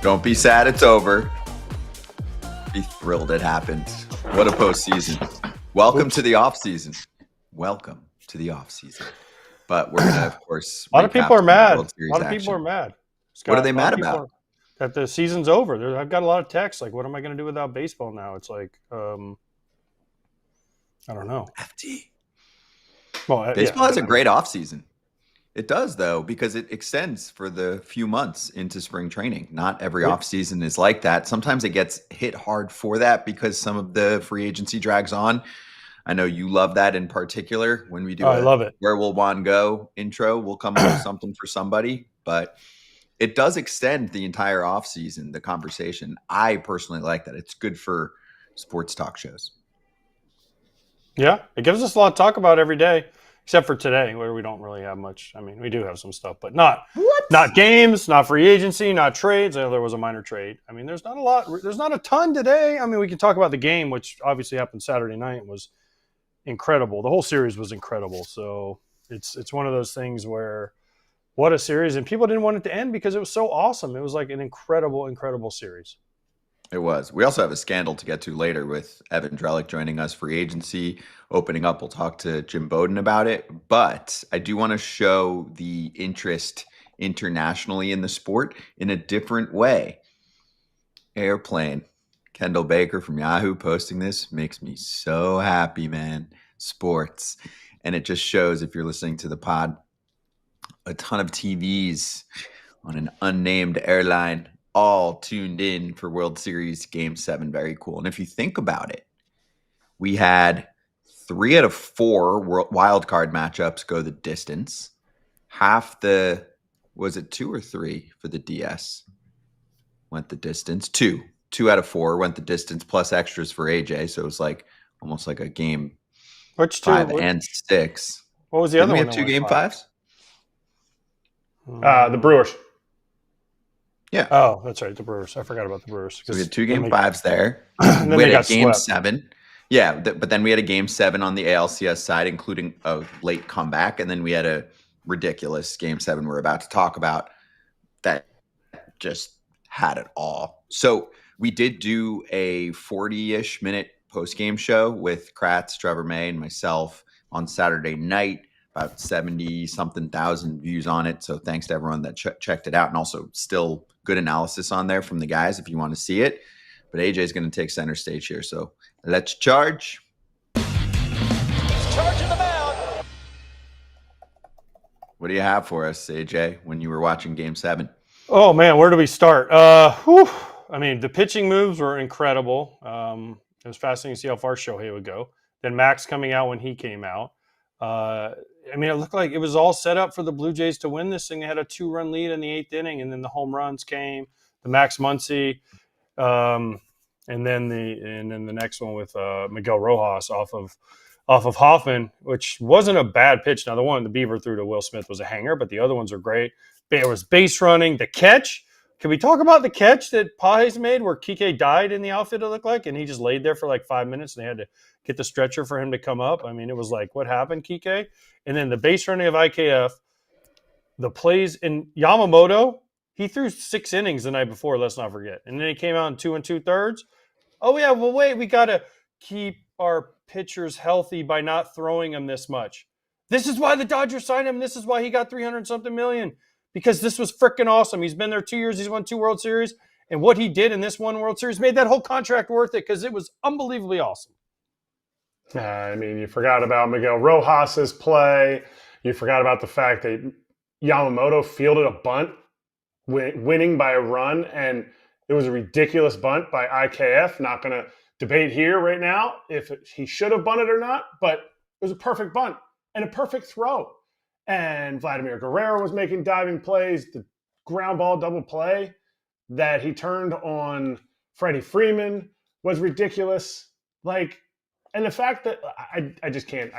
Don't be sad it's over. Be thrilled it happened. What a postseason. Welcome to the offseason. Welcome to the offseason. But we're going to, of course, a lot of people are mad. World Series a lot of action. people are mad. What are they mad about? That the season's over. I've got a lot of texts like, what am I going to do without baseball now? It's like, I don't know. FT. Well, baseball has a great offseason. It does, though, because it extends for the few months into spring training. Not every offseason is like that. Sometimes it gets hit hard for that because some of the free agency drags on. I know you love that in particular. When we do I love it. Where Will Juan Go intro, we'll come up with something for somebody. But it does extend the entire offseason, the conversation. I personally like that. It's good for sports talk shows. Yeah, it gives us a lot to talk about every day. Except for today, where we don't really have much. I mean, we do have some stuff, but not games, not free agency, not trades. I know there was a minor trade. I mean, there's not a lot. There's not a ton today. I mean, we can talk about the game, which obviously happened Saturday night and was incredible. The whole series was incredible. So it's one of those things where what a series. And people didn't want it to end because it was so awesome. It was like an incredible, incredible series. It was. We also have a scandal to get to later with Evan Drellich joining us, free agency opening up. We'll talk to Jim Bowden about it. But I do want to show the interest internationally in the sport in a different way. Airplane. Kendall Baker from Yahoo posting this makes me so happy, man. Sports. And it just shows, if you're listening to the pod, a ton of TVs on an unnamed airline all tuned in for World Series Game 7. Very cool. And if you think about it, we had 3 out of 4 wild card matchups go the distance. Was it 2 or 3 for the DS? Went the distance. 2 out of 4 went the distance plus extras for AJ. So it was like almost like a game. Which 5 and 6. What was the other one? We have 2 game 5s? The Brewers. Yeah. Oh, that's right. The Brewers. I forgot about the Brewers. So we had 2 game 5s there. And then we they had got a game swept. 7. Yeah, but then we had a game 7 on the ALCS side, including a late comeback. And then we had a ridiculous game 7 we're about to talk about that just had it all. So we did do a 40-ish minute post-game show with Kratz, Trevor May, and myself on Saturday night. About 70-something thousand views on it. So thanks to everyone that checked it out. And also still good analysis on there from the guys if you want to see it. But AJ is going to take center stage here. So let's charge. Charging the mound. What do you have for us, AJ, when you were watching Game 7? Oh, man, where do we start? I mean, the pitching moves were incredible. It was fascinating to see how far Shohei would go. Then Max coming out when he came out. I mean, it looked like it was all set up for the Blue Jays to win this thing. They had a 2-run lead in the 8th inning, and then the home runs came. The Max Muncy, and then the next one with Miguel Rojas off of Hoffman, which wasn't a bad pitch. Now the one the Beaver threw to Will Smith was a hanger, but the other ones are great. There was base running, the catch. Can we talk about the catch that Pages made where Kike died in the outfield, it looked like, and he just laid there for like 5 minutes and they had to get the stretcher for him to come up? I mean, it was like, what happened, Kike? And then the base running of IKF, the plays in Yamamoto, he threw 6 innings the night before, let's not forget. And then he came out in 2 2/3. Oh, yeah, well, wait, we got to keep our pitchers healthy by not throwing them this much. This is why the Dodgers signed him. This is why he got $300-something million. Because this was freaking awesome. He's been there 2 years. He's won 2 World Series. And what he did in this one World Series made that whole contract worth it because it was unbelievably awesome. I mean, you forgot about Miguel Rojas's play. You forgot about the fact that Yamamoto fielded a bunt, winning by a run, and it was a ridiculous bunt by IKF. Not going to debate here right now if he should have bunted or not, but it was a perfect bunt and a perfect throw. And Vladimir Guerrero was making diving plays. The ground ball double play that he turned on Freddie Freeman was ridiculous. And the fact that I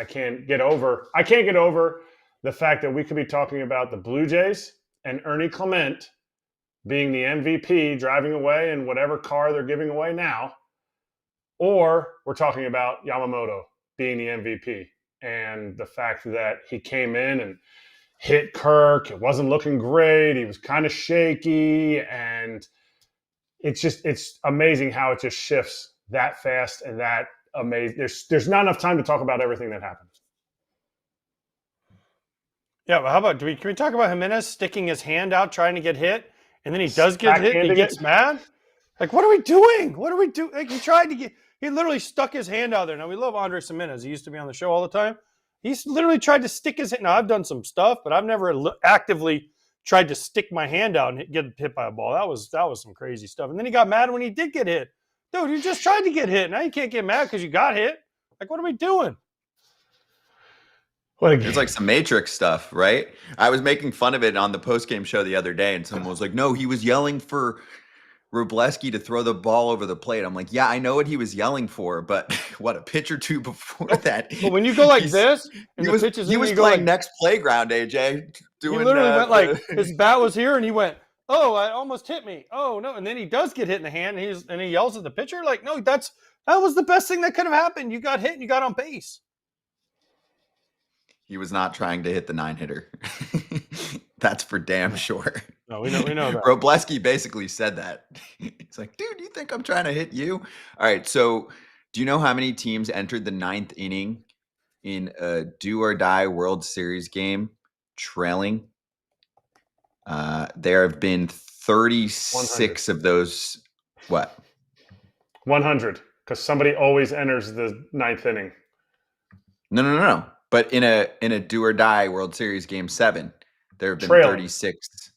can't get over the fact that we could be talking about the Blue Jays and Ernie Clement being the MVP driving away in whatever car they're giving away now, or we're talking about Yamamoto being the MVP. And the fact that he came in and hit Kirk, it wasn't looking great. He was kind of shaky, and it's amazing how it just shifts that fast and that amazing. There's not enough time to talk about everything that happens. Yeah, well, how about can we talk about Jimenez sticking his hand out trying to get hit, and then he does get hit and he gets mad? Like, what are we doing? What are we doing? Like, he literally stuck his hand out there. Now, we love Andres Jimenez. He used to be on the show all the time. He's literally tried to stick his hand. Now, I've done some stuff, but I've never actively tried to stick my hand out and get hit by a ball. That was some crazy stuff. And then he got mad when he did get hit. Dude, you just tried to get hit. Now you can't get mad because you got hit. Like, what are we doing? It's like some Matrix stuff, right? I was making fun of it on the post-game show the other day, and someone was like, no, he was yelling for Robleski to throw the ball over the plate. I'm like, yeah, I know what he was yelling for, but what, a pitch or two before that? But when you go like this, and he was playing like, next playground, AJ. He literally went like, his bat was here, and he went, oh, it almost hit me. Oh, no. And then he does get hit in the hand, and he yells at the pitcher. Like, no, that was the best thing that could have happened. You got hit, and you got on base. He was not trying to hit the 9-hitter. That's for damn sure. No, we know that. Robleski basically said that. He's like, dude, you think I'm trying to hit you? All right, so do you know how many teams entered the 9th inning in a do-or-die World Series game trailing? There have been 36 100. Of those. What? 100, because somebody always enters the 9th inning. No. But in a do or die World Series Game 7, there have been 36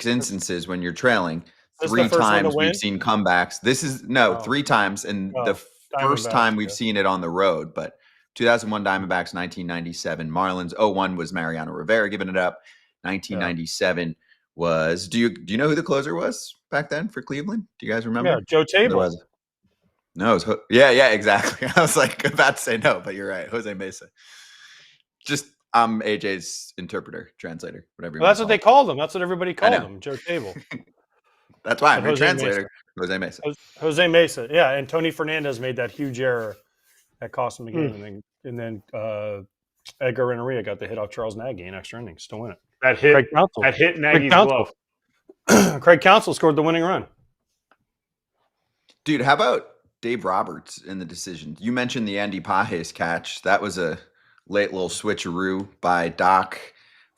instances when you're trailing. 3 times we've seen comebacks. This is 3 times, and the first time we've seen it on the road. But 2001 Diamondbacks, 1997 Marlins, 01 was Mariano Rivera giving it up. 1997 was. Do you know who the closer was back then for Cleveland? Do you guys remember? Yeah, Joe Table. No, it was yeah, exactly. I was like about to say no, but you're right. Jose Mesa. Just I'm AJ's interpreter, translator, whatever. Well, that's what they called him. That's what everybody called him, Joe Table. That's why I'm a translator. Jose Mesa. Jose Mesa, yeah. And Tony Fernandez made that huge error that cost him the game, and then Edgar Renteria got the hit off Charles Nagy in extra innings to win it. That hit Nagy's glove. Craig Counsell scored the winning run. Dude, how about Dave Roberts in the decision? You mentioned the Andy Pages catch. That was a late little switcheroo by Doc.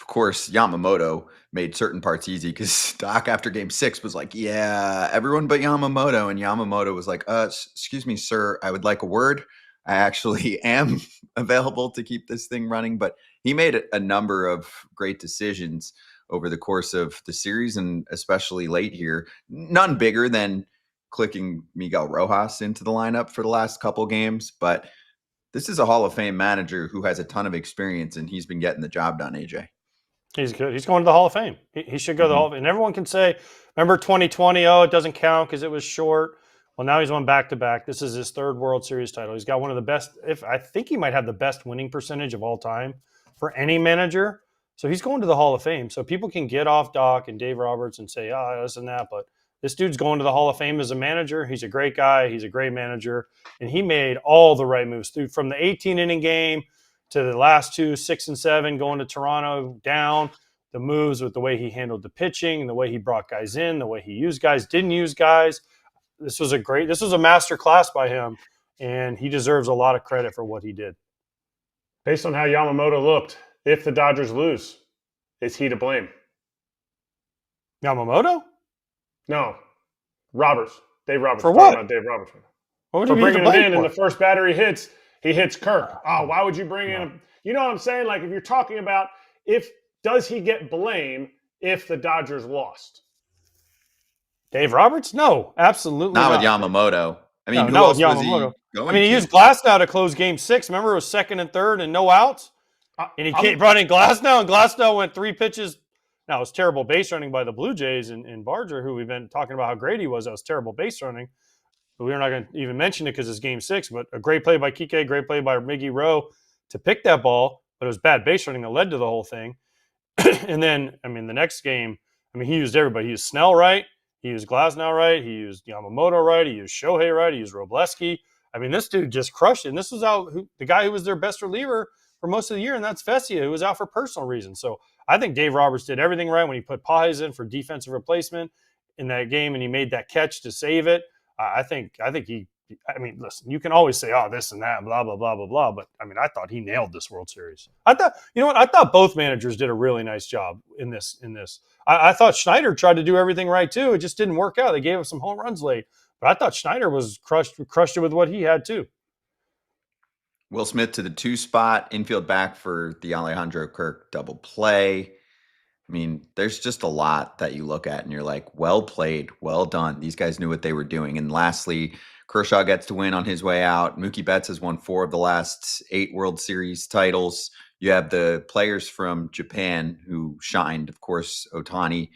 Of course, Yamamoto made certain parts easy because Doc after game 6 was like, yeah, everyone but Yamamoto. And Yamamoto was like, excuse me, sir, I would like a word. I actually am available to keep this thing running. But he made a number of great decisions over the course of the series, and especially late here. None bigger than clicking Miguel Rojas into the lineup for the last couple games, but this is a Hall of Fame manager who has a ton of experience, and he's been getting the job done, AJ. He's good. He's going to the Hall of Fame. He should go to the Hall of Fame. And everyone can say, remember 2020, it doesn't count because it was short. Well, now he's won back-to-back. This is his 3rd World Series title. He's got one of the best, I think he might have the best winning percentage of all time for any manager. So he's going to the Hall of Fame. So people can get off Doc and Dave Roberts and say, this and that, but this dude's going to the Hall of Fame as a manager. He's a great guy. He's a great manager. And he made all the right moves from the 18-inning game to the last 2, 6 and 7, going to Toronto down. The moves with the way he handled the pitching and the way he brought guys in, the way he used guys, didn't use guys. This was a master class by him, and he deserves a lot of credit for what he did. Based on how Yamamoto looked, if the Dodgers lose, is he to blame? Yamamoto? No, Roberts. Dave Roberts. For what? About Dave Roberts. What for bringing him in the first batter he hits Kirk. Oh, why would you bring in him? You know what I'm saying? Like, if you're talking about does he get blame if the Dodgers lost? Dave Roberts? No, absolutely not. Not with Yamamoto. I mean, who else was he going he used Glasnow to close game 6. Remember, it was 2nd and 3rd and no outs? And he brought in Glasnow, and Glasnow went 3 pitches. Now, it was terrible base running by the Blue Jays and Barger, who we've been talking about how great he was. That was terrible base running. But we're not going to even mention it because it's game 6. But a great play by Kike, great play by Miggy Rowe to pick that ball. But it was bad base running that led to the whole thing. And then, the next game, he used everybody. He used Snell right. He used Glasnow right. He used Yamamoto right. He used Shohei right. He used Robleski. This dude just crushed it. And this was the guy who was their best reliever for most of the year, and that's Vesia, who was out for personal reasons. So I think Dave Roberts did everything right when he put Pages in for defensive replacement. in that game and he made that catch to save it. I think he. I mean, listen, you can always say, "Oh, this and that, blah blah blah blah blah," but I mean, I thought he nailed this World Series. I thought, you know what? I thought both managers did a really nice job in this. I thought Schneider tried to do everything right too. It just didn't work out. They gave up some home runs late, but I thought Schneider was crushed it with what he had too. Will Smith to the 2 spot, infield back for the Alejandro Kirk double play. I mean, there's just a lot that you look at and you're like, well played, well done. These guys knew what they were doing. And lastly, Kershaw gets to win on his way out. Mookie Betts has won 4 of the last 8 World Series titles. You have the players from Japan who shined, of course, Ohtani,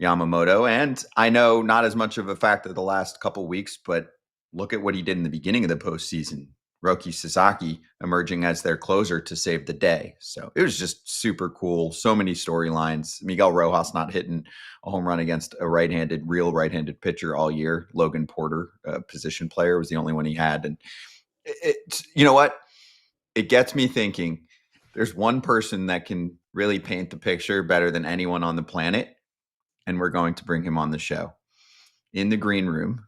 Yamamoto. And I know not as much of a factor the last couple weeks, but look at what he did in the beginning of the postseason. Roki Sasaki emerging as their closer to save the day. So it was just super cool. So many storylines. Miguel Rojas not hitting a home run against a real right-handed pitcher all year. Logan Porter, a position player, was the only one he had. And you know what? It gets me thinking. There's one person that can really paint the picture better than anyone on the planet, and we're going to bring him on the show. In the green room,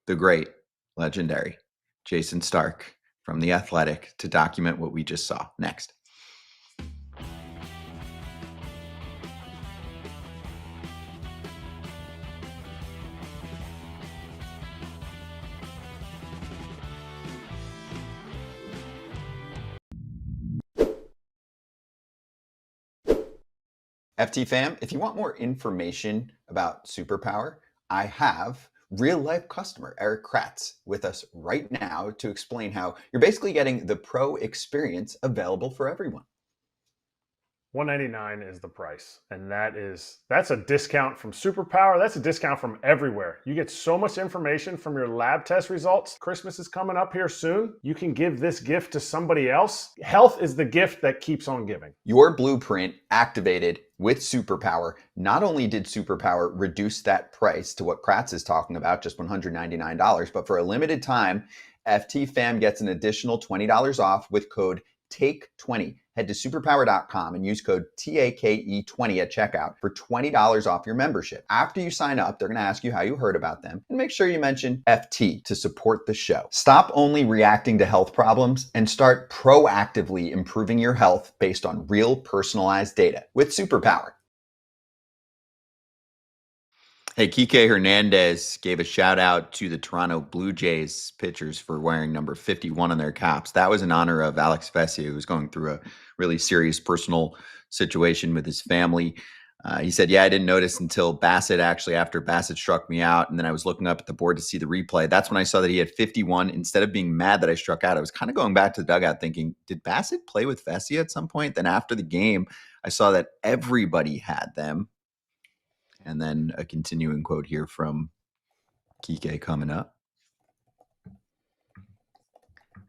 the great, legendary Jayson Stark from The Athletic to document what we just saw. Next. FT fam, if you want more information about superpower, I have real-life customer Erik Kratz with us right now to explain how you're basically getting the pro experience available for everyone. $199 is the price, and that's a discount from Superpower. That's a discount from everywhere. You get so much information from your lab test results. Christmas is coming up here soon. You can give this gift to somebody else. Health is the gift that keeps on giving. Your blueprint activated with Superpower. Not only did Superpower reduce that price to what Kratz is talking about, just $199, but for a limited time, FT fam gets an additional $20 off with code TAKE20. Head to superpower.com and use code TAKE20 at checkout for $20 off your membership. After you sign up, they're going to ask you how you heard about them, and make sure you mention FT to support the show. Stop only reacting to health problems and start proactively improving your health based on real personalized data with Superpower. Hey, Kike Hernandez gave a shout out to the Toronto Blue Jays pitchers for wearing number 51 on their caps. That was in honor of Alex Vesia, who was going through a really serious personal situation with his family. He said, yeah, I didn't notice until after Bassett struck me out. And then I was looking up at the board to see the replay. That's when I saw that he had 51. Instead of being mad that I struck out, I was kind of going back to the dugout thinking, did Bassett play with Vesia at some point? Then after the game, I saw that everybody had them. And then a continuing quote here from Kike coming up.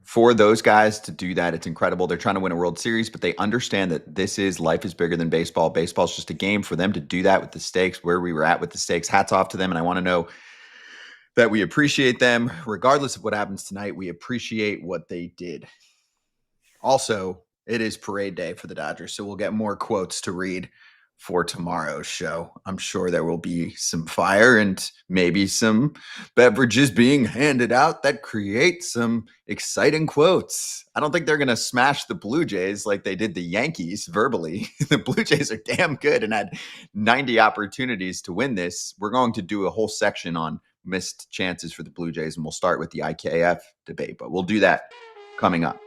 For those guys to do that, it's incredible. They're trying to win a World Series, but they understand that life is bigger than baseball. Baseball's just a game. For them to do that with the stakes, where we were at with the stakes, hats off to them. And I want to know that we appreciate them. Regardless of what happens tonight, we appreciate what they did. Also, it is parade day for the Dodgers, so we'll get more quotes to read for tomorrow's show. I'm sure there will be some fire and maybe some beverages being handed out that create some exciting quotes. I don't think they're going to smash the Blue Jays like they did the Yankees verbally. The Blue Jays are damn good and had 90 opportunities to win this. We're going to do a whole section on missed chances for the Blue Jays, and we'll start with the IKF debate, but we'll do that coming up.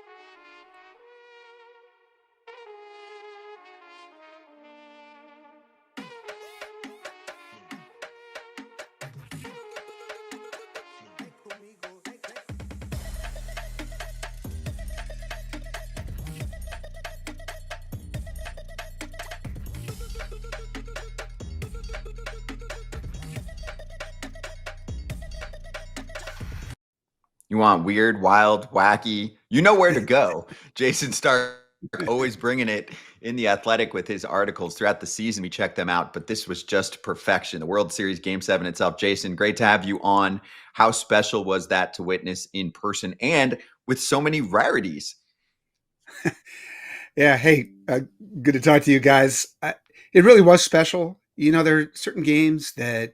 You want weird, wild, wacky, you know where to go. Jayson Stark always bringing it in The Athletic with his articles throughout the season. We check them out, but this was just perfection. The World Series Game 7 itself. Jayson, great to have you on. How special was that to witness in person and with so many rarities? Yeah, hey, good to talk to you guys. It really was special. You know, there are certain games that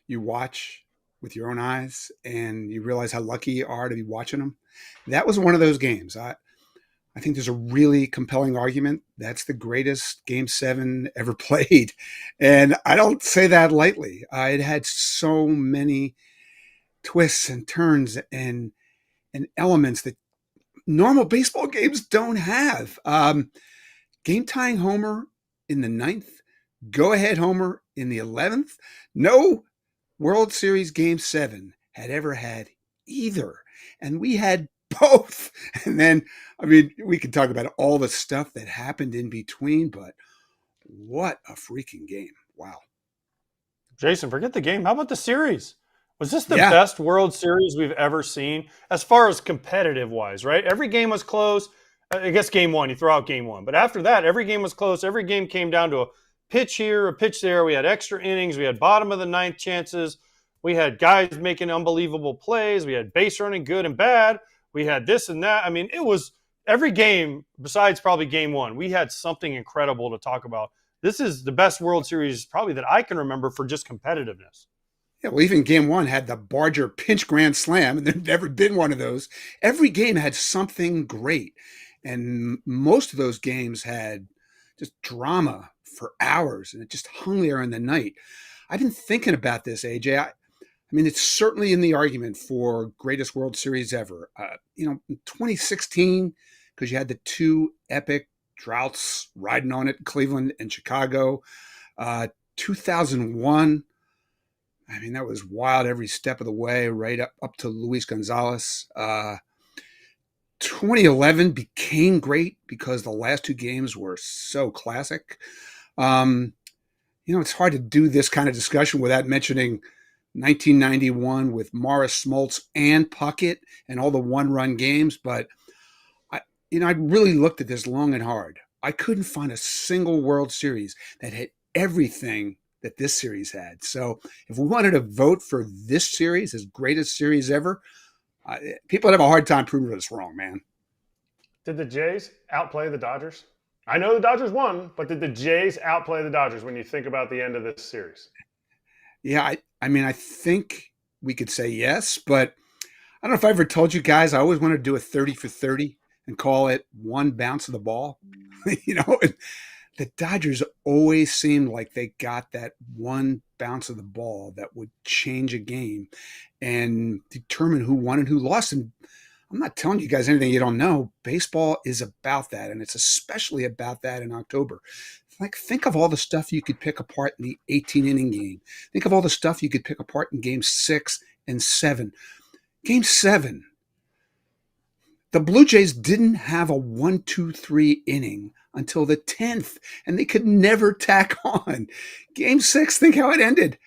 you watch with your own eyes and you realize how lucky you are to be watching them. That was one of those games. I think there's a really compelling argument. That's the greatest Game 7 ever played. And I don't say that lightly. It had so many twists and turns and elements that normal baseball games don't have. Game tying homer in the 9th, go ahead homer in the 11th. No World Series Game 7 had ever had either. And we had both. And then, I mean, we could talk about all the stuff that happened in between, but what a freaking game. Wow. Jason, forget the game. How about the series? Was this the Yeah. best World Series we've ever seen as far as competitive wise, right? Every game was close. I guess game 1, you throw out game 1. But after that, every game was close. Every game came down to a pitch here, a pitch there. We had extra innings. We had bottom of the 9th chances. We had guys making unbelievable plays. We had base running good and bad. We had this and that. I mean, it was every game besides probably game 1. We had something incredible to talk about. This is the best World Series probably that I can remember for just competitiveness. Yeah, well, even game 1 had the Barger pinch grand slam, and there'd never been one of those. Every game had something great. And most of those games had just drama for hours, and it just hung there in the night. I've been thinking about this, AJ. I mean, it's certainly in the argument for greatest World Series ever. In 2016, because you had the 2 epic droughts riding on it, Cleveland and Chicago. 2001, I mean, that was wild every step of the way, right up to Luis Gonzalez. 2011 became great because the last 2 games were so classic. It's hard to do this kind of discussion without mentioning 1991 with Morris, Smoltz, and Puckett and all the one-run games. But I really looked at this long and hard. I couldn't find a single World Series that had everything that this series had. So if we wanted to vote for this series as greatest series ever, people would have a hard time proving us wrong, man. Did the Jays outplay the Dodgers? I know the Dodgers won, but did the Jays outplay the Dodgers when you think about the end of this series? Yeah, I mean, I think we could say yes, but I don't know if I ever told you guys, I always wanted to do a 30 for 30 and call it one bounce of the ball. The Dodgers always seemed like they got that one bounce of the ball that would change a game and determine who won and who lost. And I'm not telling you guys anything you don't know. Baseball is about that, and it's especially about that in October. Think of all the stuff you could pick apart in the 18-inning game. Think of all the stuff you could pick apart in Game 6 and 7. Game 7, the Blue Jays didn't have a 1-2-3 inning until the 10th, and they could never tack on. Game 6, think how it ended.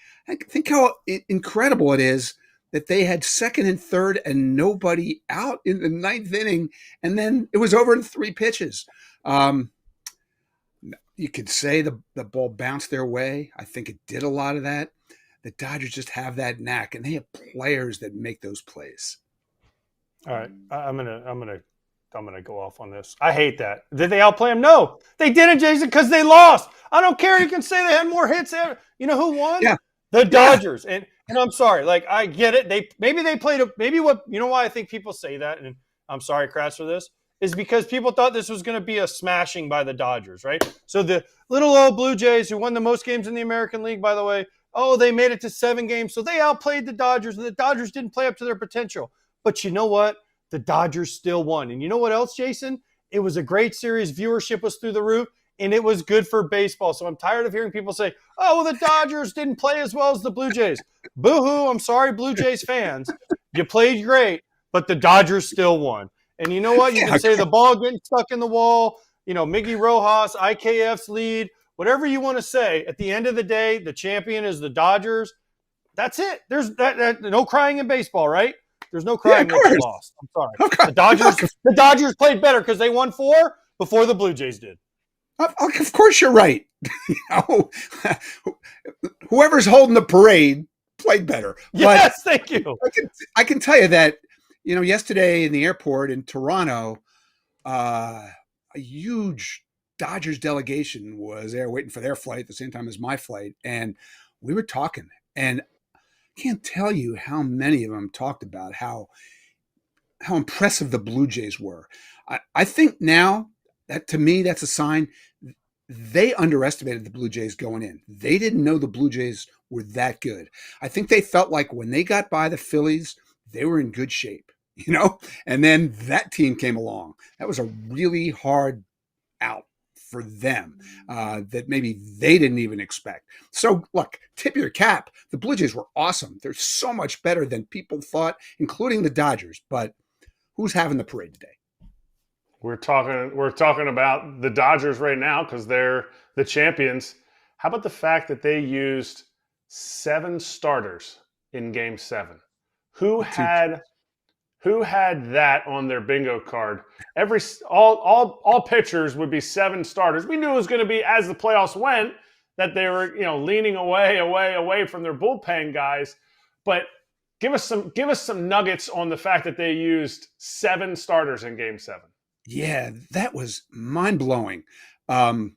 Think how incredible it is that they had second and third and nobody out in the 9th inning, and then it was over in 3 pitches. You could say the ball bounced their way. I think it did a lot of that. The Dodgers just have that knack, and they have players that make those plays. All right, I'm gonna go off on this. I hate that. Did they outplay them? No, they didn't, Jason, because they lost. I don't care. You can say they had more hits. You know who won? Yeah. The Dodgers. Yeah. And I'm sorry. Like, I get it. Why I think people say that, and I'm sorry, Kratz, for this, is because people thought this was going to be a smashing by the Dodgers, right? So the little old Blue Jays, who won the most games in the American League, by the way, they made it to 7 games. So they outplayed the Dodgers, and the Dodgers didn't play up to their potential. But you know what? The Dodgers still won. And you know what else, Jason? It was a great series. Viewership was through the roof, and it was good for baseball. So I'm tired of hearing people say, the Dodgers didn't play as well as the Blue Jays. Boo-hoo, I'm sorry, Blue Jays fans. You played great, but the Dodgers still won. And you know what? You can say the ball getting stuck in the wall, Miggy Rojas, IKF's lead, whatever you want to say. At the end of the day, the champion is the Dodgers. That's it. There's no crying in baseball, right? There's no crying when they lost. I'm sorry. The Dodgers played better because they won 4 before the Blue Jays did. Of course you're right. Whoever's holding the parade played better. Yes, thank you. I can tell you that, yesterday in the airport in Toronto, a huge Dodgers delegation was there waiting for their flight at the same time as my flight. And we were talking. And can't tell you how many of them talked about how impressive the Blue Jays were. I think now that, to me, that's a sign they underestimated the Blue Jays going in. They didn't know the Blue Jays were that good. I think they felt like when they got by the Phillies, they were in good shape, and then that team came along. That was a really hard out for them that maybe they didn't even expect. So look, tip your cap. The Blue Jays were awesome. They're so much better than people thought, including the Dodgers. But who's having the parade today? We're talking about the Dodgers right now because they're the champions. How about the fact that they used 7 starters in Game 7? Who had that on their bingo card? All pitchers would be 7 starters. We knew it was going to be, as the playoffs went, that they were leaning away from their bullpen guys. But give us some nuggets on the fact that they used 7 starters in Game 7. Yeah, that was mind-blowing. The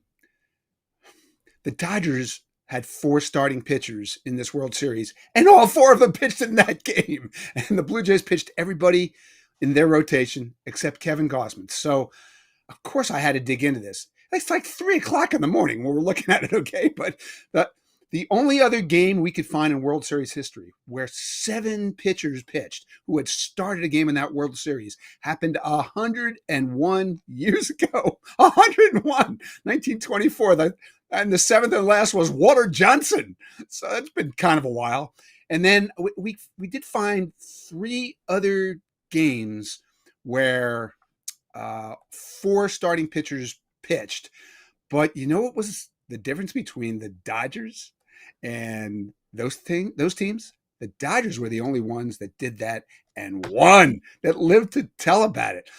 Dodgers had 4 starting pitchers in this World Series, and all 4 of them pitched in that game. And the Blue Jays pitched everybody in their rotation except Kevin Gausman. So, of course, I had to dig into this. It's like 3 o'clock in the morning when we're looking at it, okay? But the only other game we could find in World Series history where 7 pitchers pitched who had started a game in that World Series happened 101 years ago. 101, 1924. And the 7th and last was Walter Johnson. So that's been kind of a while. And then we did find 3 other games where 4 starting pitchers pitched. But you know what was the difference between the Dodgers and those teams? The Dodgers were the only ones that did that and won, that lived to tell about it.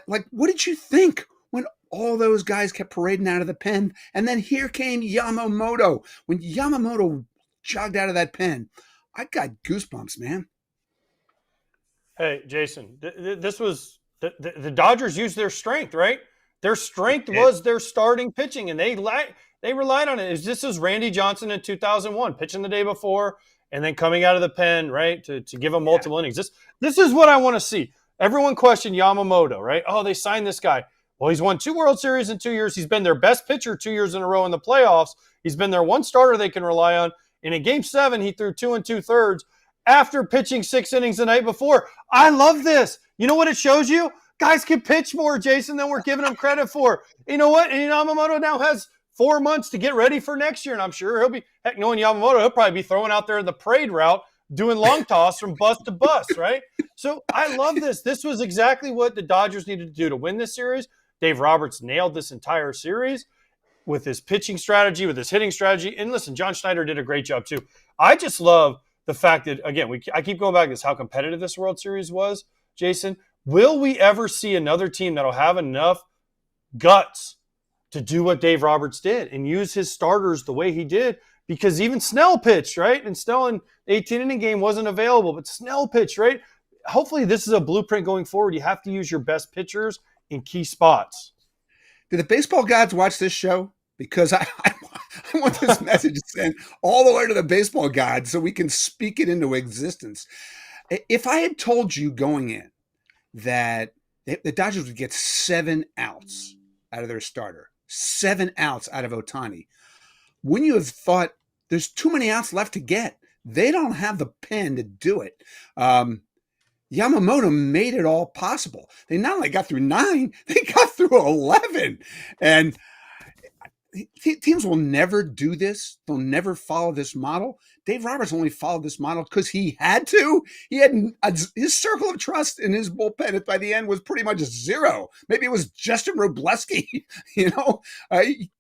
What did you think when all those guys kept parading out of the pen? And then here came Yamamoto. When Yamamoto jogged out of that pen, I got goosebumps, man. Hey, Jason, this was the Dodgers used their strength, right? Their strength was their starting pitching, and they relied on it. This is Randy Johnson in 2001, pitching the day before, and then coming out of the pen, right, to give him multiple innings. This is what I want to see. Everyone questioned Yamamoto, right? Oh, they signed this guy. Well, he's won 2 World Series in 2 years. He's been their best pitcher 2 years in a row in the playoffs. He's been their one starter they can rely on. And in Game 7, he threw 2 2/3 after pitching 6 innings the night before. I love this. You know what it shows you? Guys can pitch more, Jason, than we're giving them credit for. You know what? And Yamamoto now has 4 months to get ready for next year, and I'm sure he'll be, heck, knowing Yamamoto, he'll probably be throwing out there the parade route, doing long toss from bus to bus, right? So I love this. This was exactly what the Dodgers needed to do to win this series. Dave Roberts nailed this entire series with his pitching strategy, with his hitting strategy. And listen, John Schneider did a great job too. I just love the fact that, again, I keep going back to this, how competitive this World Series was, Jason. Will we ever see another team that'll have enough guts to do what Dave Roberts did and use his starters the way he did? Because even Snell pitched, right? And Snell in the 18-inning game wasn't available, but Snell pitched, right? Hopefully this is a blueprint going forward. You have to use your best pitchers in key spots. Did the baseball gods watch this show? Because I want this message sent all the way to the baseball gods so we can speak it into existence. If I had told you going in that the Dodgers would get 7 outs out of their starter, 7 outs out of Ohtani, wouldn't you have thought there's too many outs left to get? They don't have the pen to do it. Yamamoto made it all possible. They not only got through 9, they got through 11. And teams will never do this. They'll never follow this model. Dave Roberts only followed this model because he had to. He had his circle of trust in his bullpen by the end was pretty much 0. Maybe it was Justin Robleski. He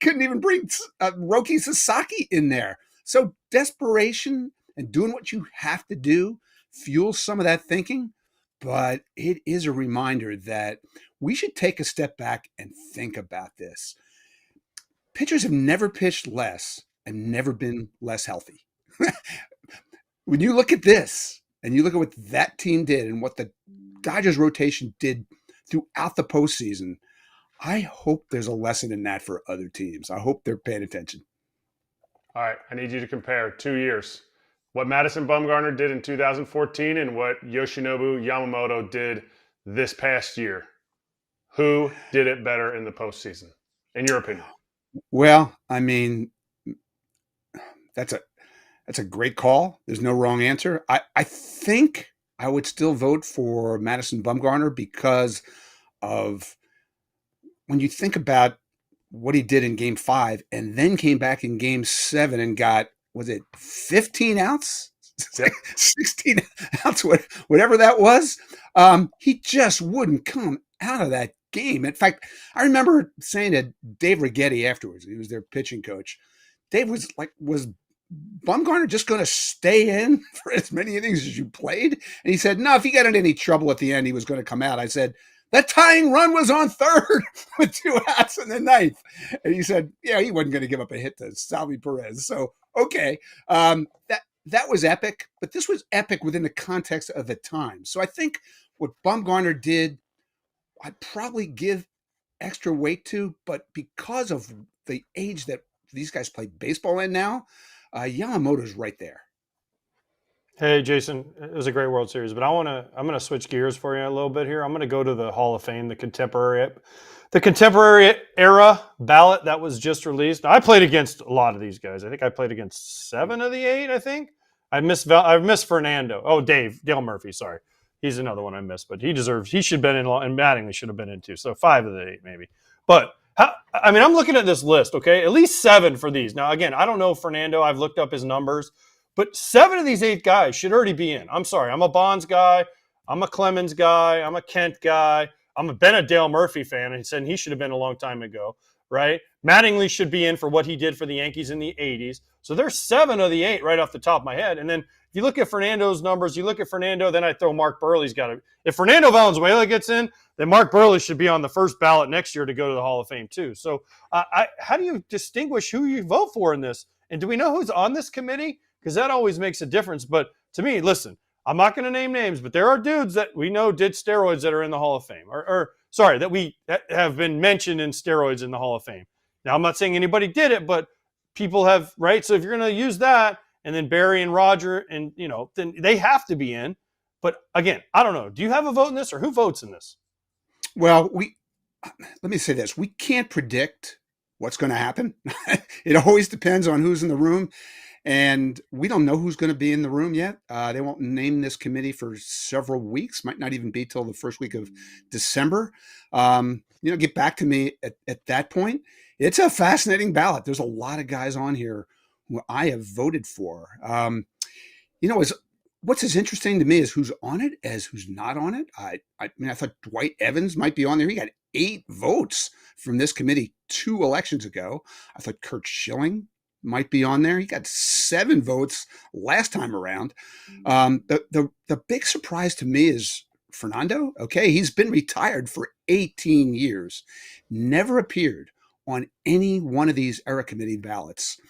couldn't even bring Roki Sasaki in there. So desperation and doing what you have to do fuels some of that thinking. But it is a reminder that we should take a step back and think about this. Pitchers have never pitched less and never been less healthy. When you look at this and you look at what that team did and what the Dodgers rotation did throughout the postseason, I hope there's a lesson in that for other teams. I hope they're paying attention. All right, I need you to compare 2 years. what Madison Bumgarner did in 2014 and what Yoshinobu Yamamoto did this past year. Who did it better in the postseason, in your opinion? Well, I mean, that's a great call. There's no wrong answer. I think I would still vote for Madison Bumgarner because of when you think about what he did in Game 5 and then came back in Game 7 and got, was it 15 outs? Yep. 16 outs, whatever that was. He just wouldn't come out of that game. In fact, I remember saying to Dave Righetti afterwards, he was their pitching coach. Dave was like, was Bumgarner just going to stay in for as many innings as you played? And he said, no, if he got in any trouble at the end, he was going to come out. I said, that tying run was on third with 2 outs in the ninth. And he said, yeah, he wasn't going to give up a hit to Salvi Perez. So, okay. That was epic, but this was epic within the context of the time. So I think what Bumgarner did, I'd probably give extra weight to, but because of the age that these guys play baseball in now, Yamamoto's right there. Hey, Jason, it was a great World Series, but I'm going to switch gears for you a little bit here. I'm going to go to the Hall of Fame, the contemporary era ballot that was just released. Now, I played against a lot of these guys. I think I played against 7 of the 8, I think. I missed Fernando. Oh, Dale Murphy, sorry. He's another one I missed, but he should have been in, and Mattingly should have been in too. So 5 of the 8 maybe. But I'm looking at this list, okay? At least 7 for these. Now, again, I don't know Fernando. I've looked up his numbers. But 7 of these 8 guys should already be in. I'm sorry. I'm a Bonds guy. I'm a Clemens guy. I'm a Kent guy. I'm a Dale Murphy fan. And said he should have been a long time ago, right? Mattingly should be in for what he did for the Yankees in the 80s. So there's 7 of the 8 right off the top of my head. And then if you look at Fernando's numbers, you look at Fernando, then I throw Mark Burley's got to. If Fernando Valenzuela gets in, then Mark Burley should be on the first ballot next year to go to the Hall of Fame too. So how do you distinguish who you vote for in this? And do we know who's on this committee? Because that always makes a difference. But to me, listen, I'm not going to name names, but there are dudes that we know did steroids that are in the Hall of Fame. That have been mentioned in steroids in the Hall of Fame. Now, I'm not saying anybody did it, but people have, right? So if you're going to use that, and then Barry and Roger, and, then they have to be in. But again, I don't know. Do you have a vote in this, or who votes in this? Well, let me say this. We can't predict what's going to happen. It always depends on who's in the room. And we don't know who's going to be in the room yet. They won't name this committee for several weeks. Might not even be till the first week of December. Get back to me at that point. It's a fascinating ballot. There's a lot of guys on here who I have voted for. What's as interesting to me is who's on it as who's not on it. I thought Dwight Evans might be on there. He got 8 votes from this committee 2 elections ago. I thought Kurt Schilling might be on there. He got 7 votes last time around. The big surprise to me is Fernando. Okay, he's been retired for 18 years, never appeared on any one of these era committee ballots.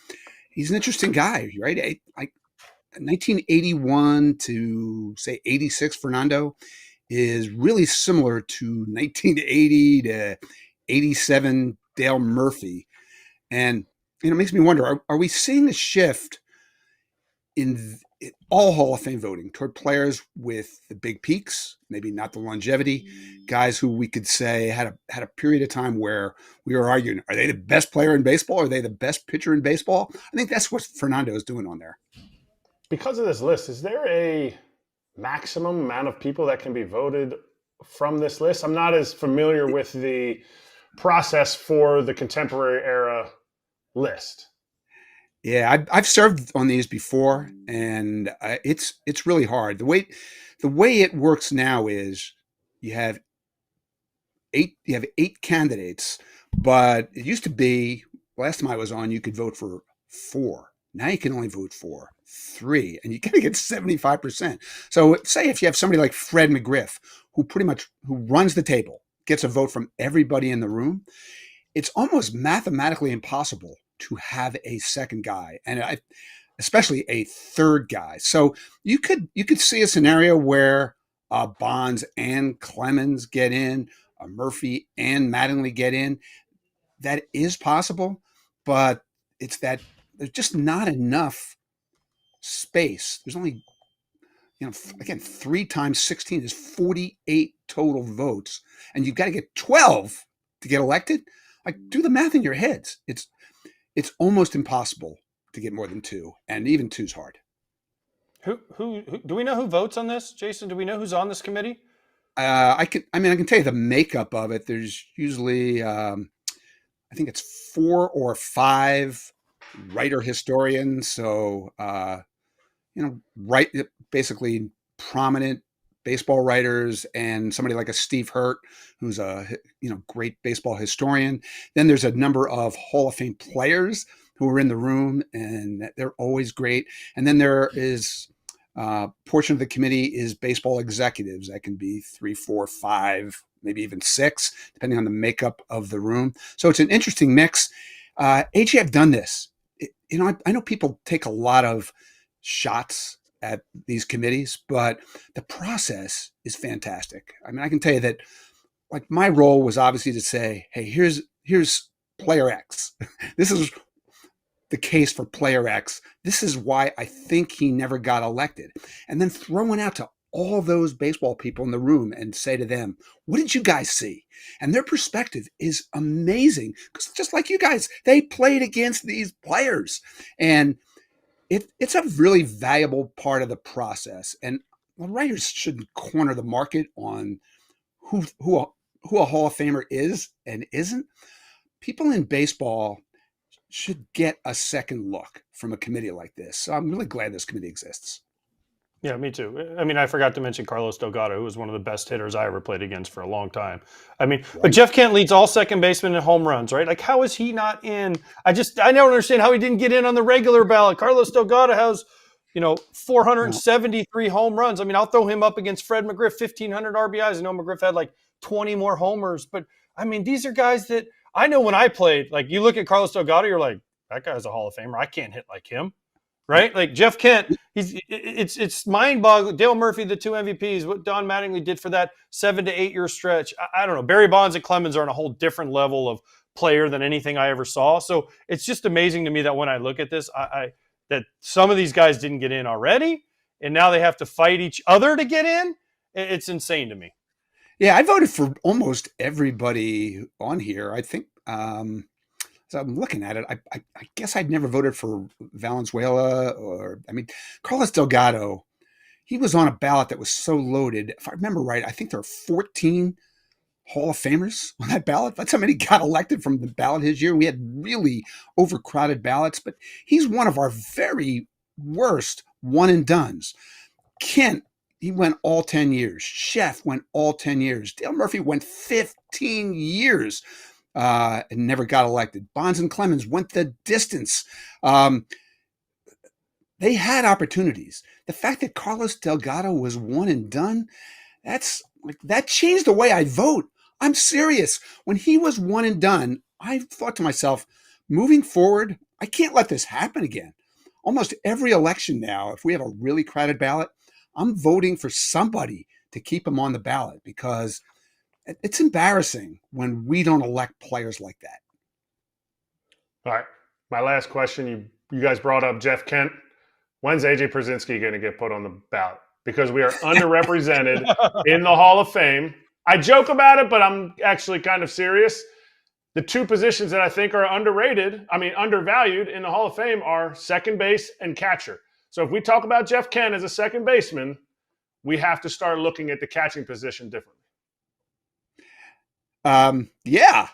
He's an interesting guy, right? 1981 to say 86 Fernando is really similar to 1980 to 87 Dale Murphy. And it makes me wonder, are we seeing a shift in all Hall of Fame voting toward players with the big peaks, maybe not the longevity, guys who we could say had a period of time where we were arguing, are they the best player in baseball? Are they the best pitcher in baseball? I think that's what Fernando is doing on there. Because of this list, is there a maximum amount of people that can be voted from this list? I'm not as familiar with the process for the contemporary era list. Yeah, I've served on these before, and it's really hard. The way it works now is you have 8 candidates, but it used to be, last time I was on, you could vote for 4. Now you can only vote for 3, and you got to get 75%. So say if you have somebody like Fred McGriff, who runs the table, gets a vote from everybody in the room, it's almost mathematically impossible to have a second guy, and especially a third guy. So you could see a scenario where Bonds and Clemens get in, Murphy and Mattingly get in. That is possible, but it's that there's just not enough space. There's only, again, 3 times 16 is 48 total votes, and you've got to get 12 to get elected. Like, do the math in your heads. It's almost impossible to get more than 2, and even 2 is hard. Who do we know who votes on this, Jason? Do we know who's on this committee? I can tell you the makeup of it. There's usually, I think it's 4 or 5 writer historians. So, basically prominent baseball writers, and somebody like a Steve Hurt, who's a great baseball historian. Then there's a number of Hall of Fame players who are in the room, and they're always great. And then there is portion of the committee is baseball executives. That can be 3, 4, 5, maybe even 6, depending on the makeup of the room. So it's an interesting mix. AJ, I've done this. I know people take a lot of shots at these committees, but the process is fantastic. I mean, I can tell you that, like, my role was obviously to say, hey, here's player X. This is the case for player X. This is why I think he never got elected. And then throwing out to all those baseball people in the room and say to them, what did you guys see? And their perspective is amazing, because just like you guys, they played against these players. And it's a really valuable part of the process. And the writers shouldn't corner the market on who a Hall of Famer is and isn't. People in baseball should get a second look from a committee like this. So I'm really glad this committee exists. Yeah, me too. I mean, I forgot to mention Carlos Delgado, who was one of the best hitters I ever played against for a long time. I mean, right. But Jeff Kent leads all second basemen in home runs, right? Like, how is he not in? I don't understand how he didn't get in on the regular ballot. Carlos Delgado has, 473 home runs. I mean, I'll throw him up against Fred McGriff, 1,500 RBIs. I know McGriff had like 20 more homers, but I mean, these are guys that I know when I played. Like, you look at Carlos Delgado, you're like, that guy's a Hall of Famer. I can't hit like him. Right? Like Jeff Kent, it's mind-boggling. Dale Murphy, the 2 MVPs, what Don Mattingly did for that 7 to 8 year stretch. I don't know. Barry Bonds and Clemens are on a whole different level of player than anything I ever saw. So it's just amazing to me that when I look at this, that some of these guys didn't get in already, and now they have to fight each other to get in. It's insane to me. Yeah, I voted for almost everybody on here. I think so I'm looking at it. I guess I'd never voted for Valenzuela Carlos Delgado. He was on a ballot that was so loaded. If I remember right, I think there are 14 Hall of Famers on that ballot. That's how many got elected from the ballot his year. We had really overcrowded ballots, but he's one of our very worst one and dones. Kent, he went all 10 years. Sheff went all 10 years. Dale Murphy went 15 years. And never got elected. Bonds and Clemens went the distance. They had opportunities. The fact that Carlos Delgado was one and done, that changed the way I vote. I'm serious. When he was one and done, I thought to myself, moving forward, I can't let this happen again. Almost every election now, if we have a really crowded ballot, I'm voting for somebody to keep him on the ballot, because it's embarrassing when we don't elect players like that. All right. My last question, you guys brought up Jeff Kent. When's AJ Pierzynski going to get put on the ballot? Because we are underrepresented in the Hall of Fame. I joke about it, but I'm actually kind of serious. The 2 positions that I think are undervalued in the Hall of Fame are second base and catcher. So if we talk about Jeff Kent as a second baseman, we have to start looking at the catching position differently. Yeah,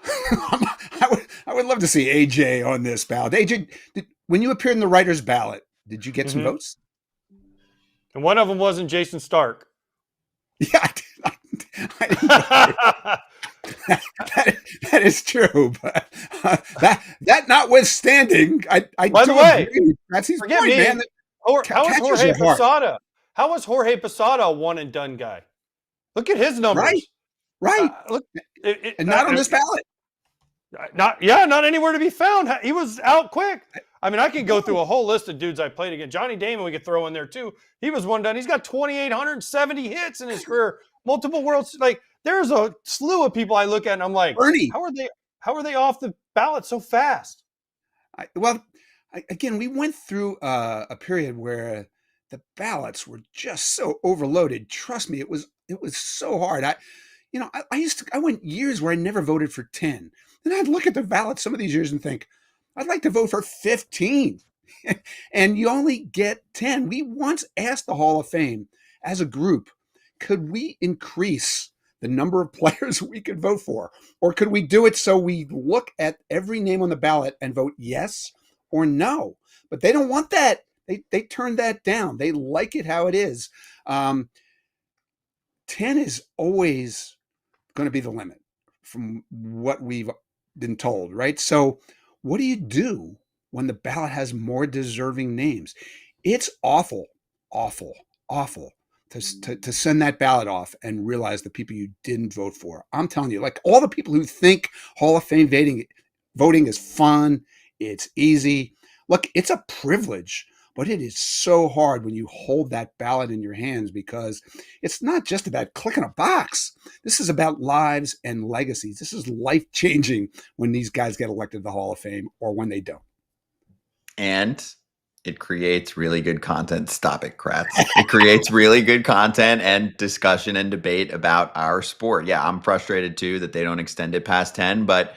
I would love to see AJ on this ballot. AJ, when you appeared in the writer's ballot, did you get some votes? And one of them wasn't Jayson Stark. Yeah, that is true. But that notwithstanding, I by the way, that's his point, man. How was Jorge Posada? How was Jorge Posada a one and done guy? Look at his numbers. Right. Look, and not on this ballot. Not anywhere to be found. He was out quick. I mean, I could go through a whole list of dudes I played against. Johnny Damon, we could throw in there too. He was one done. He's got 2,870 hits in his career. Multiple worlds. Like, there's a slew of people I look at and I'm like, Bernie, how are they off the ballot so fast? again, we went through a period where the ballots were just so overloaded. Trust me, it was so hard. I went years where I never voted for 10. Then I'd look at the ballot some of these years and think, I'd like to vote for 15. And you only get 10. We once asked the Hall of Fame as a group, could we increase the number of players we could vote for? Or could we do it so we look at every name on the ballot and vote yes or no? But they don't want that. They turned that down. They like it how it is. 10 is always going to be the limit from what we've been told, right? So what do you do when the ballot has more deserving names? It's awful, awful, awful to send that ballot off and realize the people you didn't vote for. I'm telling you, like all the people who think Hall of Fame voting is fun, it's easy. Look, it's a privilege, but it is so hard when you hold that ballot in your hands because it's not just about clicking a box. This is about lives and legacies. This is life-changing when these guys get elected to the Hall of Fame or when they don't. And it creates really good content. Stop it, Kratz. It creates really good content and discussion and debate about our sport. Yeah, I'm frustrated too that they don't extend it past 10, but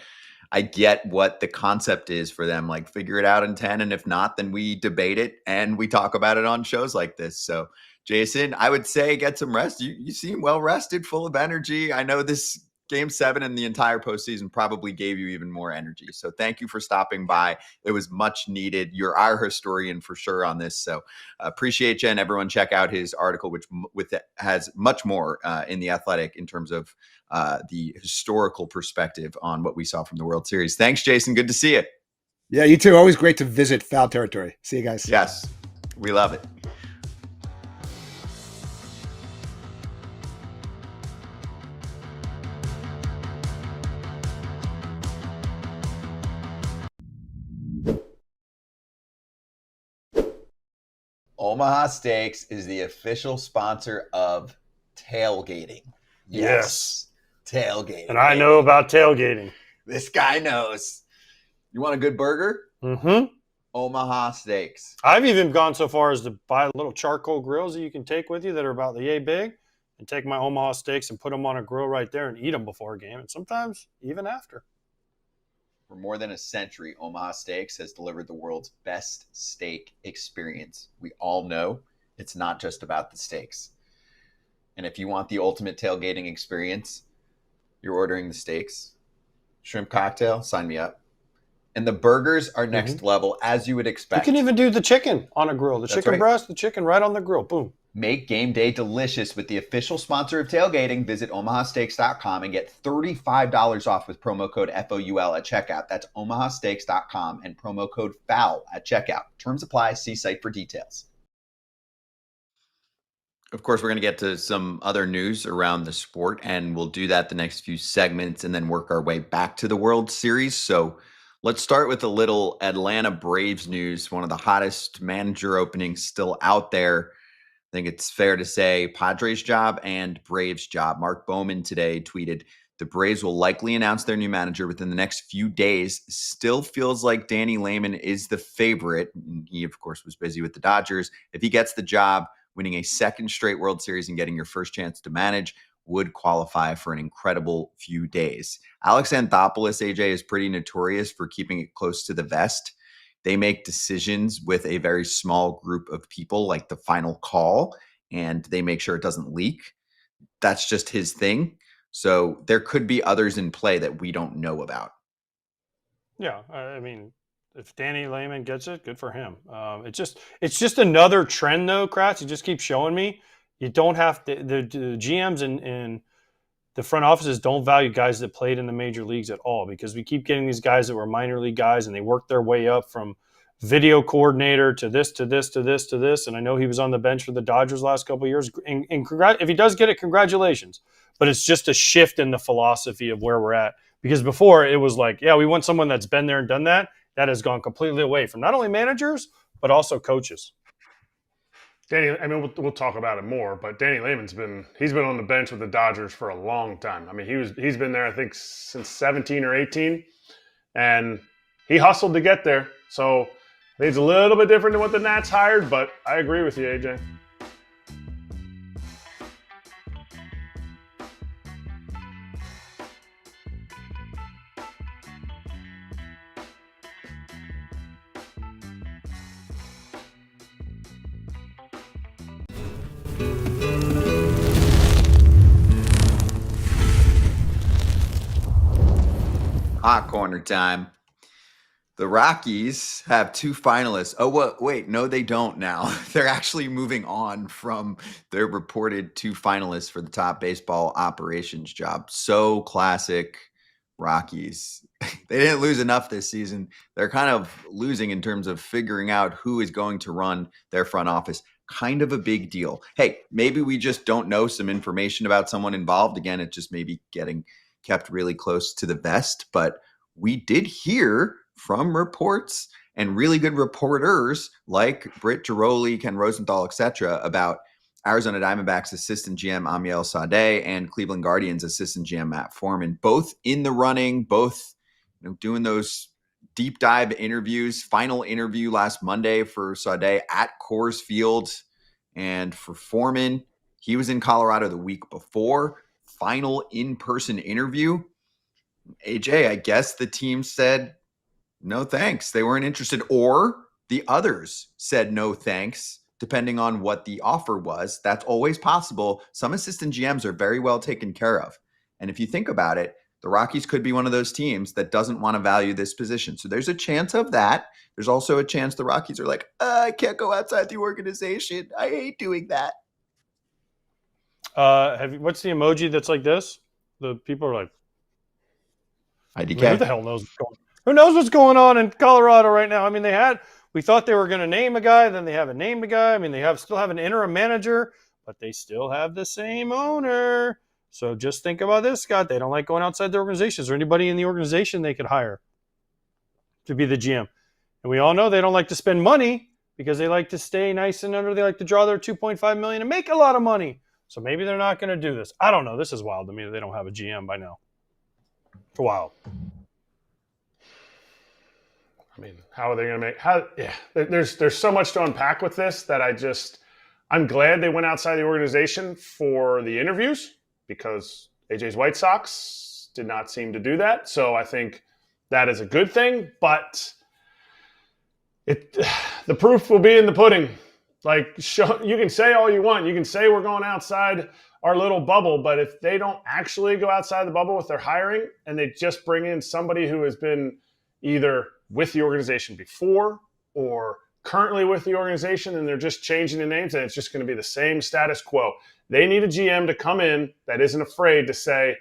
I get what the concept is for them. Like, figure it out in 10. And if not, then we debate it and we talk about it on shows like this. So, Jayson, I would say get some rest. You seem well rested, full of energy. I know this Game 7 and the entire postseason probably gave you even more energy. So thank you for stopping by. It was much needed. You're our historian for sure on this. So appreciate you, and everyone check out his article, which has much more in The Athletic in terms of the historical perspective on what we saw from the World Series. Thanks, Jayson. Good to see you. Yeah, you too. Always great to visit foul territory. See you guys. Yes, we love it. Omaha Steaks is the official sponsor of tailgating. Yes. Tailgating. And I know about tailgating. This guy knows. You want a good burger? Mm-hmm. Omaha Steaks. I've even gone so far as to buy little charcoal grills that you can take with you that are about the yay big, and take my Omaha Steaks and put them on a grill right there and eat them before a game, and sometimes even after. For more than a century, Omaha Steaks has delivered the world's best steak experience. We all know it's not just about the steaks. And if you want the ultimate tailgating experience, you're ordering the steaks, shrimp cocktail, sign me up. And the burgers are next level, as you would expect. You can even do the chicken on a grill. The That's chicken right. breast, the chicken right on the grill. Boom. Make game day delicious with the official sponsor of tailgating. Visit omahasteaks.com and get $35 off with promo code FOUL at checkout. That's omahasteaks.com and promo code FOUL at checkout. Terms apply. See site for details. Of course, we're going to get to some other news around the sport, and we'll do that the next few segments and then work our way back to the World Series. So let's start with a little Atlanta Braves news, one of the hottest manager openings still out there. I think it's fair to say Padres' job and Braves' job. Mark Bowman today tweeted, the Braves will likely announce their new manager within the next few days. Still feels like Danny Lehman is the favorite. He, of course, was busy with the Dodgers. If he gets the job, winning a second straight World Series and getting your first chance to manage would qualify for an incredible few days. Alex Anthopoulos, AJ, is pretty notorious for keeping it close to the vest. They make decisions with a very small group of people, like the final call, and they make sure it doesn't leak. That's just his thing. So there could be others in play that we don't know about. Yeah, I mean, if Danny Lehman gets it, good for him. It's just another trend, though, Kratz. You just keep showing me. You don't have to, the GMs and the front offices don't value guys that played in the major leagues at all, because we keep getting these guys that were minor league guys and they work their way up from video coordinator to this, to this, to this, to this. And I know he was on the bench for the Dodgers last couple of years. And if he does get it, congratulations. But it's just a shift in the philosophy of where we're at. Because before it was like, yeah, we want someone that's been there and done that. That has gone completely away from not only managers, but also coaches. Danny, I mean, we'll talk about it more, but Danny Lehman's been on the bench with the Dodgers for a long time. I mean, he's been there, I think, since 17 or 18, and he hustled to get there. So I think it's a little bit different than what the Nats hired, but I agree with you, AJ. Hot corner time. The Rockies have 2 finalists. Oh, wait, no, they don't now. They're actually moving on from their reported 2 finalists for the top baseball operations job. So classic Rockies. They didn't lose enough this season. They're kind of losing in terms of figuring out who is going to run their front office. Kind of a big deal. Hey, maybe we just don't know some information about someone involved. Again, it's just maybe getting kept really close to the vest. But we did hear from reports and really good reporters like Britt Drellich, Ken Rosenthal, etc., about Arizona Diamondbacks assistant GM Amiel Sadeh and Cleveland Guardians assistant GM Matt Foreman, both in the running, both doing those deep dive interviews. Final interview last Monday for Sadeh at Coors Field, and for Foreman, he was in Colorado the week before. Final in-person interview. AJ, I guess the team said no thanks. They weren't interested, or the others said no thanks, depending on what the offer was. That's always possible. Some assistant GMs are very well taken care of. And if you think about it, the Rockies could be one of those teams that doesn't want to value this position. So there's a chance of that. There's also a chance the Rockies are like, I can't go outside the organization. I hate doing that. What's the emoji that's like this? The people are like, IDK. who the hell knows what's going on? Who knows what's going on in Colorado right now? I mean, we thought they were going to name a guy, then they haven't named a guy. I mean, still have an interim manager, but they still have the same owner. So just think about this, Scott. They don't like going outside their organization. Is there anybody in the organization they could hire to be the GM? And we all know they don't like to spend money because they like to stay nice and under. They like to draw their $2.5 million and make a lot of money. So maybe they're not going to do this. I don't know. This is wild to me that they don't have a GM by now. It's wild. I mean, how are they going to make? There's so much to unpack with this that I'm glad they went outside the organization for the interviews, because AJ's White Sox did not seem to do that. So I think that is a good thing, but the proof will be in the pudding. Like, you can say all you want. You can say we're going outside our little bubble, but if they don't actually go outside the bubble with their hiring and they just bring in somebody who has been either with the organization before or currently with the organization and they're just changing the names, and it's just going to be the same status quo. They need a GM to come in that isn't afraid to say,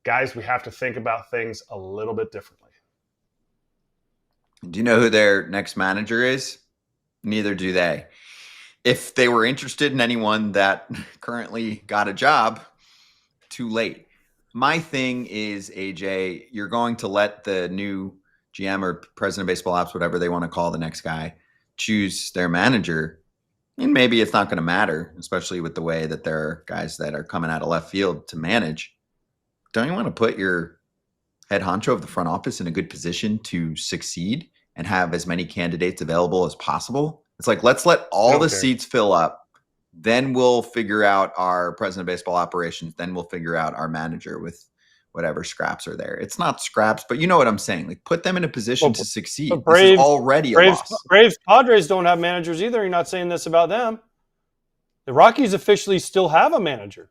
guys, we have to think about things a little bit differently. Do you know who their next manager is? Neither do they. If they were interested in anyone that currently got a job, too late. My thing is, AJ, you're going to let the new GM or president of baseball ops, whatever they want to call the next guy, choose their manager. And maybe it's not going to matter, especially with the way that there are guys that are coming out of left field to manage. Don't you want to put your head honcho of the front office in a good position to succeed and have as many candidates available as possible? It's like, let's let all the seats fill up. Then we'll figure out our president of baseball operations. Then we'll figure out our manager with whatever scraps are there. It's not scraps, but you know what I'm saying. Like, put them in a position to succeed. This is already a loss. Braves, Padres don't have managers either. You're not saying this about them. The Rockies officially still have a manager.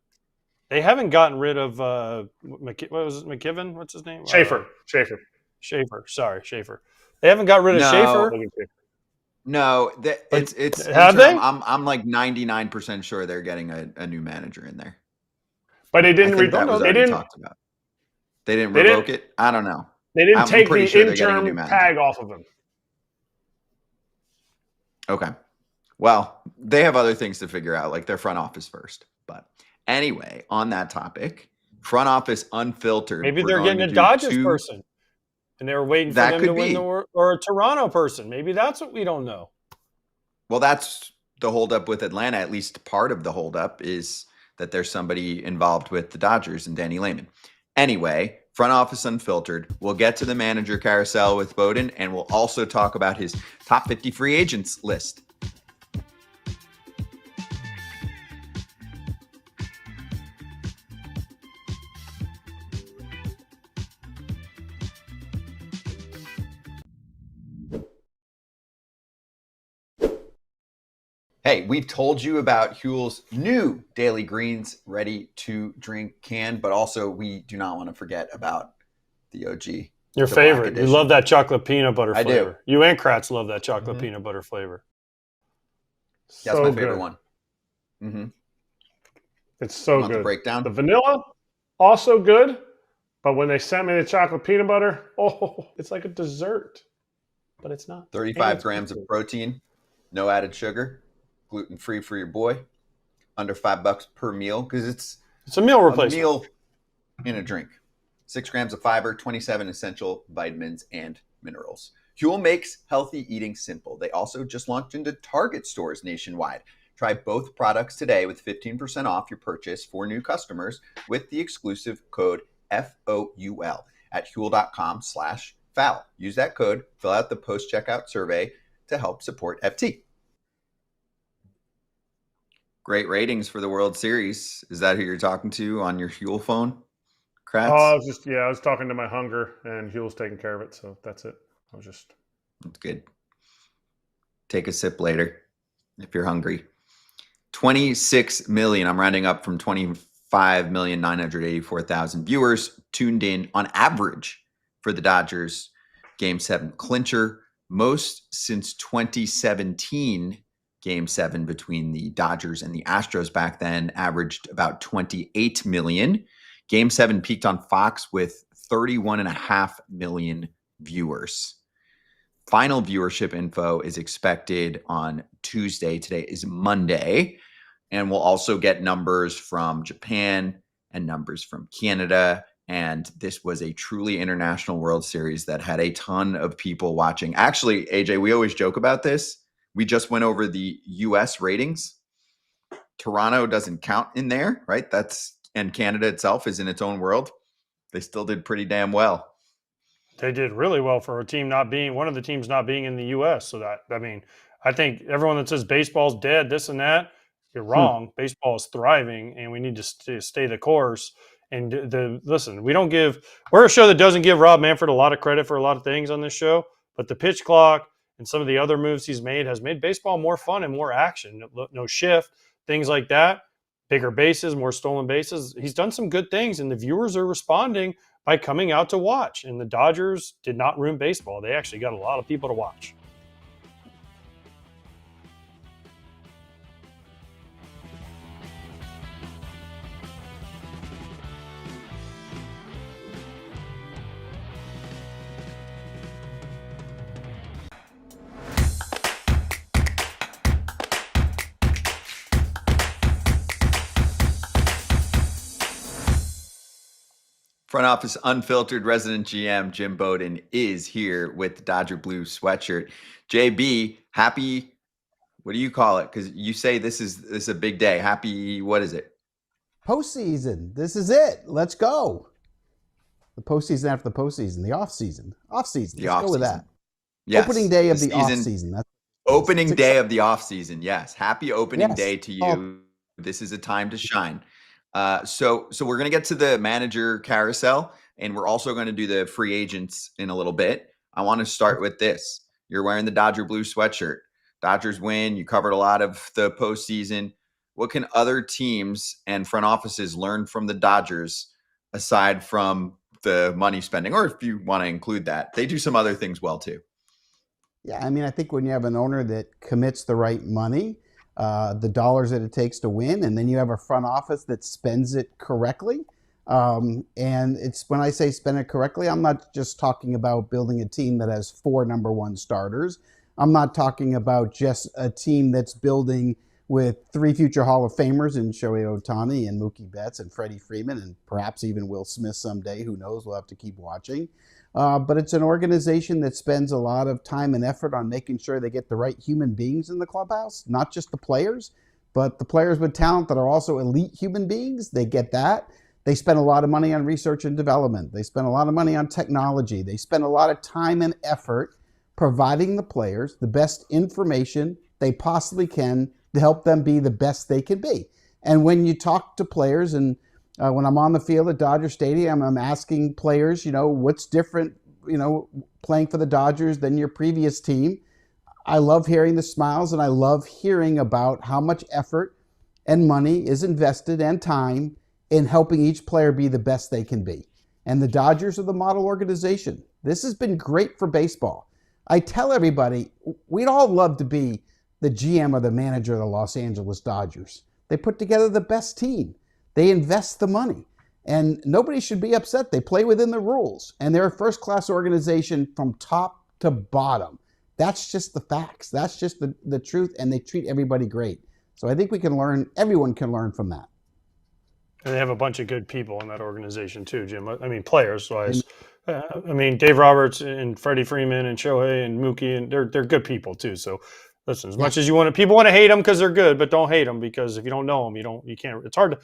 They haven't gotten rid of what was it, McKibben? What's his name? Schaefer. Sorry, Schaefer. They haven't got rid of Schaefer. No, it's have they? I'm like 99% sure they're getting a new manager in there. But they didn't. Talked about. They didn't revoke it. I don't know. They didn't take the interim tag off of him. Okay. Well, they have other things to figure out, like their front office first. But anyway, on that topic, front office unfiltered. Maybe they're getting a Dodgers person. And they were waiting for them to win or a Toronto person. Maybe that's what we don't know. Well, that's the holdup with Atlanta. At least part of the holdup is that there's somebody involved with the Dodgers and Danny Lehman. Anyway, Front Office Unfiltered. We'll get to the manager carousel with Bowden, and we'll also talk about his top 50 free agents list. Hey, we've told you about Huel's new Daily Greens ready to drink can, but also we do not want to forget about the OG. Your favorite. You love that chocolate peanut butter flavor. I do. You and Kratz love that chocolate peanut butter flavor. That's my favorite one. Mm-hmm. It's so good. The breakdown? The vanilla, also good, but when they sent me the chocolate peanut butter, it's like a dessert, but it's not. 35 grams of protein, no added sugar. Gluten-free for your boy, under $5 per meal, because it's a meal replacement. A meal in a drink. 6 grams of fiber, 27 essential vitamins and minerals. Huel makes healthy eating simple. They also just launched into Target stores nationwide. Try both products today with 15% off your purchase for new customers with the exclusive code FOUL at Huel.com/foul. Use that code, fill out the post-checkout survey to help support FT. Great ratings for the World Series. Is that who you're talking to on your Huel phone, Kratz? Oh, I was talking to my hunger, and Huel's taking care of it, so that's it. That's good. Take a sip later if you're hungry. 26 million. I'm rounding up from 25,984,000 viewers tuned in on average for the Dodgers Game 7 clincher, most since 2017. Game 7 between the Dodgers and the Astros back then averaged about 28 million. Game 7 peaked on Fox with 31.5 million viewers. Final viewership info is expected on Tuesday. Today is Monday. And we'll also get numbers from Japan and numbers from Canada. And this was a truly international World Series that had a ton of people watching. Actually, AJ, we always joke about this. We just went over the U.S. ratings. Toronto doesn't count in there, right? And Canada itself is in its own world. They still did pretty damn well. They did really well for a team one of the teams not being in the U.S. So I think everyone that says baseball's dead, this and that, you're wrong. Baseball is thriving, and we need to stay the course. And listen, we're a show that doesn't give Rob Manfred a lot of credit for a lot of things on this show, but the pitch clock and some of the other moves he's made has made baseball more fun and more action. No shift, things like that. Bigger bases, more stolen bases. He's done some good things, and the viewers are responding by coming out to watch. And the Dodgers did not ruin baseball. They actually got a lot of people to watch. Front Office Unfiltered Resident GM Jim Bowden is here with the Dodger Blue sweatshirt. JB, happy, what do you call it? Because you say this is a big day. Happy, what is it? Postseason. This is it. Let's go. The postseason after the postseason. The offseason. Offseason. Let's go with that. Yes. Opening day of the offseason. Opening day of the offseason. Yes. Happy opening day to you. This is a time to shine. So we're going to get to the manager carousel, and we're also going to do the free agents in a little bit. I want to start with this. You're wearing the Dodger Blue sweatshirt. Dodgers win. You covered a lot of the postseason. What can other teams and front offices learn from the Dodgers aside from the money spending? Or if you want to include that, they do some other things well too. Yeah, I mean, I think when you have an owner that commits the right money, the dollars that it takes to win, and then you have a front office that spends it correctly. And it's when I say spend it correctly, I'm not just talking about building a team that has 4 number 1 starters. I'm not talking about just a team that's building with 3 future Hall of Famers in Shohei Ohtani and Mookie Betts and Freddie Freeman and perhaps even Will Smith someday. Who knows? We'll have to keep watching. But it's an organization that spends a lot of time and effort on making sure they get the right human beings in the clubhouse, not just the players, but the players with talent that are also elite human beings. They get that. They spend a lot of money on research and development. They spend a lot of money on technology. They spend a lot of time and effort providing the players the best information they possibly can to help them be the best they can be. And when you talk to players, and when I'm on the field at Dodger Stadium, I'm asking players, what's different, playing for the Dodgers than your previous team. I love hearing the smiles, and I love hearing about how much effort and money is invested and time in helping each player be the best they can be. And the Dodgers are the model organization. This has been great for baseball. I tell everybody, we'd all love to be the GM or the manager of the Los Angeles Dodgers. They put together the best team. They invest the money. And nobody should be upset. They play within the rules. And they're a first-class organization from top to bottom. That's just the facts. That's just the truth. And they treat everybody great. So I think everyone can learn from that. And they have a bunch of good people in that organization too, Jim. I mean, players-wise. Dave Roberts and Freddie Freeman and Shohei and Mookie, and they're good people too. So listen, as much as people want to hate them because they're good, but don't hate them, because if you don't know them, you can't. It's hard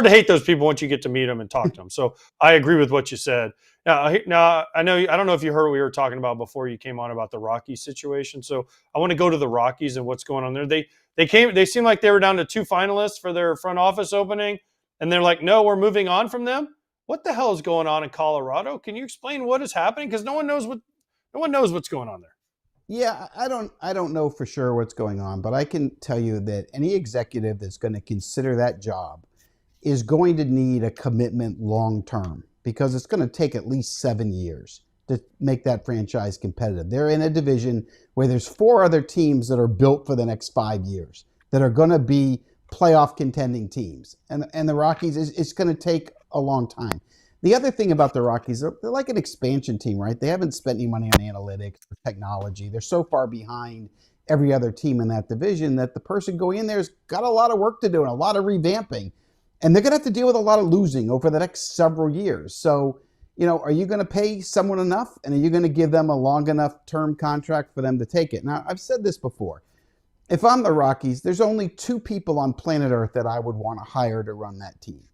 to hate those people once you get to meet them and talk to them. So I agree with what you said. Now I don't know if you heard what we were talking about before you came on about the Rockies situation. So I want to go to the Rockies and what's going on there. They seem like they were down to 2 finalists for their front office opening, and they're like, no, we're moving on from them. What the hell is going on in Colorado? Can you explain what is happening? Because no one knows what's going on there. Yeah, I don't know for sure what's going on, but I can tell you that any executive that's going to consider that job is going to need a commitment long term, because it's going to take at least 7 years to make that franchise competitive. They're in a division where there's 4 other teams that are built for the next 5 years that are going to be playoff contending teams. And the Rockies, it's going to take a long time. The other thing about the Rockies, they're like an expansion team, right? They haven't spent any money on analytics or technology. They're so far behind every other team in that division that the person going in there has got a lot of work to do and a lot of revamping. And they're going to have to deal with a lot of losing over the next several years. So, are you going to pay someone enough? And are you going to give them a long enough term contract for them to take it? Now, I've said this before. If I'm the Rockies, there's only 2 people on planet Earth that I would want to hire to run that team.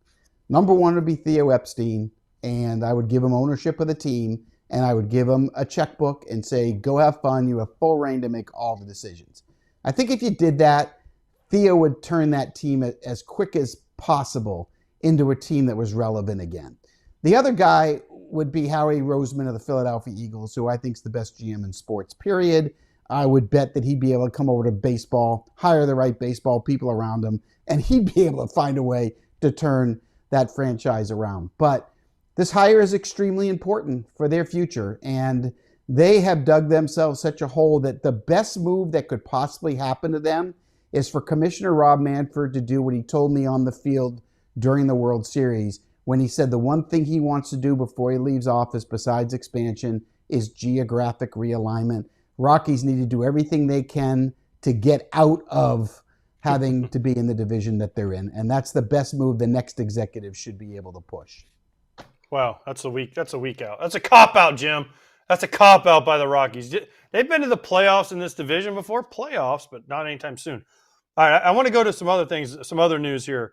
Number 1 would be Theo Epstein, and I would give him ownership of the team, and I would give him a checkbook and say, go have fun. You have full reign to make all the decisions. I think if you did that, Theo would turn that team as quick as possible into a team that was relevant again. The other guy would be Howie Roseman of the Philadelphia Eagles, who I think is the best GM in sports, period. I would bet that he'd be able to come over to baseball, hire the right baseball people around him, and he'd be able to find a way to turn that franchise around. But this hire is extremely important for their future, and they have dug themselves such a hole that the best move that could possibly happen to them is for Commissioner Rob Manfred to do what he told me on the field during the World Series, when he said the one thing he wants to do before he leaves office besides expansion is geographic realignment. Rockies need to do everything they can to get out of having to be in the division that they're in, and that's the best move the next executive should be able to push. Wow, that's a week out. That's a cop-out, Jim. That's a cop-out by the Rockies. They've been to the playoffs in this division before, but not anytime soon. All right, I want to go to some other things, some other news here.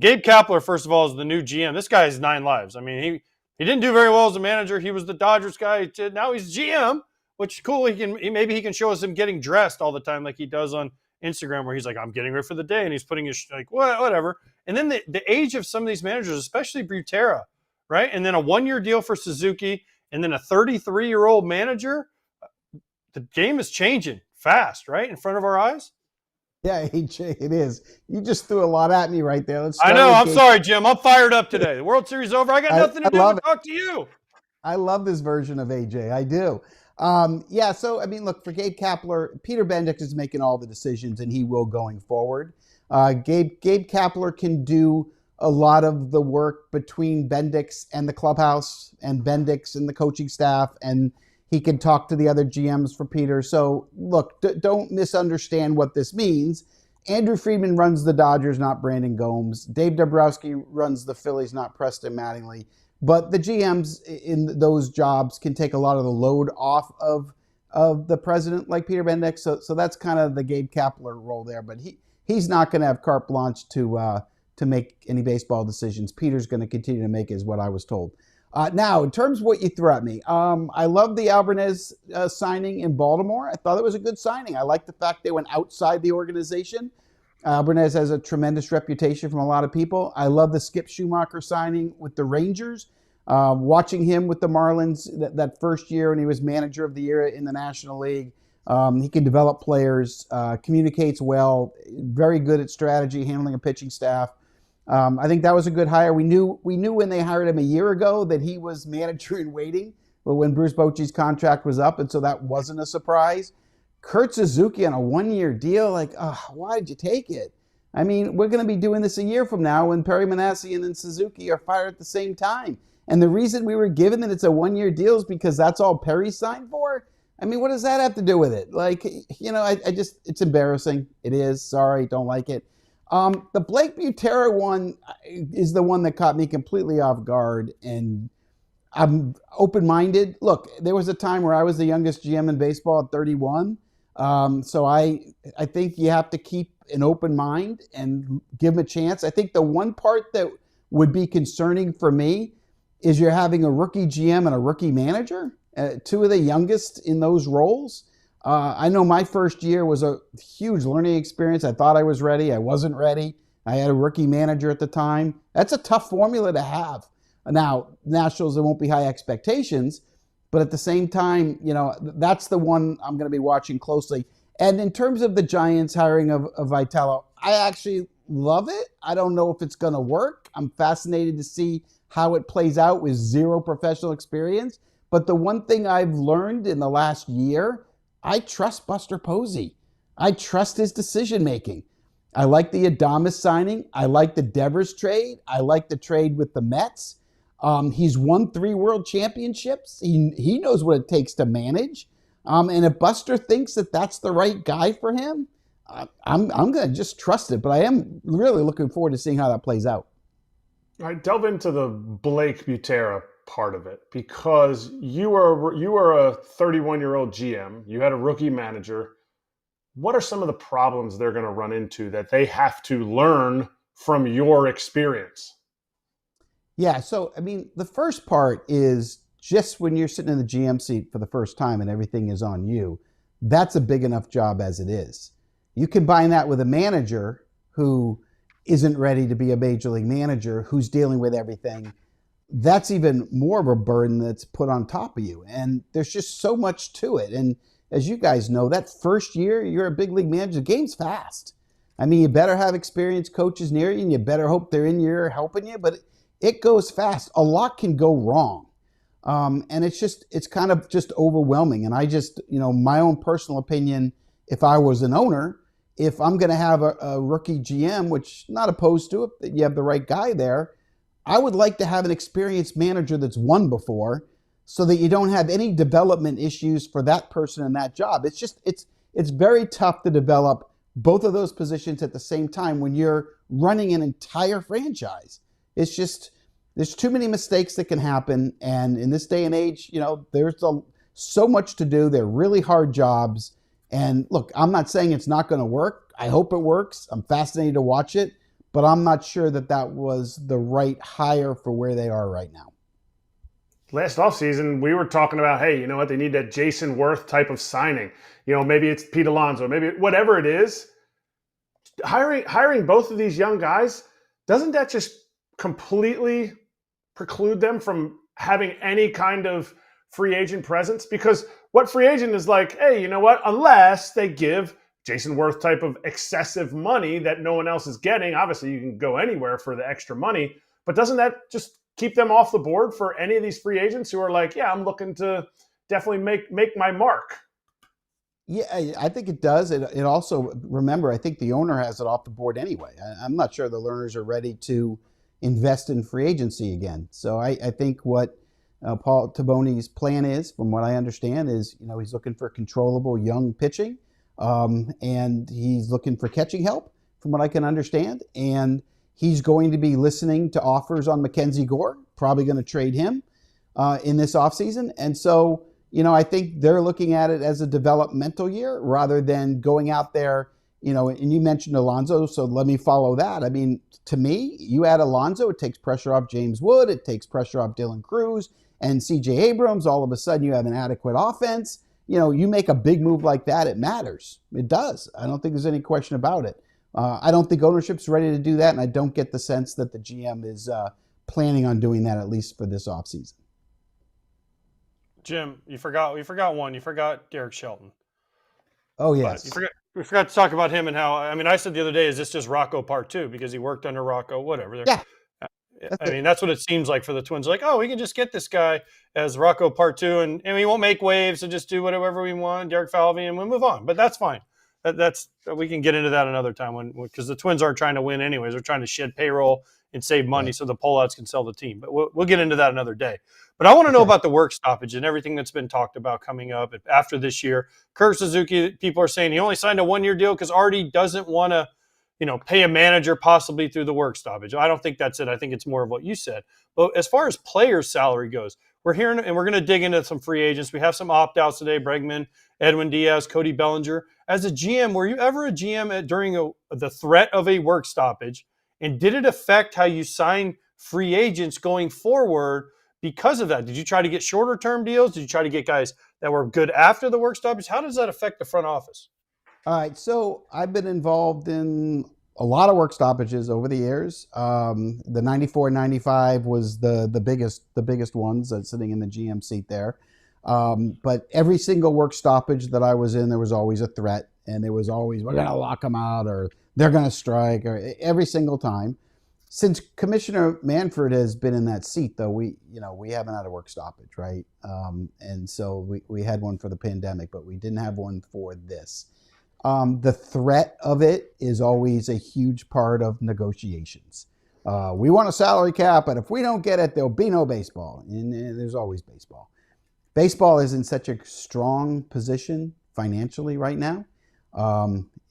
Gabe Kapler, first of all, is the new GM. This guy has 9 lives. I mean, he didn't do very well as a manager. He was the Dodgers guy. Now he's GM, which is cool. Maybe he can show us him getting dressed all the time like he does on Instagram, where he's like, I'm getting ready for the day, and he's putting his, like, whatever. And then the age of some of these managers, especially Butera, right? And then a 1-year deal for Suzuki, and then a 33-year-old manager. The game is changing fast, right? In front of our eyes. Yeah, AJ, it is. You just threw a lot at me right there. I know. I'm sorry, Jim. I'm fired up today. The World Series is over. I got nothing to do but talk to you. I love this version of AJ. I do. So, I mean, look, for Gabe Kapler, Peter Bendix is making all the decisions, and he will going forward. Gabe Kapler can do a lot of the work between Bendix and the clubhouse and Bendix and the coaching staff, and he can talk to the other GMs for Peter. So, look, don't misunderstand what this means. Andrew Friedman runs the Dodgers, not Brandon Gomes. Dave Dombrowski runs the Phillies, not Preston Mattingly. But the GMs in those jobs can take a lot of the load off of the president, like Peter Bendix. So that's kind of the Gabe Kapler role there. But he's not going to have carte blanche to to make any baseball decisions. Peter's going to continue to make, is what I was told. Now, in terms of what you threw at me, I love the Alvarez signing in Baltimore. I thought it was a good signing. I like the fact they went outside the organization. Alvarez has a tremendous reputation from a lot of people. I love the Skip Schumacher signing with the Rangers. Watching him with the Marlins that first year when he was manager of the year in the National League. He can develop players, communicates well, very good at strategy, handling a pitching staff. I think that was a good hire. We knew when they hired him a year ago that he was manager in waiting, but when Bruce Bochy's contract was up, and so that wasn't a surprise. Kurt Suzuki on a one-year deal, why did you take it? I mean, we're going to be doing this a year from now when Perry Manassian and Suzuki are fired at the same time. And the reason we were given that it's a one-year deal is because that's all Perry signed for? I mean, what does that have to do with it? It's embarrassing. It is. Sorry, don't like it. The Blake Butera one is the one that caught me completely off guard, and I'm open-minded. Look, there was a time where I was the youngest GM in baseball at 31. So I think you have to keep an open mind and give him a chance. I think the one part that would be concerning for me is you're having a rookie GM and a rookie manager, two of the youngest in those roles. I know my first year was a huge learning experience. I thought I was ready. I wasn't ready. I had a rookie manager at the time. That's a tough formula to have. Now, Nationals, there won't be high expectations, but at the same time, that's the one I'm going to be watching closely. And in terms of the Giants hiring of Vitello, I actually love it. I don't know if it's going to work. I'm fascinated to see how it plays out with zero professional experience. But the one thing I've learned in the last year, I trust Buster Posey. I trust his decision-making. I like the Adames signing. I like the Devers trade. I like the trade with the Mets. He's won 3 world championships. He knows what it takes to manage. And if Buster thinks that that's the right guy for him, I'm going to just trust it. But I am really looking forward to seeing how that plays out. All right, delve into the Blake Butera part of it, because you were a 31-year-old GM. You had a rookie manager. What are some of the problems they're going to run into that they have to learn from your experience? Yeah, so, I mean, the first part is just when you're sitting in the GM seat for the first time and everything is on you, that's a big enough job as it is. You combine that with a manager who isn't ready to be a major league manager, who's dealing with everything. That's even more of a burden that's put on top of you. And there's just so much to it. And as you guys know, that first year you're a big league manager, the game's fast. I mean, you better have experienced coaches near you, and you better hope they're in your ear helping you, but it goes fast. A lot can go wrong. And it's kind of just overwhelming. And I just, my own personal opinion, if I was an owner, if I'm going to have a rookie GM, which not opposed to it, that you have the right guy there, I would like to have an experienced manager that's won before, so that you don't have any development issues for that person in that job. It's very tough to develop both of those positions at the same time when you're running an entire franchise. There's too many mistakes that can happen. And in this day and age, there's so much to do. They're really hard jobs. And look, I'm not saying it's not going to work. I hope it works. I'm fascinated to watch it, but I'm not sure that was the right hire for where they are right now. Last offseason, we were talking about, hey, you know what? They need that Jason Worth type of signing. Maybe it's Pete Alonso, maybe whatever it is. Hiring both of these young guys, doesn't that just completely preclude them from having any kind of free agent presence? Because what free agent is like, hey, you know what? Unless they give Jason Worth type of excessive money that no one else is getting. Obviously, you can go anywhere for the extra money, but doesn't that just keep them off the board for any of these free agents who are like, yeah, I'm looking to definitely make my mark? Yeah, I think it does. It also, remember, I think the owner has it off the board anyway. I'm not sure the learners are ready to invest in free agency again. So I think what Paul Taboni's plan is, from what I understand, is he's looking for controllable young pitching, and he's looking for catching help, from what I can understand. And he's going to be listening to offers on Mackenzie Gore, probably going to trade him in this offseason. And so, I think they're looking at it as a developmental year rather than going out there, and you mentioned Alonso, so let me follow that. I mean, to me, you add Alonso, it takes pressure off James Wood, it takes pressure off Dylan Cruz and CJ Abrams. All of a sudden, you have an adequate offense. You make a big move like that, it matters. It does. I don't think there's any question about it. I don't think ownership's ready to do that, and I don't get the sense that the GM is planning on doing that, at least for this offseason. Jim, we forgot one. You forgot Derek Shelton. Oh, yes. We forgot to talk about him and how, I said the other day, is this just Rocco part 2? Because he worked under Rocco, whatever. Yeah. That's what it seems like for the Twins. Like, we can just get this guy as Rocco part 2, and we won't make waves and just do whatever we want, Derek Falvey, and we'll move on. But that's fine. We can get into that another time because the Twins aren't trying to win anyways. They're trying to shed payroll and save money so the pullouts can sell the team. But we'll get into that another day. But I want to know about the work stoppage and everything that's been talked about coming up after this year. Kirk Suzuki, people are saying he only signed a 1-year deal because Artie doesn't want to, pay a manager possibly through the work stoppage. I don't think that's it. I think it's more of what you said. But as far as players' salary goes, we're hearing, and we're going to dig into some free agents. We have some opt-outs today: Bregman, Edwin Diaz, Cody Bellinger. As a GM, were you ever a GM during the threat of a work stoppage? And did it affect how you sign free agents going forward because of that? Did you try to get shorter term deals? Did you try to get guys that were good after the work stoppage? How does that affect the front office? All right. So I've been involved in a lot of work stoppages over the years. The 94, 95 was the biggest ones, sitting in the GM seat there. But every single work stoppage that I was in, there was always a threat, and there was always, we're going to lock them out, or they're going to strike, or every single time. Since Commissioner Manfred has been in that seat, though, we haven't had a work stoppage, right? And so we had one for the pandemic, but we didn't have one for this. The threat of it is always a huge part of negotiations. We want a salary cap, but if we don't get it, there'll be no baseball. And there's always baseball. Baseball is in such a strong position financially right now.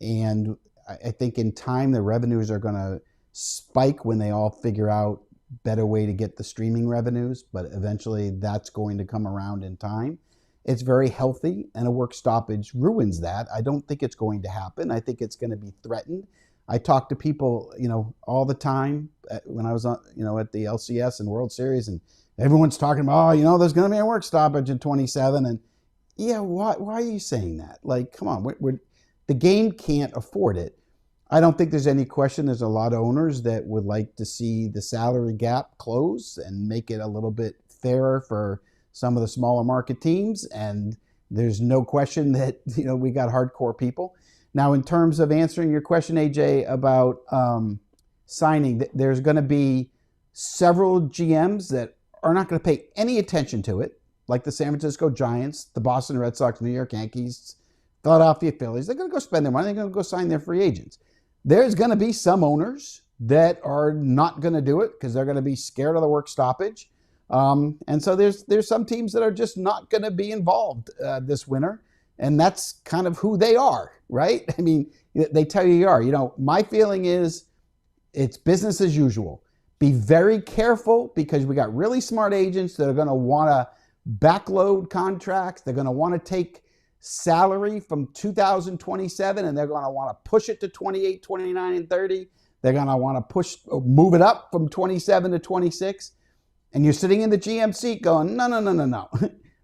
And I think in time, the revenues are going to spike when they all figure out better way to get the streaming revenues, but eventually that's going to come around in time. It's very healthy, and a work stoppage ruins that. I don't think it's going to happen. I think it's going to be threatened. I talk to people, all the time when I was on, at the LCS and World Series, and everyone's talking about, there's going to be a work stoppage in 27. And yeah, why are you saying that? Like, come on, the game can't afford it. I don't think there's any question. There's a lot of owners that would like to see the salary gap close and make it a little bit fairer for some of the smaller market teams. And there's no question that, we got hardcore people. Now, in terms of answering your question, AJ, about signing, there's going to be several GMs that are not going to pay any attention to it, like the San Francisco Giants, the Boston Red Sox, New York Yankees, Philadelphia Phillies. They're going to go spend their money. They're going to go sign their free agents. There's going to be some owners that are not going to do it because they're going to be scared of the work stoppage. And so there's some teams that are just not going to be involved this winter. And that's kind of who they are, right? I mean, they tell you are. My feeling is it's business as usual. Be very careful because we got really smart agents that are going to want to backload contracts. They're going to want to take salary from 2027 and they're going to want to push it to 28, 29, and 30. They're going to want to move it up from 27 to 26. And you're sitting in the GM seat going, no.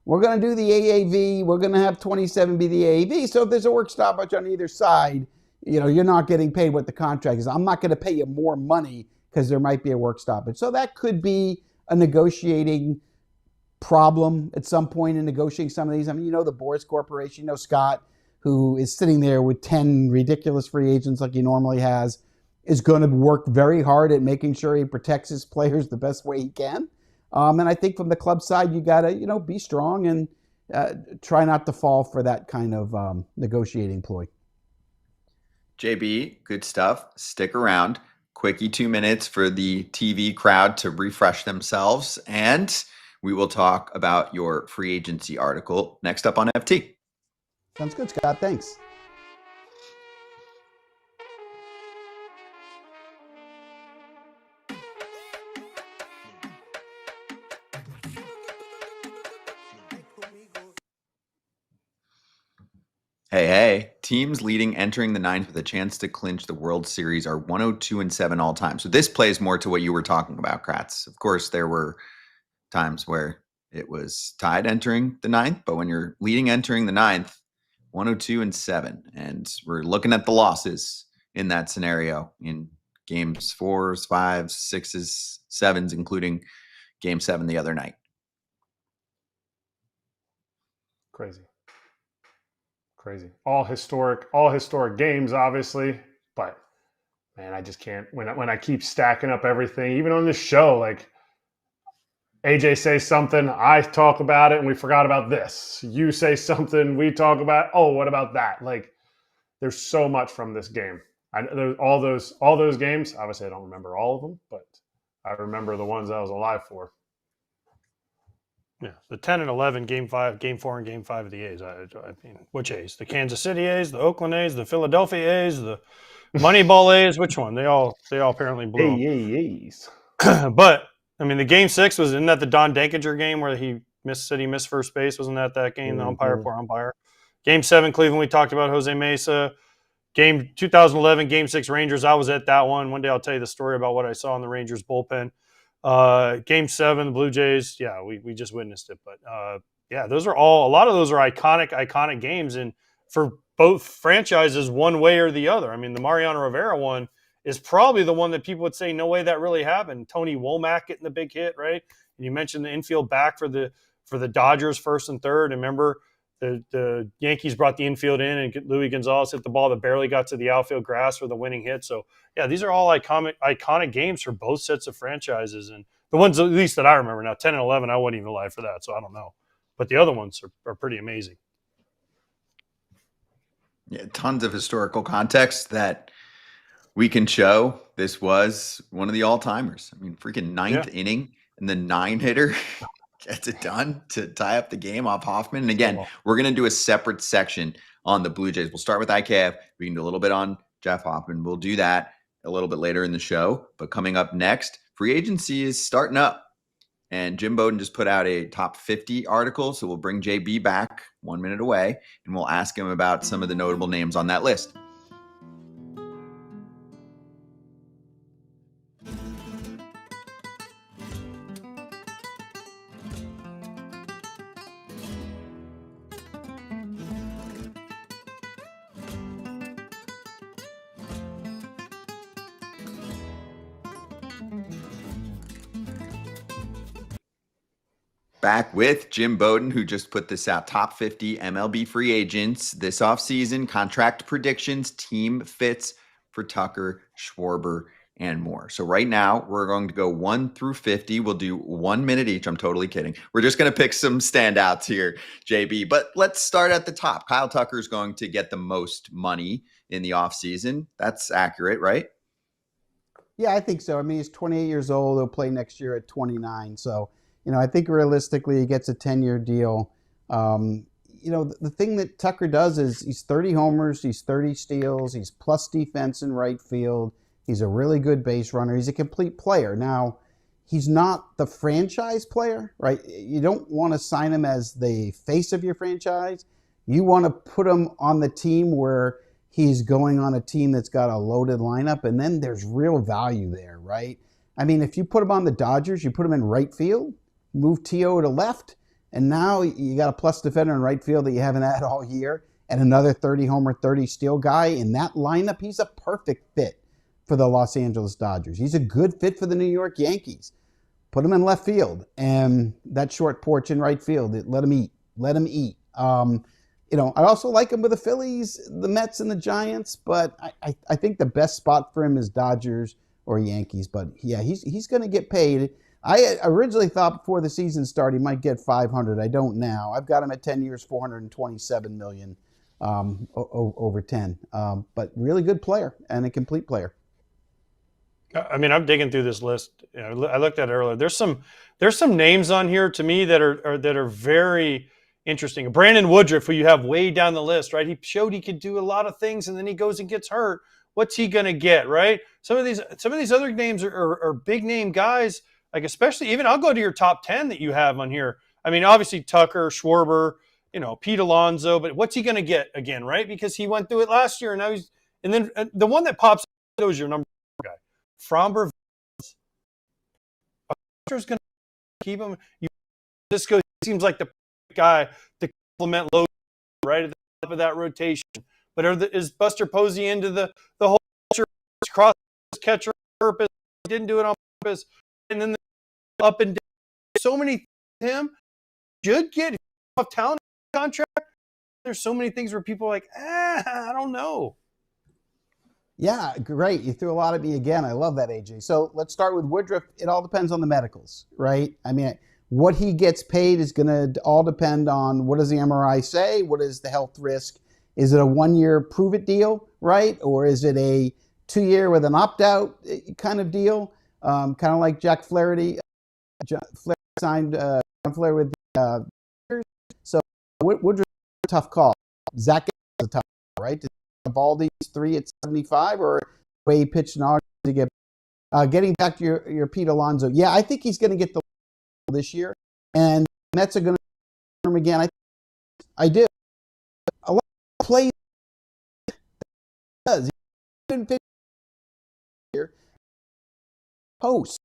We're going to do the AAV. We're going to have 27 be the AAV. So if there's a work stoppage on either side, you're not getting paid what the contract is. I'm not going to pay you more money because there might be a work stoppage. So that could be a negotiating problem at some point in negotiating some of these. I mean, the Boris Corporation, Scott, who is sitting there with 10 ridiculous free agents like he normally has, is going to work very hard at making sure he protects his players the best way he can. And I think from the club side, you got to, be strong and try not to fall for that kind of negotiating ploy. JB, good stuff. Stick around. Quickie 2 minutes for the TV crowd to refresh themselves. And we will talk about your free agency article next up on FT. Sounds good, Scott. Thanks. Hey. Teams leading entering the ninth with a chance to clinch the World Series are 102-7 all time. So this plays more to what you were talking about, Kratz. Of course, there were times where it was tied entering the ninth, but when you're leading entering the ninth, 102-7. And we're looking at the losses in that scenario in games 4s, 5s, 6s, 7s, including game 7 the other night. Crazy. All historic games, obviously. But man, I just can't. When I keep stacking up everything, even on this show, like AJ says something, I talk about it, and we forgot about this. You say something, we talk about, oh, what about that? Like, there's so much from this game. All those games. Obviously, I don't remember all of them, but I remember the ones I was alive for. Yeah, the 10 and 11, Game 5, Game 4, and Game 5 of the A's. I mean, which A's? The Kansas City A's, the Oakland A's, the Philadelphia A's, the Moneyball A's. Which one? They all apparently blew. A's. But I mean, the Game 6 isn't that the Don Denkinger game where he missed first base? Wasn't that game? The poor umpire. Game 7, Cleveland. We talked about Jose Mesa. Game 2011, Game 6, Rangers. I was at that one. One day I'll tell you the story about what I saw in the Rangers bullpen. Game 7, the Blue Jays. Yeah, we just witnessed it. But yeah, a lot of those are iconic games, and for both franchises, one way or the other. I mean, the Mariano Rivera one is probably the one that people would say, no way that really happened. Tony Womack getting the big hit, right? And you mentioned the infield back for the Dodgers, first and third. And remember, the Yankees brought the infield in, and Luis Gonzalez hit the ball that barely got to the outfield grass for the winning hit. So, yeah, these are all iconic games for both sets of franchises. And the ones, at least that I remember now, 10 and 11, I wasn't even alive for that, so I don't know. But the other ones are pretty amazing. Yeah, tons of historical context that we can show. This was one of the all-timers. I mean, freaking ninth inning, and the 9-hitter gets it done to tie up the game off Hoffman. And again, we're going to do a separate section on the Blue Jays. We'll start with IKF. We can do a little bit on Jeff Hoffman. We'll do that a little bit later in the show. But coming up next, free agency is starting up. And Jim Bowden just put out a top 50 article. So we'll bring JB back 1 minute away, and we'll ask him about some of the notable names on that list. Back with Jim Bowden, who just put this out. Top 50 MLB free agents this offseason, contract predictions, team fits for Tucker, Schwarber, and more. So right now, we're going to go 1 through 50. We'll do 1 minute each. I'm totally kidding. We're just going to pick some standouts here, JB. But let's start at the top. Kyle Tucker is going to get the most money in the offseason. That's accurate, right? Yeah, I think so. I mean, he's 28 years old. He'll play next year at 29. So, I think realistically he gets a 10-year deal. The thing that Tucker does is he's 30 homers, he's 30 steals, he's plus defense in right field. He's a really good base runner. He's a complete player. Now, he's not the franchise player, right? You don't want to sign him as the face of your franchise. You want to put him on the team where he's going on a team that's got a loaded lineup, and then there's real value there, right? I mean, if you put him on the Dodgers, you put him in right field, move T.O. to left, and now you got a plus defender in right field that you haven't had all year, and another 30-homer, 30-steal guy. In that lineup, he's a perfect fit for the Los Angeles Dodgers. He's a good fit for the New York Yankees. Put him in left field, and that short porch in right field, let him eat. I also like him with the Phillies, the Mets, and the Giants, but I think the best spot for him is Dodgers or Yankees. But yeah, he's going to get paid. I originally thought before the season started he might get $500. I don't now. I've got him at 10 years, $427 million over 10. But really good player and a complete player. I mean, I'm digging through this list. I looked at it earlier. There's some names on here to me that are very interesting. Brandon Woodruff, who you have way down the list, right? He showed he could do a lot of things, and then he goes and gets hurt. What's he going to get, right? Some of these other names are big name guys. Like especially even I'll go to your top 10 that you have on here. I mean, obviously Tucker, Schwarber, Pete Alonso, but what's he going to get again, right? Because he went through it last year, and now and then the one that pops up is your number 4 guy, Framber. Is going to keep him. Cisco seems like the guy to complement Logan right at the top of that rotation. But is Buster Posey into the whole cross catcher on purpose? Didn't do it on purpose, and then up and down. So many things him should get off talent contract. There's so many things where people are like, I don't know. Yeah, great. You threw a lot at me again. I love that, AJ. So let's start with Woodruff. It all depends on the medicals, right? I mean, what he gets paid is going to all depend on what does the MRI say? What is the health risk? Is it a 1-year prove-it deal, right? Or is it a 2-year with an opt-out kind of deal? Kind of like Jack Flaherty. Flaherty signed John Flair with the So Woodruff is a tough call. Zach is a tough call, right? Of all these 3 at 75, or the way he pitched in August to get getting back to your Pete Alonso. Yeah, I think he's going to get the this year, and the Mets are going to him again. I do. A lot of plays does. He didn't pitch here. Post.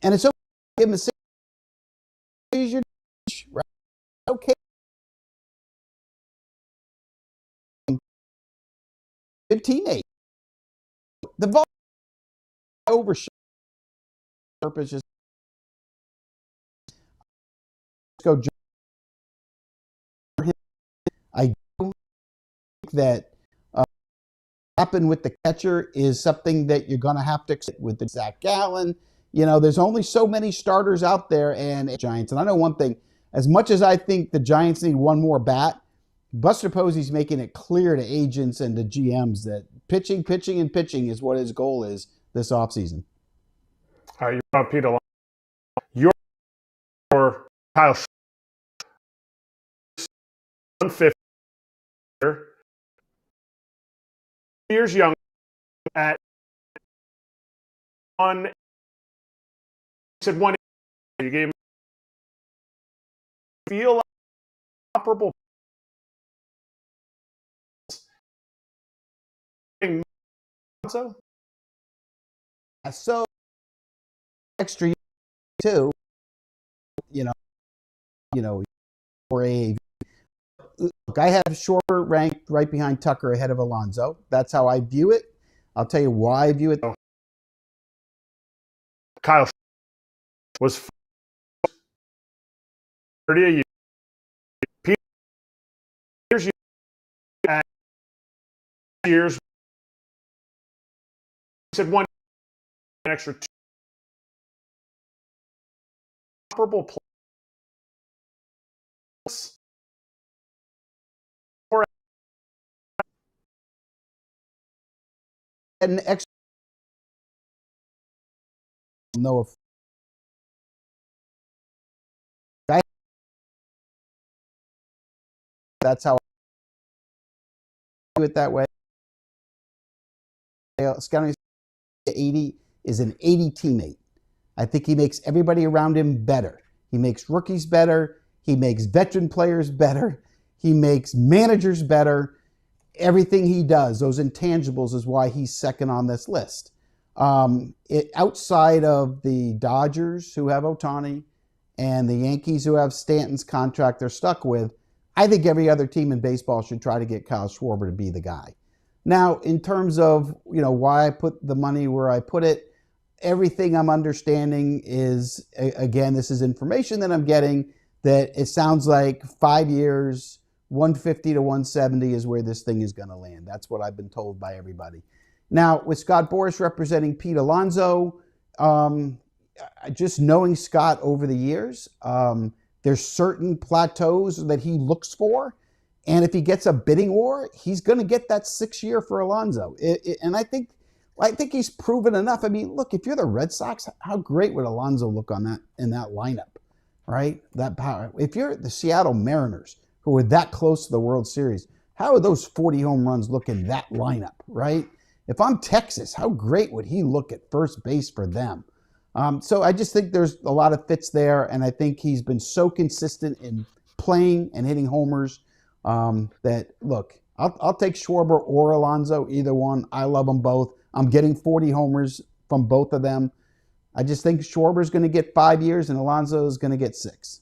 And it's okay to give him a 6. Right? Okay. Good teammate. The ball overshot. Purpose just go. I do think that happened with the catcher is something that you're going to have to accept with the Zach Gallen. There's only so many starters out there, and Giants. And I know one thing: as much as I think the Giants need one more bat, Buster Posey's making it clear to agents and to GMs that pitching is what his goal is this offseason. All right, you brought Pete Alonso. Your Kyle 150 years young at 1. You said 1. You gave him feel like comparable. So extra too, for a look, I have Schwarber ranked right behind Tucker ahead of Alonso. That's how I view it. I'll tell you why I view it. Kyle was 30 a year. Peter's at years. Said 1 extra 2 comparable plus or An extra no. That's how I do it that way. Scouting 80 is an 80 teammate. I think he makes everybody around him better. He makes rookies better. He makes veteran players better. He makes managers better. Everything he does, those intangibles, is why he's second on this list. Outside of the Dodgers, who have Ohtani, and the Yankees, who have Stanton's contract they're stuck with, I think every other team in baseball should try to get Kyle Schwarber to be the guy. Now, in terms of why I put the money where I put it, everything I'm understanding is, again, this is information that I'm getting, that it sounds like 5 years, 150 to 170 is where this thing is going to land. That's what I've been told by everybody. Now, with Scott Boras representing Pete Alonso, just knowing Scott over the years, there's certain plateaus that he looks for. And if he gets a bidding war, he's going to get that 6 year for Alonso. And I think he's proven enough. I mean, look, if you're the Red Sox, how great would Alonso look on that in that lineup, right? That power. If you're the Seattle Mariners, who are that close to the World Series, how would those 40 home runs look in that lineup, right? If I'm Texas, how great would he look at first base for them? So I just think there's a lot of fits there, and I think he's been so consistent in playing and hitting homers that, look, I'll take Schwarber or Alonso, either one. I love them both. I'm getting 40 homers from both of them. I just think Schwarber's going to get 5 years and Alonso is going to get 6.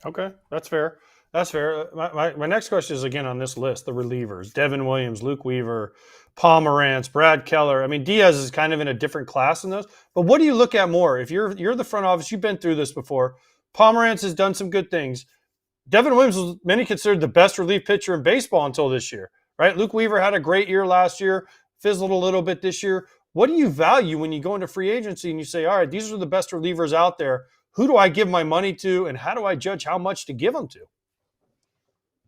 Okay, that's fair. That's fair. My next question is, again, on this list, the relievers: Devin Williams, Luke Weaver, Pomerantz, Brad Keller. I mean, Diaz is kind of in a different class than those. But what do you look at more? If you're the front office, you've been through this before. Pomerantz has done some good things. Devin Williams was many considered the best relief pitcher in baseball until this year, right? Luke Weaver had a great year last year, fizzled a little bit this year. What do you value when you go into free agency and you say, all right, these are the best relievers out there? Who do I give my money to, and how do I judge how much to give them to?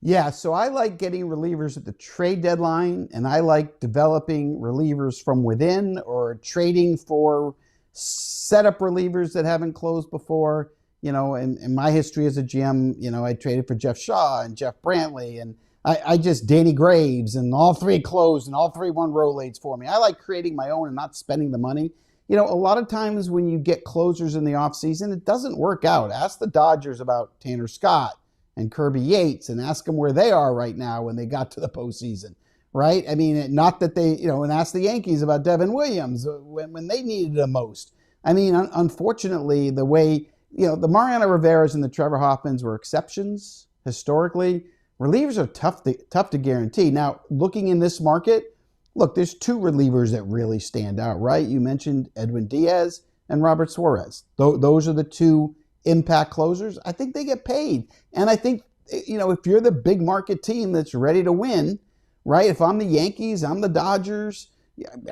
Yeah, so I like getting relievers at the trade deadline, and I like developing relievers from within or trading for setup relievers that haven't closed before. You know, in my history as a GM, you know, I traded for Jeff Shaw and Jeff Brantley, and I just Danny Graves, and all 3 closed, and all 3 won Rolaids for me. I like creating my own and not spending the money. You know, a lot of times when you get closers in the offseason, it doesn't work out. Ask the Dodgers about Tanner Scott and Kirby Yates, and ask them where they are right now when they got to the postseason, right? I mean, not that they, you know, and ask the Yankees about Devin Williams when they needed it most. I mean, unfortunately, the way, you know, the Mariano Rivera's and the Trevor Hoffmans were exceptions historically. Relievers are tough to guarantee. Now, looking in this market, look, there's 2 relievers that really stand out, right? You mentioned Edwin Diaz and Robert Suarez. Those are the 2 impact closers. I think they get paid. And I think, you know, if you're the big market team that's ready to win, right? If I'm the Yankees, I'm the Dodgers,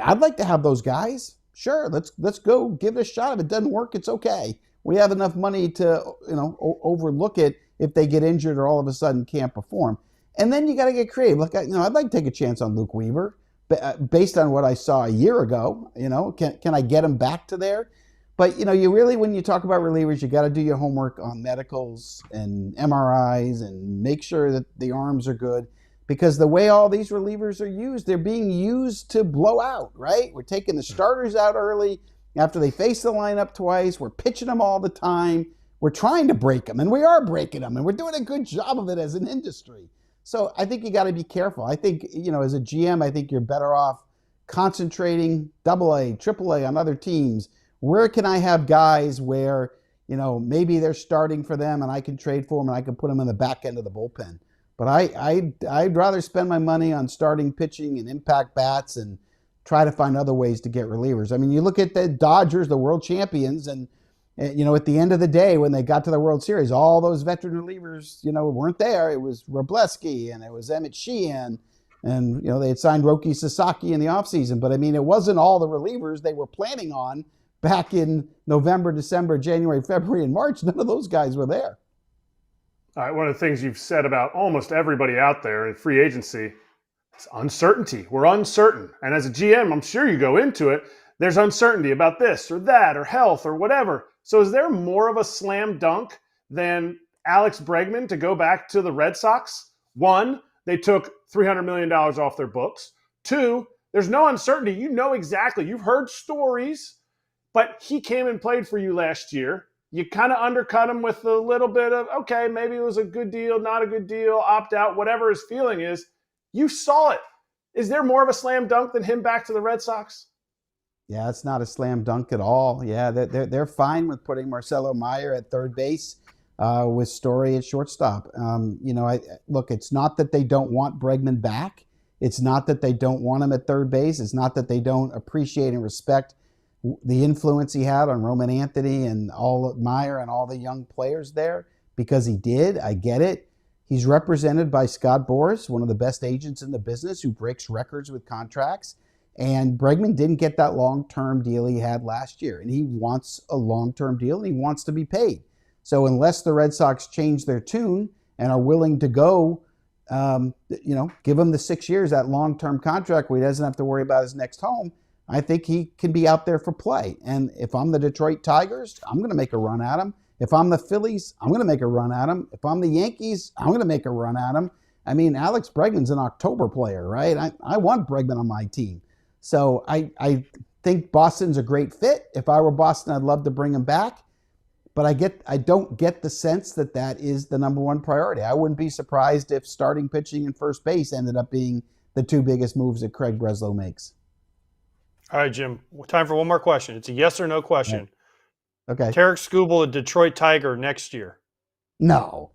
I'd like to have those guys. Sure, let's go give it a shot. If it doesn't work, it's okay. We have enough money to, you know, overlook it if they get injured or all of a sudden can't perform. And then you got to get creative. Look, you know, I'd like to take a chance on Luke Weaver based on what I saw a year ago. You know, can I get him back to there? But, you know, you really, when you talk about relievers, you got to do your homework on medicals and MRIs and make sure that the arms are good, because the way all these relievers are used, they're being used to blow out, right? We're taking the starters out early after they face the lineup twice. We're pitching them all the time. We're trying to break them, and we are breaking them, and we're doing a good job of it as an industry. So I think you got to be careful. I think, you know, as a GM, I think you're better off concentrating AA, AAA on other teams. Where can I have guys where, you know, maybe they're starting for them and I can trade for them and I can put them in the back end of the bullpen. But I'd rather spend my money on starting pitching and impact bats and try to find other ways to get relievers. I mean, you look at the Dodgers, the world champions, and you know, at the end of the day, when they got to the World Series, all those veteran relievers, you know, weren't there. It was Robleski and it was Emmett Sheehan, and, you know, they had signed Roki Sasaki in the offseason. But, I mean, it wasn't all the relievers they were planning on back in November, December, January, February, and March. None of those guys were there. All right, one of the things you've said about almost everybody out there in free agency is uncertainty. We're uncertain. And as a GM, I'm sure you go into it, there's uncertainty about this or that or health or whatever. So is there more of a slam dunk than Alex Bregman to go back to the Red Sox? 1, they took $300 million off their books. 2, there's no uncertainty. You know exactly. You've heard stories. But he came and played for you last year. You kind of undercut him with a little bit of, okay, maybe it was a good deal, not a good deal, opt out, whatever his feeling is. You saw it. Is there more of a slam dunk than him back to the Red Sox? Yeah, it's not a slam dunk at all. Yeah, they're fine with putting Marcelo Meyer at third base with Story at shortstop. You know, look, it's not that they don't want Bregman back. It's not that they don't want him at third base. It's not that they don't appreciate and respect the influence he had on Roman Anthony and all Meyer and all the young players there, because he did. I get it. He's represented by Scott Boras, one of the best agents in the business, who breaks records with contracts. And Bregman didn't get that long-term deal he had last year. And he wants a long-term deal, and he wants to be paid. So unless the Red Sox change their tune and are willing to go, you know, give him the 6 years, that long-term contract where he doesn't have to worry about his next home, I think he can be out there for play. And if I'm the Detroit Tigers, I'm going to make a run at him. If I'm the Phillies, I'm going to make a run at him. If I'm the Yankees, I'm going to make a run at him. I mean, Alex Bregman's an October player, right? I want Bregman on my team. So I think Boston's a great fit. If I were Boston, I'd love to bring him back. But I don't get the sense that that is the number one priority. I wouldn't be surprised if starting pitching and first base ended up being the two biggest moves that Craig Breslow makes. All right, Jim. Time for one more question. It's a yes or no question. Okay. Tarek Skubal, a Detroit Tiger next year. No.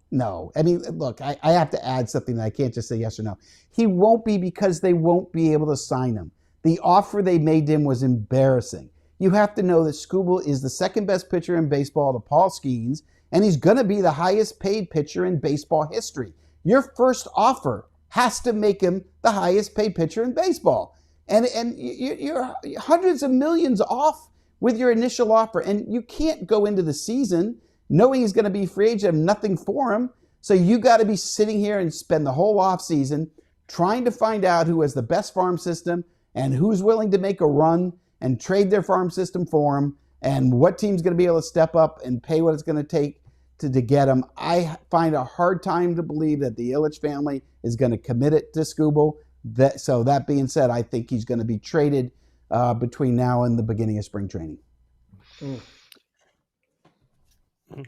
I mean, look, I have to add something that I can't just say yes or no. He won't be because they won't be able to sign him. The offer they made him was embarrassing. You have to know that Skubal is the second best pitcher in baseball to Paul Skeens, and he's going to be the highest paid pitcher in baseball history. Your first offer has to make him the highest paid pitcher in baseball. And you're hundreds of millions off with your initial offer, and you can't go into the season knowing he's going to be free agent and nothing for him. So you got to be sitting here and spend the whole offseason trying to find out who has the best farm system and who's willing to make a run and trade their farm system for him, and what team's going to be able to step up and pay what it's going to take to get him. I find a hard time to believe that the Ilitch family is going to commit it to Skubal. So that being said, I think he's going to be traded between now and the beginning of spring training.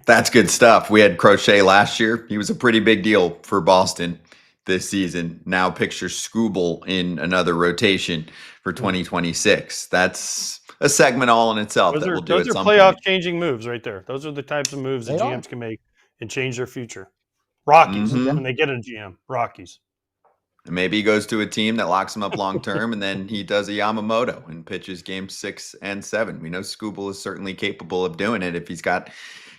That's good stuff. We had Crochet last year. He was a pretty big deal for Boston this season. Now picture Skubal in another rotation for 2026. That's a segment all in itself. Those are playoff-changing moves right there. Those are the types of moves that GMs can make and change their future. Rockies, when they get a GM, Rockies. And maybe he goes to a team that locks him up long-term, and then he does a Yamamoto and pitches games 6 and 7. We know Skubal is certainly capable of doing it if he's got,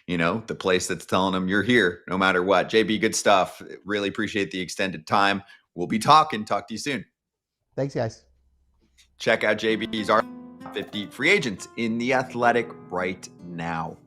the place that's telling him you're here no matter what. JB, good stuff. Really appreciate the extended time. We'll be talking. Talk to you soon. Thanks, guys. Check out JB's article, 50 free agents in The Athletic right now.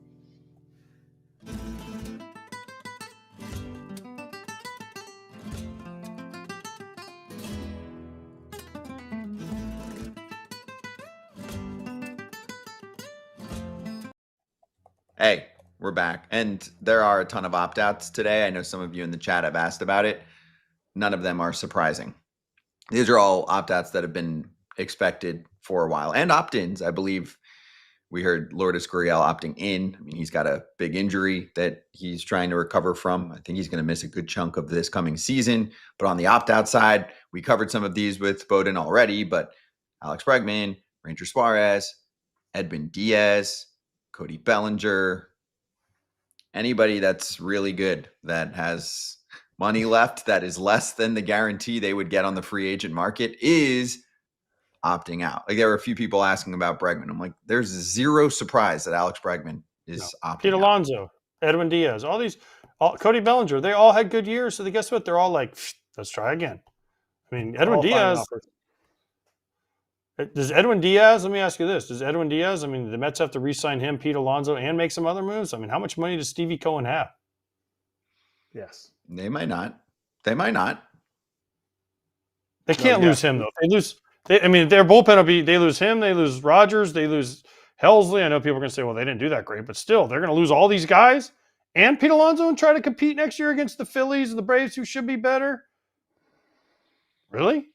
Hey, we're back. And there are a ton of opt-outs today. I know some of you in the chat have asked about it. None of them are surprising. These are all opt-outs that have been expected for a while. And opt-ins. I believe we heard Lourdes Gurriel opting in. I mean, he's got a big injury that he's trying to recover from. I think he's going to miss a good chunk of this coming season. But on the opt-out side, we covered some of these with Bowden already, but Alex Bregman, Ranger Suarez, Edwin Diaz, Cody Bellinger, anybody that's really good that has money left that is less than the guarantee they would get on the free agent market is opting out. Like, there were a few people asking about Bregman. I'm like, there's zero surprise that Alex Bregman is opting Pete out. Alonso, Edwin Diaz, Cody Bellinger, they all had good years. So guess what? They're all like, let's try again. I mean, Edwin Diaz. Does Edwin Diaz, let me ask you this. Does Edwin Diaz, I mean, the Mets have to re-sign him, Pete Alonso, and make some other moves? I mean, how much money does Stevie Cohen have? Yes. They might not. They might not. They can't lose him, though. Their bullpen will be, they lose him, they lose Rogers, they lose Helsley. I know people are going to say, well, they didn't do that great, but still, they're going to lose all these guys and Pete Alonso and try to compete next year against the Phillies and the Braves, who should be better? Really?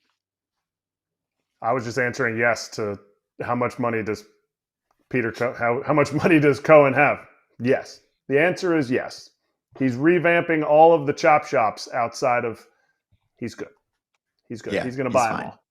I was just answering yes to how much money does how much money does Cohen have? Yes. The answer is yes. He's revamping all of the chop shops outside of he's good. He's good. Yeah, he's going to buy fine. them all.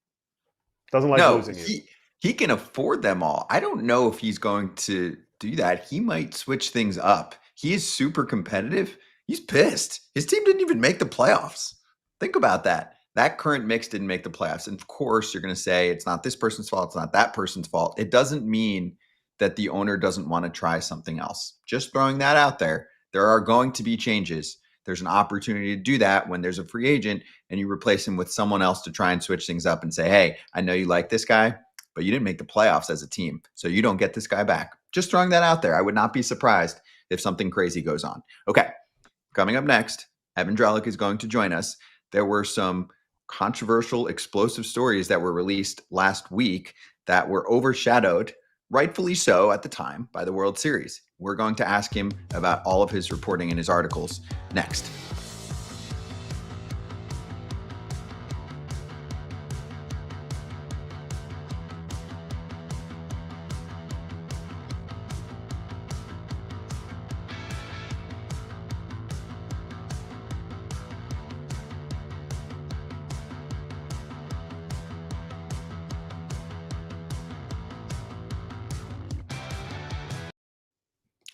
Doesn't like losing you. He can afford them all. I don't know if he's going to do that. He might switch things up. He is super competitive. He's pissed. His team didn't even make the playoffs. Think about that. That current mix didn't make the playoffs. And of course, you're going to say it's not this person's fault. It's not that person's fault. It doesn't mean that the owner doesn't want to try something else. Just throwing that out there. There are going to be changes. There's an opportunity to do that when there's a free agent and you replace him with someone else to try and switch things up and say, hey, I know you like this guy, but you didn't make the playoffs as a team, so you don't get this guy back. Just throwing that out there. I would not be surprised if something crazy goes on. Okay, coming up next, Evan Drellich is going to join us. There were some controversial, explosive stories that were released last week that were overshadowed, rightfully so at the time, by the World Series. We're going to ask him about all of his reporting in his articles next.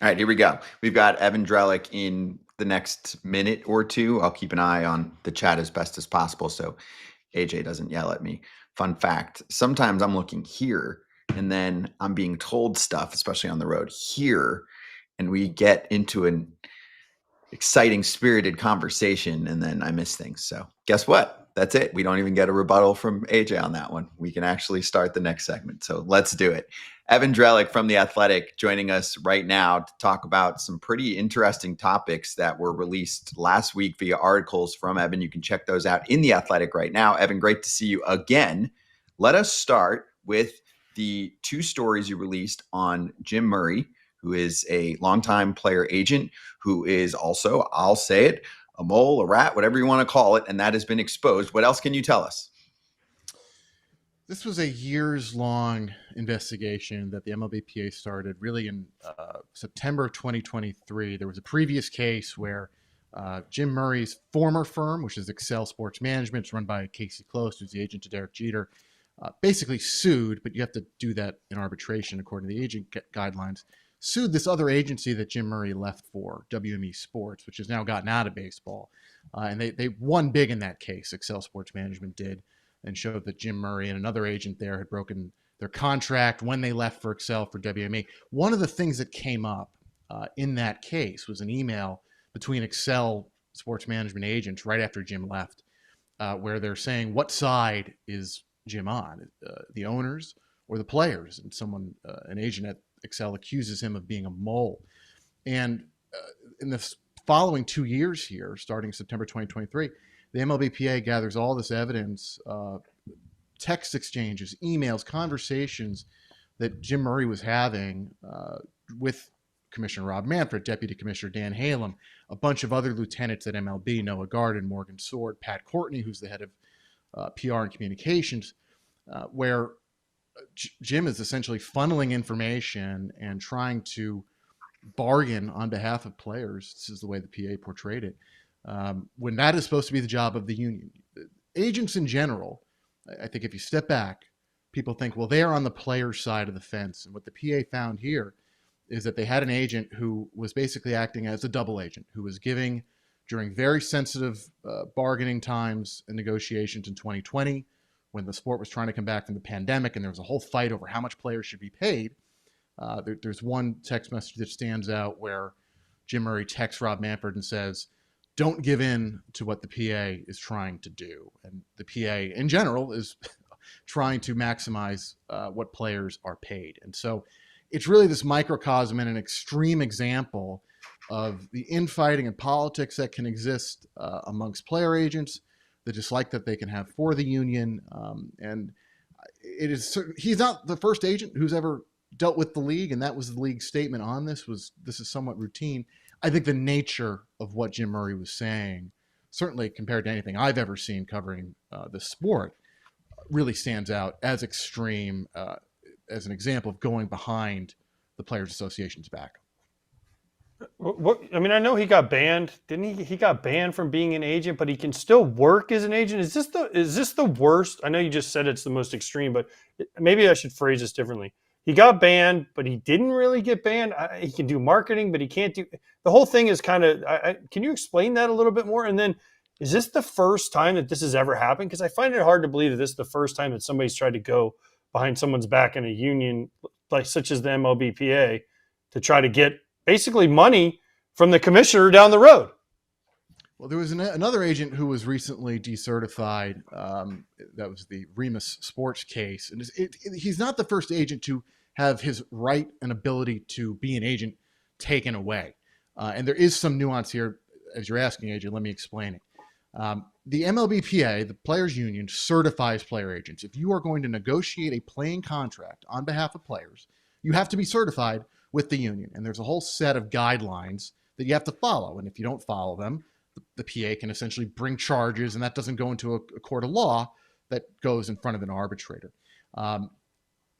All right, here we go. We've got Evan Drellich in the next minute or two. I'll keep an eye on the chat as best as possible so AJ doesn't yell at me. Fun fact, sometimes I'm looking here and then I'm being told stuff, especially on the road here, and we get into an exciting, spirited conversation, and then I miss things. So guess what? That's it. We don't even get a rebuttal from AJ on that one. We can actually start the next segment. So let's do it. Evan Drellich from The Athletic joining us right now to talk about some pretty interesting topics that were released last week via articles from Evan. You can check those out in The Athletic right now. Evan, great to see you again. Let us start with the two stories you released on Jim Murray, who is a longtime player agent, who is also, I'll say it, a mole, a rat, whatever you want to call it, and that has been exposed. What else can you tell us? This was a years-long investigation that the MLBPA started really in September of 2023. There was a previous case where Jim Murray's former firm, which is Excel Sports Management, it's run by Casey Close, who's the agent to Derek Jeter, basically sued, but you have to do that in arbitration according to the agent guidelines, sued this other agency that Jim Murray left for, WME Sports, which has now gotten out of baseball. And they won big in that case, Excel Sports Management did, and showed that Jim Murray and another agent there had broken their contract when they left for Excel for WME. One of the things that came up in that case was an email between Excel Sports Management agents right after Jim left, where they're saying, what side is Jim on, the owners or the players? And someone, an agent at Excel, accuses him of being a mole. And in the following 2 years here, starting September 2023, the MLBPA gathers all this evidence, text exchanges, emails, conversations that Jim Murray was having with Commissioner Rob Manfred, Deputy Commissioner Dan Halem, a bunch of other lieutenants at MLB, Noah Garden, Morgan Sword, Pat Courtney, who's the head of PR and communications, where Jim is essentially funneling information and trying to bargain on behalf of players. This is the way the PA portrayed it. When that is supposed to be the job of the union. Agents in general, I think if you step back, people think, well, they are on the player's side of the fence. And what the PA found here is that they had an agent who was basically acting as a double agent, who was giving during very sensitive bargaining times and negotiations in 2020, when the sport was trying to come back from the pandemic and there was a whole fight over how much players should be paid. There's one text message that stands out where Jim Murray texts Rob Manfred and says, don't give in to what the PA is trying to do. And the PA in general is trying to maximize what players are paid. And so it's really this microcosm and an extreme example of the infighting and politics that can exist amongst player agents, the dislike that they can have for the union. And it is, he's not the first agent who's ever dealt with the league. And that was the league's statement on this, was this is somewhat routine. I think the nature of what Jim Murray was saying, certainly compared to anything I've ever seen covering the sport, really stands out as extreme, as an example of going behind the Players Association's back. What, I mean, I know he got banned, didn't he? He got banned from being an agent, but he can still work as an agent. Is this the worst? I know you just said it's the most extreme, but maybe I should phrase this differently. He got banned, but he didn't really get banned. He can do marketing, but he can't do the whole thing. Is kind of. Can you explain that a little bit more? And then, is this the first time that this has ever happened? Because I find it hard to believe that this is the first time that somebody's tried to go behind someone's back in a union, like such as the MLBPA, to try to get basically money from the commissioner down the road. Well, there was another agent who was recently decertified. That was the Remus Sports case. And he's not the first agent to have his right and ability to be an agent taken away. And there is some nuance here. As you're asking, agent, let me explain it. The MLBPA, the players union, certifies player agents. If you are going to negotiate a playing contract on behalf of players, you have to be certified with the union. And there's a whole set of guidelines that you have to follow. And if you don't follow them, the PA can essentially bring charges, and that doesn't go into a court of law. That goes in front of an arbitrator. The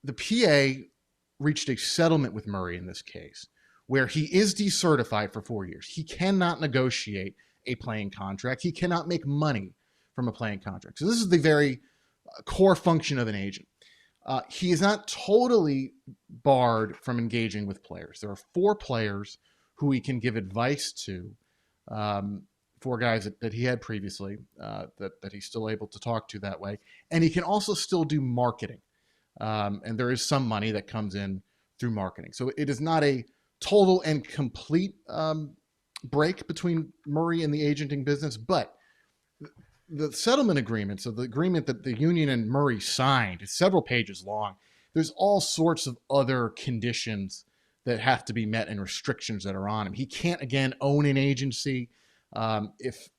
PA reached a settlement with Murray in this case, where he is decertified for 4 years. He cannot negotiate a playing contract. He cannot make money from a playing contract. So this is the very core function of an agent. He is not totally barred from engaging with players. There are 4 players who he can give advice to, 4 guys that he had previously, that he's still able to talk to that way. And he can also still do marketing. And there is some money that comes in through marketing. So it is not a total and complete break between Murray and the agenting business, but the settlement agreement, so the agreement that the union and Murray signed, is several pages long. There's all sorts of other conditions that have to be met and restrictions that are on him. He can't, again, own an agency. If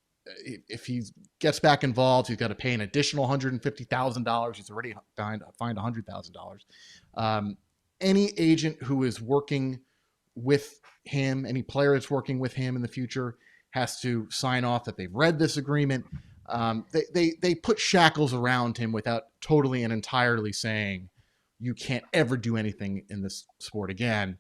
he gets back involved, he's got to pay an additional $150,000. He's already fined $100,000. Any agent who is working with him, any player that's working with him in the future, has to sign off that they've read this agreement. They put shackles around him without totally and entirely saying you can't ever do anything in this sport again.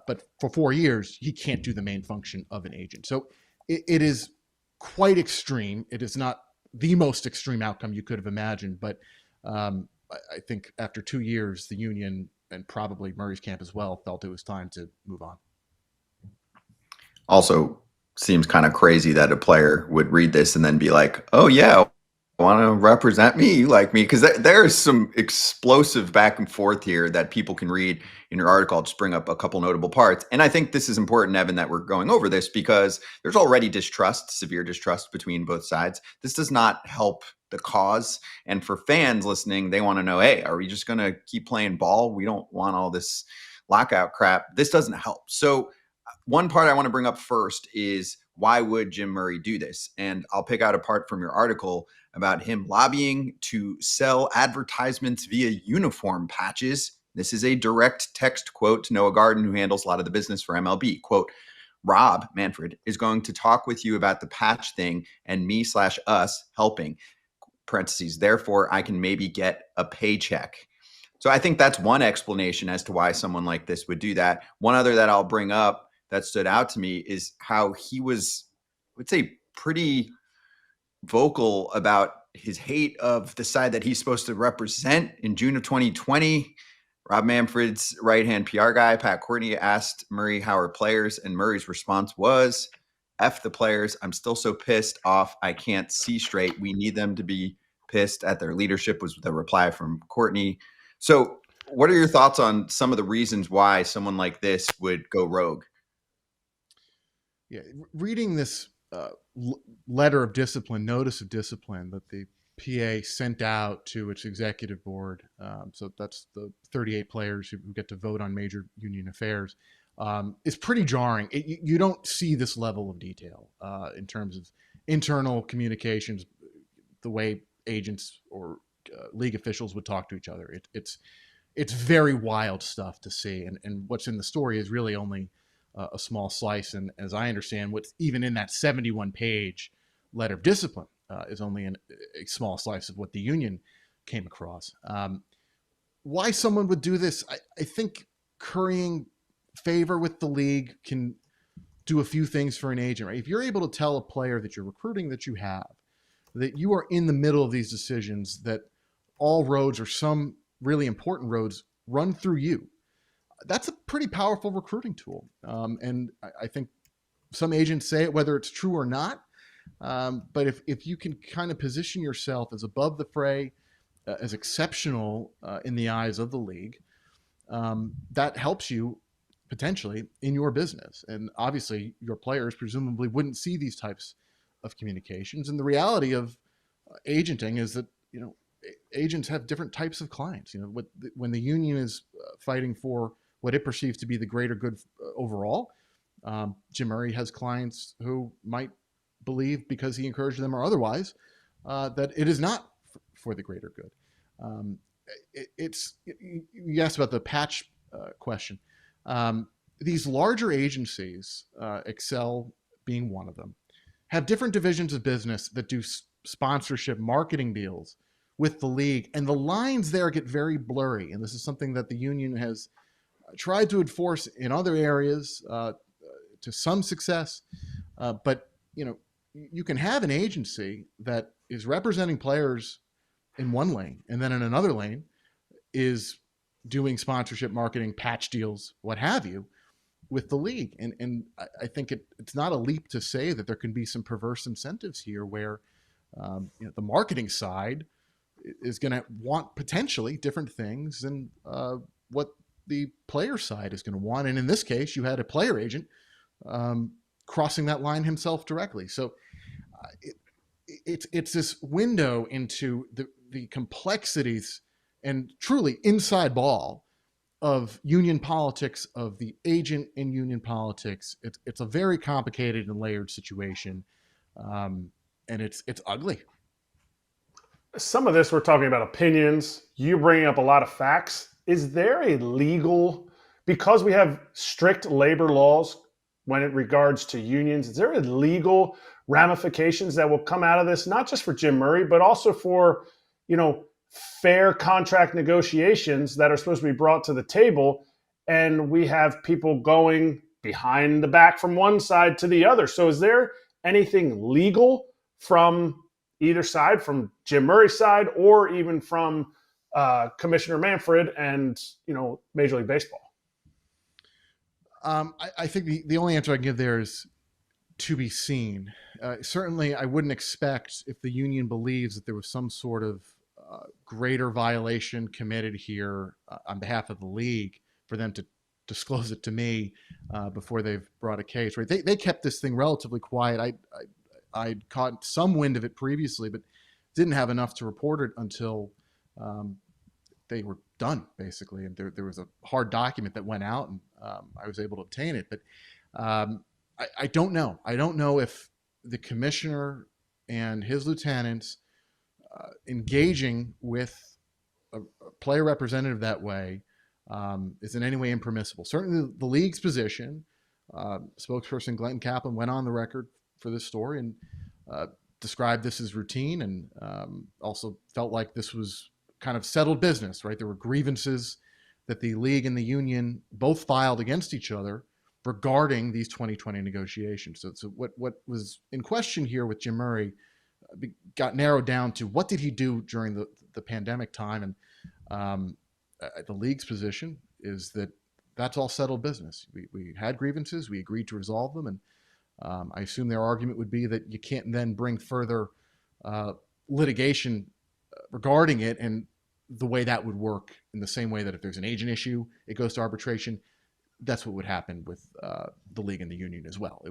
But for 4 years, he can't do the main function of an agent. So it is quite extreme. It is not the most extreme outcome you could have imagined, but I think after 2 years, the union and probably Murray's camp as well felt it was time to move on. Also, seems kind of crazy that a player would read this and then be like, oh yeah, want to represent me, you like me? Because there is some explosive back and forth here that people can read in your article. I'll just bring up a couple notable parts. And I think this is important, Evan, that we're going over this because there's already distrust, severe distrust between both sides. This does not help the cause. And for fans listening, they want to know, hey, are we just going to keep playing ball? We don't want all this lockout crap. This doesn't help. So one part I want to bring up first is, why would Jim Murray do this? And I'll pick out a part from your article about him lobbying to sell advertisements via uniform patches. This is a direct text quote to Noah Garden, who handles a lot of the business for MLB. Quote, Rob Manfred is going to talk with you about the patch thing and me/us helping. Parentheses, therefore, I can maybe get a paycheck. So I think that's one explanation as to why someone like this would do that. One other that I'll bring up that stood out to me is how he was, I would say, pretty vocal about his hate of the side that he's supposed to represent. In June of 2020, Rob Manfred's right-hand PR guy, Pat Courtney, asked Murray how are players, and Murray's response was, F the players. I'm still so pissed off. I can't see straight. We need them to be pissed at their leadership, was the reply from Courtney. So what are your thoughts on some of the reasons why someone like this would go rogue? Yeah, reading this letter of discipline, notice of discipline that the PA sent out to its executive board, so that's the 38 players who get to vote on major union affairs, is pretty jarring. You don't see this level of detail in terms of internal communications, the way agents or league officials would talk to each other. It's very wild stuff to see, and what's in the story is really only a small slice. And as I understand, what's even in that 71-page letter of discipline is only a small slice of what the union came across. Why someone would do this, I think currying favor with the league can do a few things for an agent, right? If you're able to tell a player that you're recruiting that you have, that you are in the middle of these decisions, that all roads or some really important roads run through you, that's a pretty powerful recruiting tool. And I think some agents say it, whether it's true or not. But if you can kind of position yourself as above the fray, as exceptional in the eyes of the league, that helps you potentially in your business. And obviously your players presumably wouldn't see these types of communications. And the reality of agenting is that, agents have different types of clients. When the union is fighting for what it perceives to be the greater good overall, Jim Murray has clients who might believe, because he encouraged them or otherwise, that it is not for the greater good. You asked about the patch question. These larger agencies, Excel being one of them, have different divisions of business that do sponsorship marketing deals with the league, and the lines there get very blurry. And this is something that the union has tried to enforce in other areas to some success. But you can have an agency that is representing players in one lane, and then in another lane is doing sponsorship marketing, patch deals, what have you, with the league. And I think it's not a leap to say that there can be some perverse incentives here where the marketing side is going to want potentially different things than what the player side is going to want. And in this case, you had a player agent crossing that line himself directly. So it's this window into the complexities and truly inside ball of union politics, of the agent in union politics. It's a very complicated and layered situation, and it's ugly. Some of this, we're talking about opinions. You bringing up a lot of facts. Is there a legal, because we have strict labor laws when it regards to unions, is there a legal ramifications that will come out of this, not just for Jim Murray, but also for, fair contract negotiations that are supposed to be brought to the table, and we have people going behind the back from one side to the other? So is there anything legal from either side, from Jim Murray's side or even from Commissioner Manfred and, Major League Baseball? I think the only answer I can give there is to be seen. Certainly, I wouldn't expect, if the union believes that there was some sort of greater violation committed here on behalf of the league, for them to disclose it to me before they've brought a case. Right? They kept this thing relatively quiet. I'd caught some wind of it previously, but didn't have enough to report it until they were done, basically. And there was a hard document that went out, and I was able to obtain it. But I don't know. I don't know if the commissioner and his lieutenants engaging with a player representative that way is in any way impermissible. Certainly the league's position, spokesperson Glenn Kaplan went on the record for this story and described this as routine, and also felt like this was kind of settled business, right? There were grievances that the league and the union both filed against each other regarding these 2020 negotiations. So what was in question here with Jim Murray got narrowed down to what did he do during the pandemic time, and the league's position is that that's all settled business. We had grievances, we agreed to resolve them, and I assume their argument would be that you can't then bring further litigation regarding it, and the way that would work in the same way that if there's an agent issue, it goes to arbitration. That's what would happen with the league and the union as well.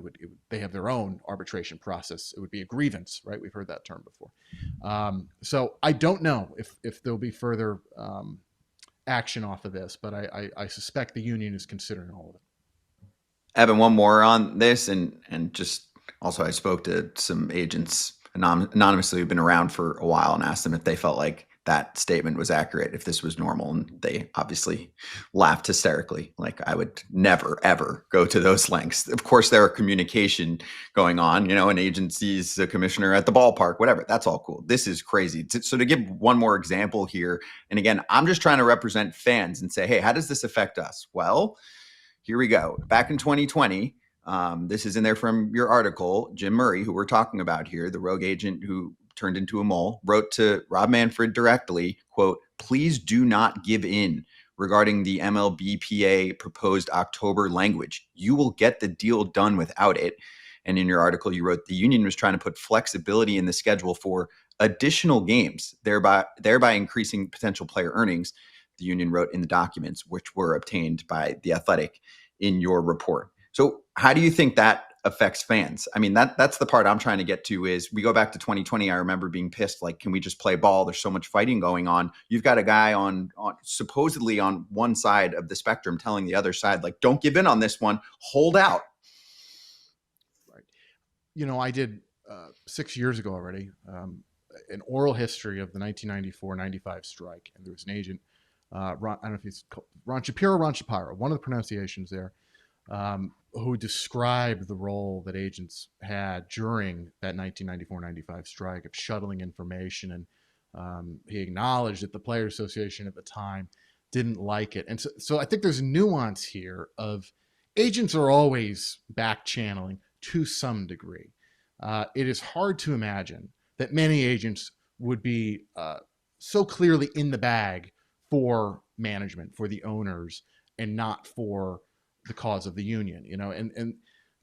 They have their own arbitration process. It would be a grievance, right? We've heard that term before. So I don't know if there'll be further action off of this, but I suspect the union is considering all of it. Evan, one more on this, and just also I spoke to some agents anonymously who've been around for a while and asked them if they felt like that statement was accurate, if this was normal, and they obviously laughed hysterically. Like, I would never, ever go to those lengths. Of course, there are communication going on, an agency's a commissioner at the ballpark, whatever. That's all cool. This is crazy. So to give one more example here, and again, I'm just trying to represent fans and say, hey, how does this affect us? Well, here we go. Back in 2020, this is in there from your article, Jim Murray, who we're talking about here, the rogue agent who turned into a mole, wrote to Rob Manfred directly, quote, "Please do not give in regarding the MLBPA proposed October language. You will get the deal done without it." And in your article, you wrote the union was trying to put flexibility in the schedule for additional games, thereby increasing potential player earnings. The union wrote in the documents, which were obtained by The Athletic in your report. So how do you think that affects fans? I mean, that's the part I'm trying to get to. Is we go back to 2020. I remember being pissed, like, can we just play ball? There's so much fighting going on. You've got a guy on supposedly on one side of the spectrum telling the other side, like, don't give in on this one, hold out. Right. I did 6 years ago already an oral history of the 1994-95 strike, and there was an agent, Ron, I don't know if he's called Ron Shapiro, one of the pronunciations there, who described the role that agents had during that 1994-95 strike of shuttling information. And he acknowledged that the Players Association at the time didn't like it. And so I think there's nuance here of agents are always back channeling to some degree. It is hard to imagine that many agents would be so clearly in the bag for management, for the owners, and not for the cause of the union. And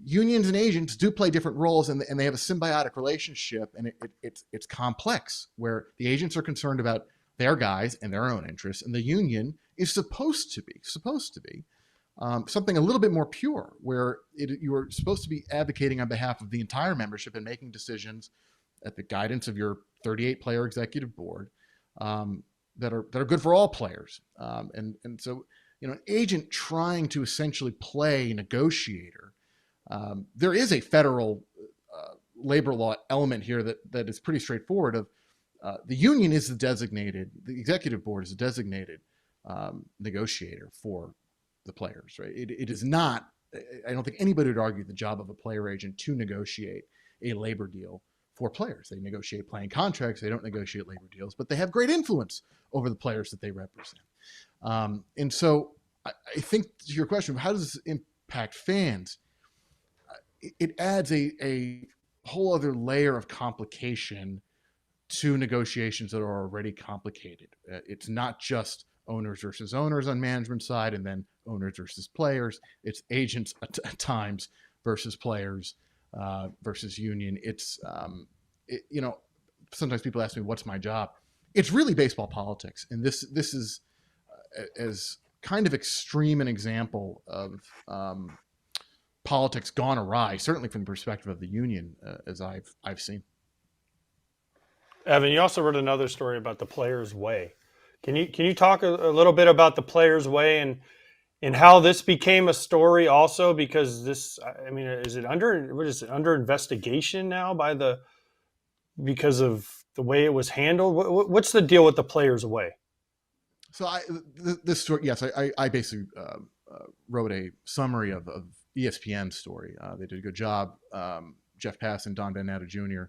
unions and agents do play different roles, and they have a symbiotic relationship, and it's complex, where the agents are concerned about their guys and their own interests, and the union is supposed to be something a little bit more pure, where you are supposed to be advocating on behalf of the entire membership and making decisions at the guidance of your 38-player executive board that are good for all players. And so, an agent trying to essentially play negotiator, there is a federal labor law element here that is pretty straightforward. Of the union is the executive board is a designated negotiator for the players, right? It is not, I don't think anybody would argue, the job of a player agent to negotiate a labor deal for players. They negotiate playing contracts. They don't negotiate labor deals, but they have great influence over the players that they represent. And so I think, to your question, how does this impact fans? It adds a whole other layer of complication to negotiations that are already complicated. It's not just owners versus owners on management side, and then owners versus players. It's agents at times versus players versus union. It's sometimes people ask me, what's my job? It's really baseball politics. And this is as kind of extreme an example of politics gone awry, certainly from the perspective of the union, as I've seen. Evan, you also wrote another story about the Players' Way. Can you talk a little bit about the Players' Way and how this became a story also? Because this, I mean, is it under investigation now because of the way it was handled? What's the deal with the Players' Way? So this story, yes, I basically wrote a summary of ESPN's story. They did a good job, Jeff Pass and Don Van Natta Jr.,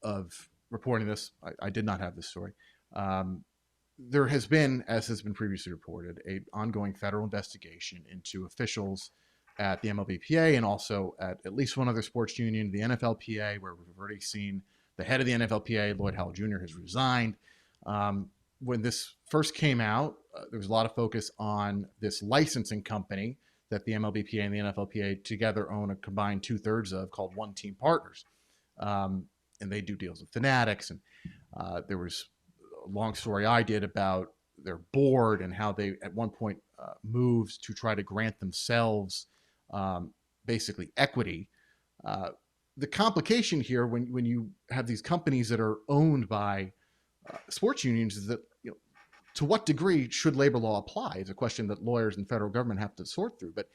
of reporting this. I did not have this story. There has been, as has been previously reported, an ongoing federal investigation into officials at the MLBPA and also at least one other sports union, the NFLPA, where we've already seen the head of the NFLPA, Lloyd Howell Jr., has resigned. When this first came out, there was a lot of focus on this licensing company that the MLBPA and the NFLPA together own a combined 2/3 of, called One Team Partners. And they do deals with Fanatics. And there was a long story I did about their board and how they at one point moved to try to grant themselves basically equity. The complication here, when you have these companies that are owned by sports unions, is that, to what degree should labor law apply? It's a question that lawyers and federal government have to sort through. But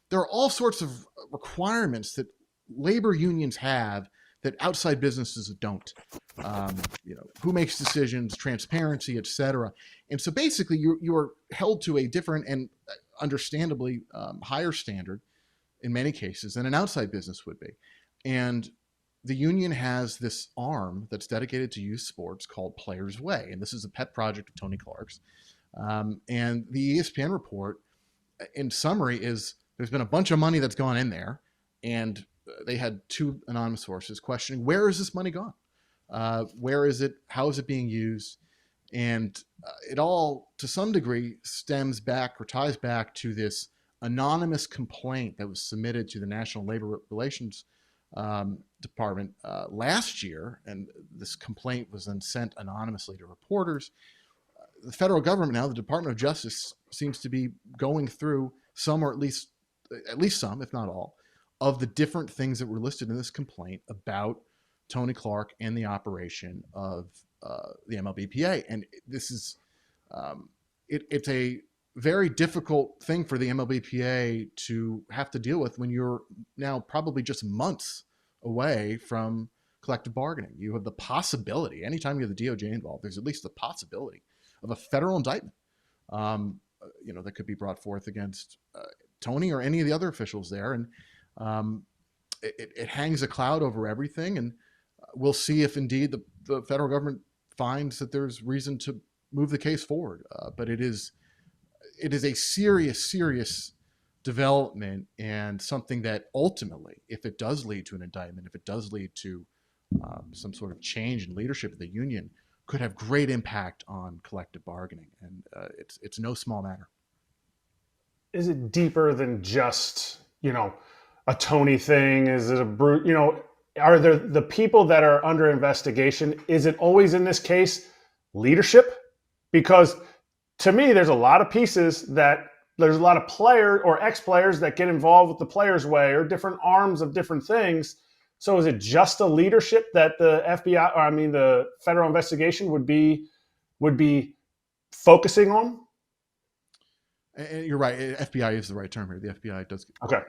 there are all sorts of requirements that labor unions have that outside businesses don't. Who makes decisions, transparency, et cetera. And so basically you are held to a different and understandably higher standard in many cases than an outside business would be. And the union has this arm that's dedicated to youth sports called Players' Way. And this is a pet project of Tony Clark's. And the ESPN report, in summary, is there's been a bunch of money that's gone in there. And they had two anonymous sources questioning, where is this money gone? Where is it? How is it being used? And it all, to some degree, stems back or ties back to this anonymous complaint that was submitted to the National Labor Relations Department last year. And this complaint was then sent anonymously to reporters. The federal government now, the Department of Justice, seems to be going through some, or at least some, if not all, of the different things that were listed in this complaint about Tony Clark and the operation of the MLBPA. And this is, it's a very difficult thing for the MLBPA to have to deal with when you're now probably just months away from collective bargaining. You have the possibility, anytime you have the DOJ involved, there's at least the possibility of a federal indictment, that could be brought forth against Tony or any of the other officials there. And it hangs a cloud over everything, and we'll see if indeed the federal government finds that there's reason to move the case forward. But it is a serious development, and something that ultimately, if it does lead to an indictment, if it does lead to some sort of change in leadership of the union, could have great impact on collective bargaining, and it's no small matter. Is it deeper than just, a Tony thing? Is it a brute? Are there the people that are under investigation? Is it always in this case leadership? Because to me, there's a lot of pieces that there's a lot of players or ex-players that get involved with the players' way or different arms of different things. So is it just the leadership that the FBI, or the federal investigation would be focusing on? And you're right. FBI is the right term here. The FBI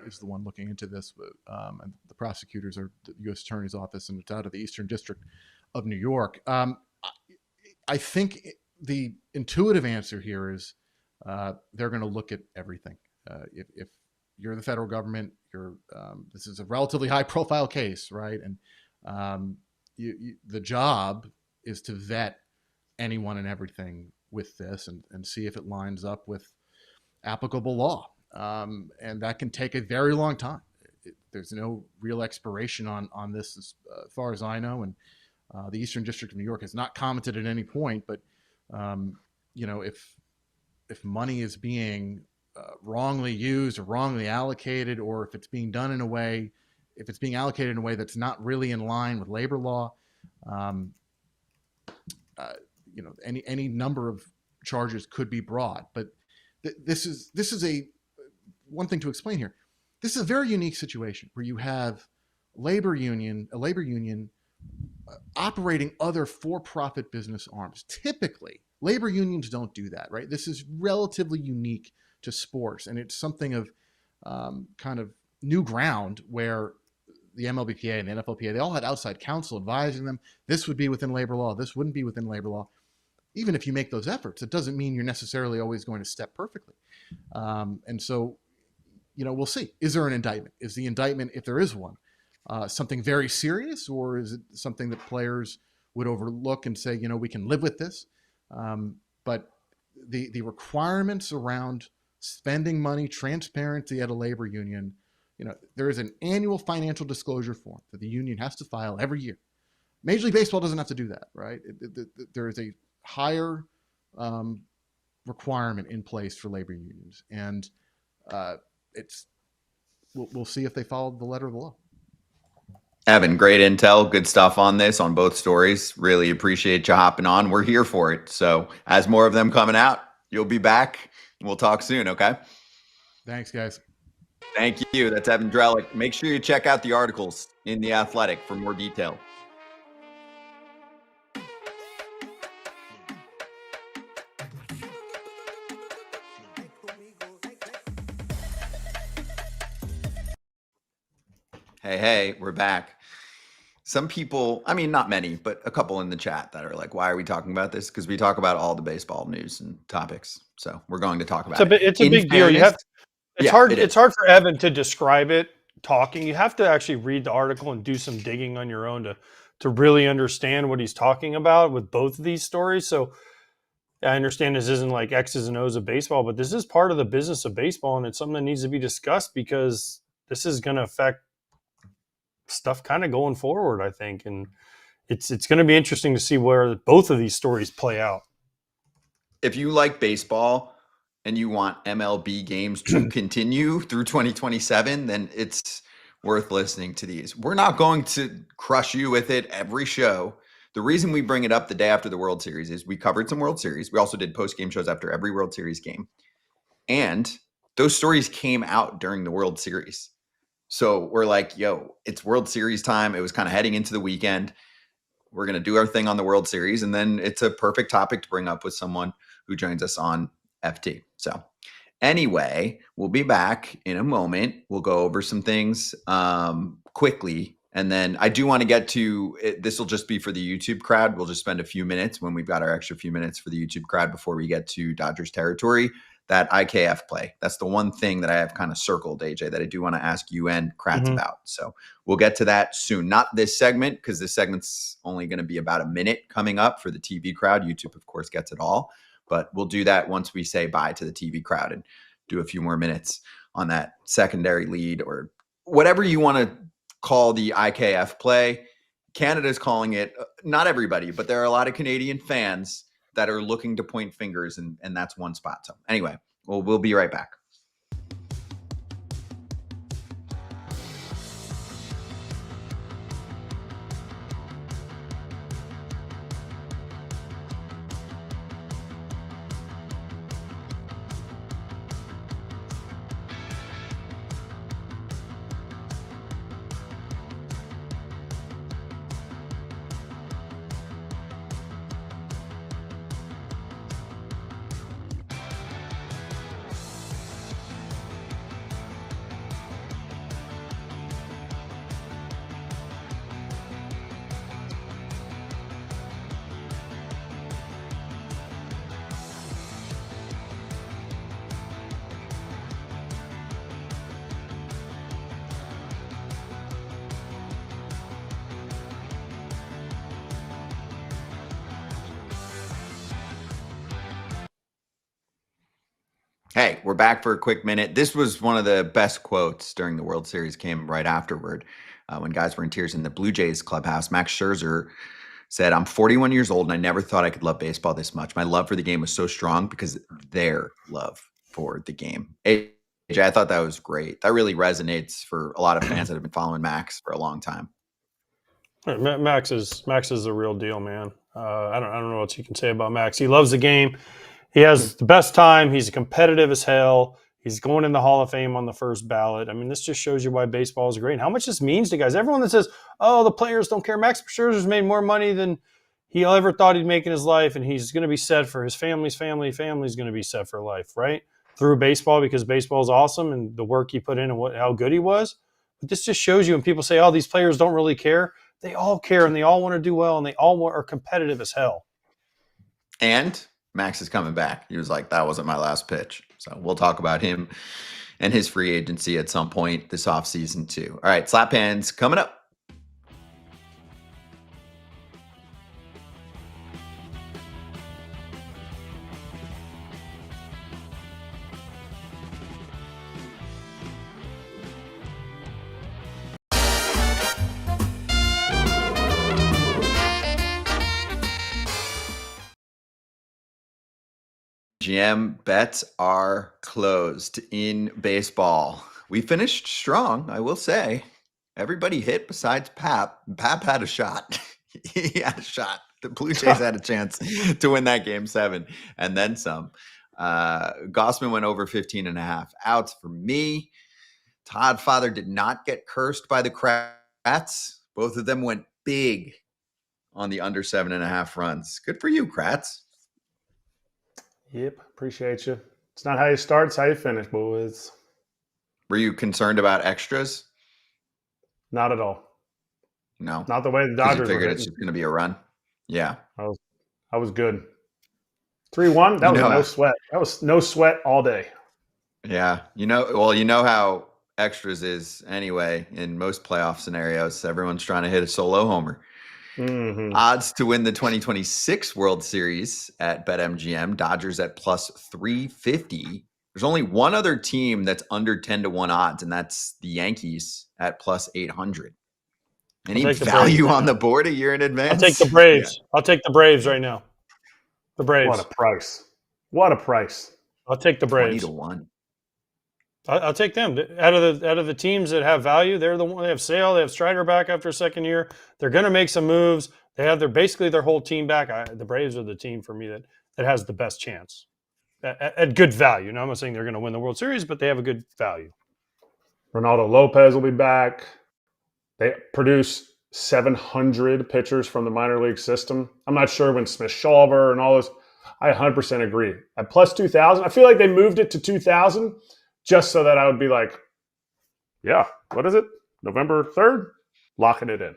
is the one looking into this, and the prosecutors are the U.S. Attorney's Office, and it's out of the Eastern District of New York. I think the intuitive answer here is they're going to look at everything. If you're the federal government, this is a relatively high-profile case, right? And the job is to vet anyone and everything with this and see if it lines up with applicable law. And that can take a very long time. There's no real expiration on this as far as I know. And the Eastern District of New York has not commented at any point, but if money is being wrongly used or wrongly allocated, or if it's being done in a way, if it's being allocated in a way that's not really in line with labor law, any number of charges could be brought. But this is a one thing to explain here. This is a very unique situation where you have a labor union operating other for-profit business arms. Typically, labor unions don't do that, right? This is relatively unique to sports, and it's something of kind of new ground where the MLBPA and the NFLPA, they all had outside counsel advising them. This would be within labor law. This wouldn't be within labor law. Even if you make those efforts, it doesn't mean you're necessarily always going to step perfectly. And so, we'll see. Is there an indictment? Is the indictment, if there is one, something very serious, or is it something that players would overlook and say, we can live with this? But the requirements around spending money, transparency at a labor union, there is an annual financial disclosure form that the union has to file every year. Major League Baseball doesn't have to do that, right? There is a higher requirement in place for labor unions, and we'll see if they follow the letter of the law. Evan, great intel, good stuff on this, on both stories. Really appreciate you hopping on. We're here for it. So as more of them coming out, you'll be back. We'll talk soon, okay? Thanks, guys. Thank you. That's Evan Drellich. Make sure you check out the articles in The Athletic for more detail. Hey, we're back. Some people, not many, but a couple in the chat that are like, why are we talking about this? Because we talk about all the baseball news and topics. So we're going to talk about it. It's a big deal. It's hard for Evan to describe it talking. You have to actually read the article and do some digging on your own to really understand what he's talking about with both of these stories. So I understand this isn't like X's and O's of baseball, but this is part of the business of baseball, and it's something that needs to be discussed because this is going to affect stuff kind of going forward, I think. And it's going to be interesting to see where both of these stories play out. If you like baseball and you want MLB games to continue through 2027, then it's worth listening to these. We're not going to crush you with it every show. The reason we bring it up the day after the World Series is we covered some World Series. We also did post-game shows after every World Series game. And those stories came out during the World Series. So we're like, it's World Series time. It was kind of heading into the weekend. We're going to do our thing on the World Series. And then it's a perfect topic to bring up with someone who joins us on FT. So anyway, we'll be back in a moment. We'll go over some things quickly. And then I do want to get to it. This will just be for the YouTube crowd. We'll just spend a few minutes when we've got our extra few minutes for the YouTube crowd before we get to Dodgers territory. That IKF play. That's the one thing that I have kind of circled, AJ, that I do want to ask you and Kratz about. So we'll get to that soon. Not this segment, because this segment's only going to be about a minute coming up for the TV crowd. YouTube, of course, gets it all. But we'll do that once we say bye to the TV crowd and do a few more minutes on that secondary lead or whatever you want to call the IKF play. Canada's calling it, not everybody, but there are a lot of Canadian fans that are looking to point fingers, and that's one spot. So anyway, we'll be right back. Hey, we're back for a quick minute. This was one of the best quotes during the World Series, came right afterward when guys were in tears in the Blue Jays clubhouse. Max Scherzer said, "I'm 41 years old and I never thought I could love baseball this much. My love for the game was so strong because their love for the game." AJ, I thought that was great. That really resonates for a lot of fans that have been following Max for a long time. Max is the real deal, man. I don't know what you can say about Max. He loves the game. He has the best time. He's competitive as hell. He's going in the Hall of Fame on the first ballot. I mean, this just shows you why baseball is great and how much this means to guys. Everyone that says, "Oh, the players don't care," Max Scherzer's made more money than he ever thought he'd make in his life, and he's going to be set for his family's going to be set for life, right? Through baseball, because baseball is awesome and the work he put in and how good he was. But this just shows you when people say, "Oh, these players don't really care," they all care and they all want to do well and they all are competitive as hell. And Max is coming back. He was like, "That wasn't my last pitch." So we'll talk about him and his free agency at some point this offseason too. All right, slap hands coming up. GM bets are closed in baseball. We finished strong, I will say. Everybody hit besides Pap. Pap had a shot. He had a shot. The Blue Jays had a chance to win that game 7 and then some. Gossman went over 15.5 outs for me. Todd Father did not get cursed by the Kratz. Both of them went big on the under 7.5 runs. Good for you, Kratz. Yep, appreciate you. It's not how you start, it's how you finish, boys. Were you concerned about extras? Not at all. No. Not the way the Dodgers you figured were it's just going to be a run? Yeah. I was good. 3-1, that was no sweat. That was no sweat all day. Yeah. You know how extras is anyway in most playoff scenarios. Everyone's trying to hit a solo homer. Mm-hmm. Odds to win the 2026 World Series at BetMGM, Dodgers at plus 350. There's only one other team that's under 10-1 odds, and that's the Yankees at plus 800. Any value on the board a year in advance? I'll take the Braves. Yeah. I'll take the Braves right now. The Braves. What a price. What a price. I'll take the Braves. 20-1. I'll take them. Out of the teams that have value, they're the one. They have Sale, they have Strider back after a second year. They're going to make some moves. They have basically their whole team back. The Braves are the team for me that has the best chance at good value. Now, I'm not saying they're going to win the World Series, but they have a good value. Ronaldo Lopez will be back. They produce 700 pitchers from the minor league system. I'm not sure when Smith Shawver and all those. I 100% agree. At plus 2,000, I feel like they moved it to 2,000 just so that I would be like, yeah, what is it? November 3rd? Locking it in.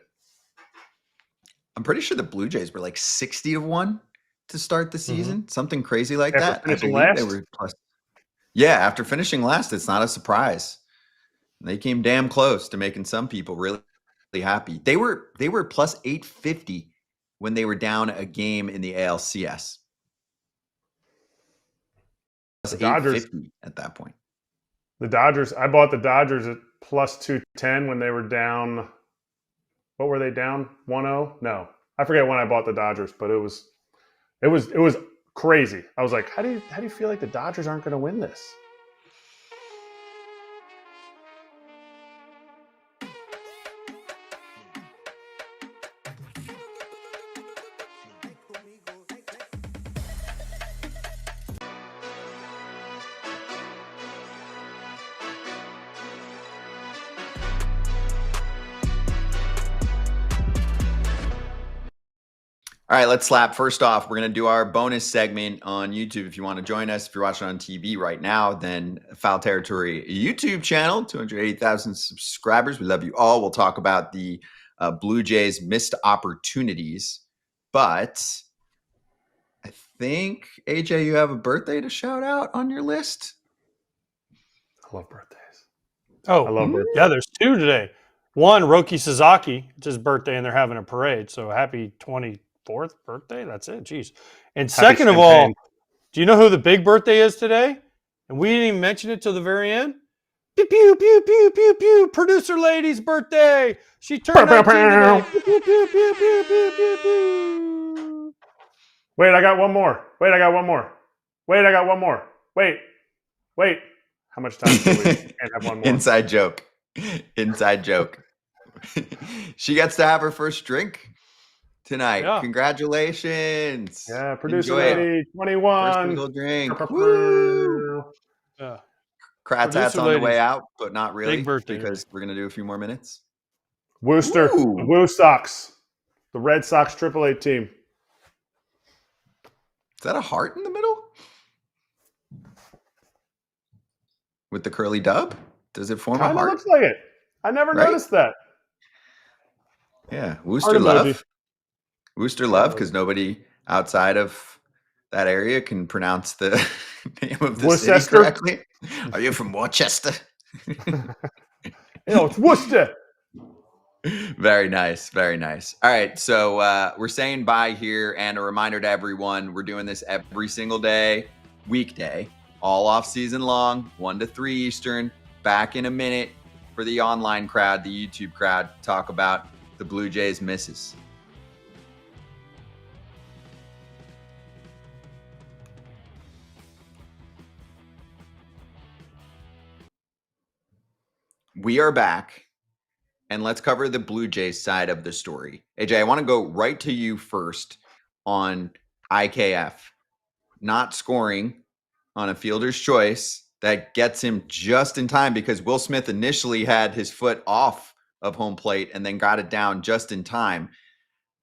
I'm pretty sure the Blue Jays were like 60-1 to start the season. Something crazy like that. I believe last? They were plus. Yeah, after finishing last, it's not a surprise. They came damn close to making some people really happy. They were plus 850 when they were down a game in the ALCS. Plus 850 at that point. The Dodgers, I bought the Dodgers at plus 210 when they were down What were they down? 1-0? No, I forget when I bought the Dodgers, but it was crazy. I was like, how do you feel like the Dodgers aren't going to win this? All right, let's slap. First off, we're going to do our bonus segment on YouTube. If you want to join us, if you're watching on TV right now, then Foul Territory YouTube channel, 280,000 subscribers. We love you all. We'll talk about the Blue Jays' missed opportunities. But I think, AJ, you have a birthday to shout out on your list. I love birthdays. Oh, I love birthdays. yeah, there's two today. One, Roki Sasaki, it's his birthday, and they're having a parade. So happy 24th birthday. That's it. Jeez. And second of all, do you know who the big birthday is today? And we didn't even mention it till the very end. Pew, pew, pew, pew, pew, pew. Producer lady's birthday. She turned 19 today. Pew, pew, pew, pew, pew, pew, pew, pew. Wait, I got one more. Wait. How much time do we can't have one more? Inside joke. She gets to have her first drink tonight. Yeah. Congratulations. Yeah, producer Enjoy it. lady, 21. First legal drink. Woo! Yeah. Kratz hats Producer on the way ladies. out, but not really, Big birthday because we're going to do a few more minutes. Worcester, Ooh. the Woo Sox, the Red Sox AAA team. Is that a heart in the middle? With the curly dub? Does it form a Kind of heart? looks like it. I never Right? noticed that. Yeah. Heart Worcester emoji. love. Worcester love, because nobody outside of that area can pronounce the name of the city Worcester? correctly. Are you from Worcester? It's Worcester. Very nice. Very nice. All right. So we're saying bye here, and a reminder to everyone, we're doing this every single day, weekday, all off season long, 1 to 3 Eastern. Back in a minute for the online crowd, the YouTube crowd, to talk about the Blue Jays misses. We are back, and let's cover the Blue Jays side of the story. AJ, I want to go right to you first on IKF. Not scoring on a fielder's choice that gets him just in time, because Will Smith initially had his foot off of home plate and then got it down just in time.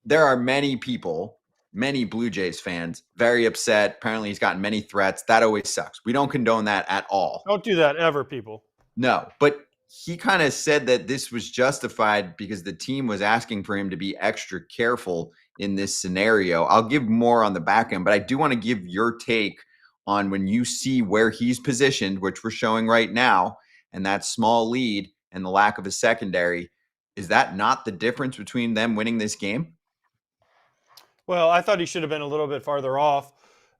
There are many people, many Blue Jays fans, very upset. Apparently he's gotten many threats. That always sucks. We don't condone that at all. Don't do that ever, people. No, but he kind of said that this was justified because the team was asking for him to be extra careful in this scenario. I'll give more on the back end, but I do want to give your take on when you see where he's positioned, which we're showing right now, and that small lead and the lack of a secondary. Is that not the difference between them winning this game? Well, I thought he should have been a little bit farther off.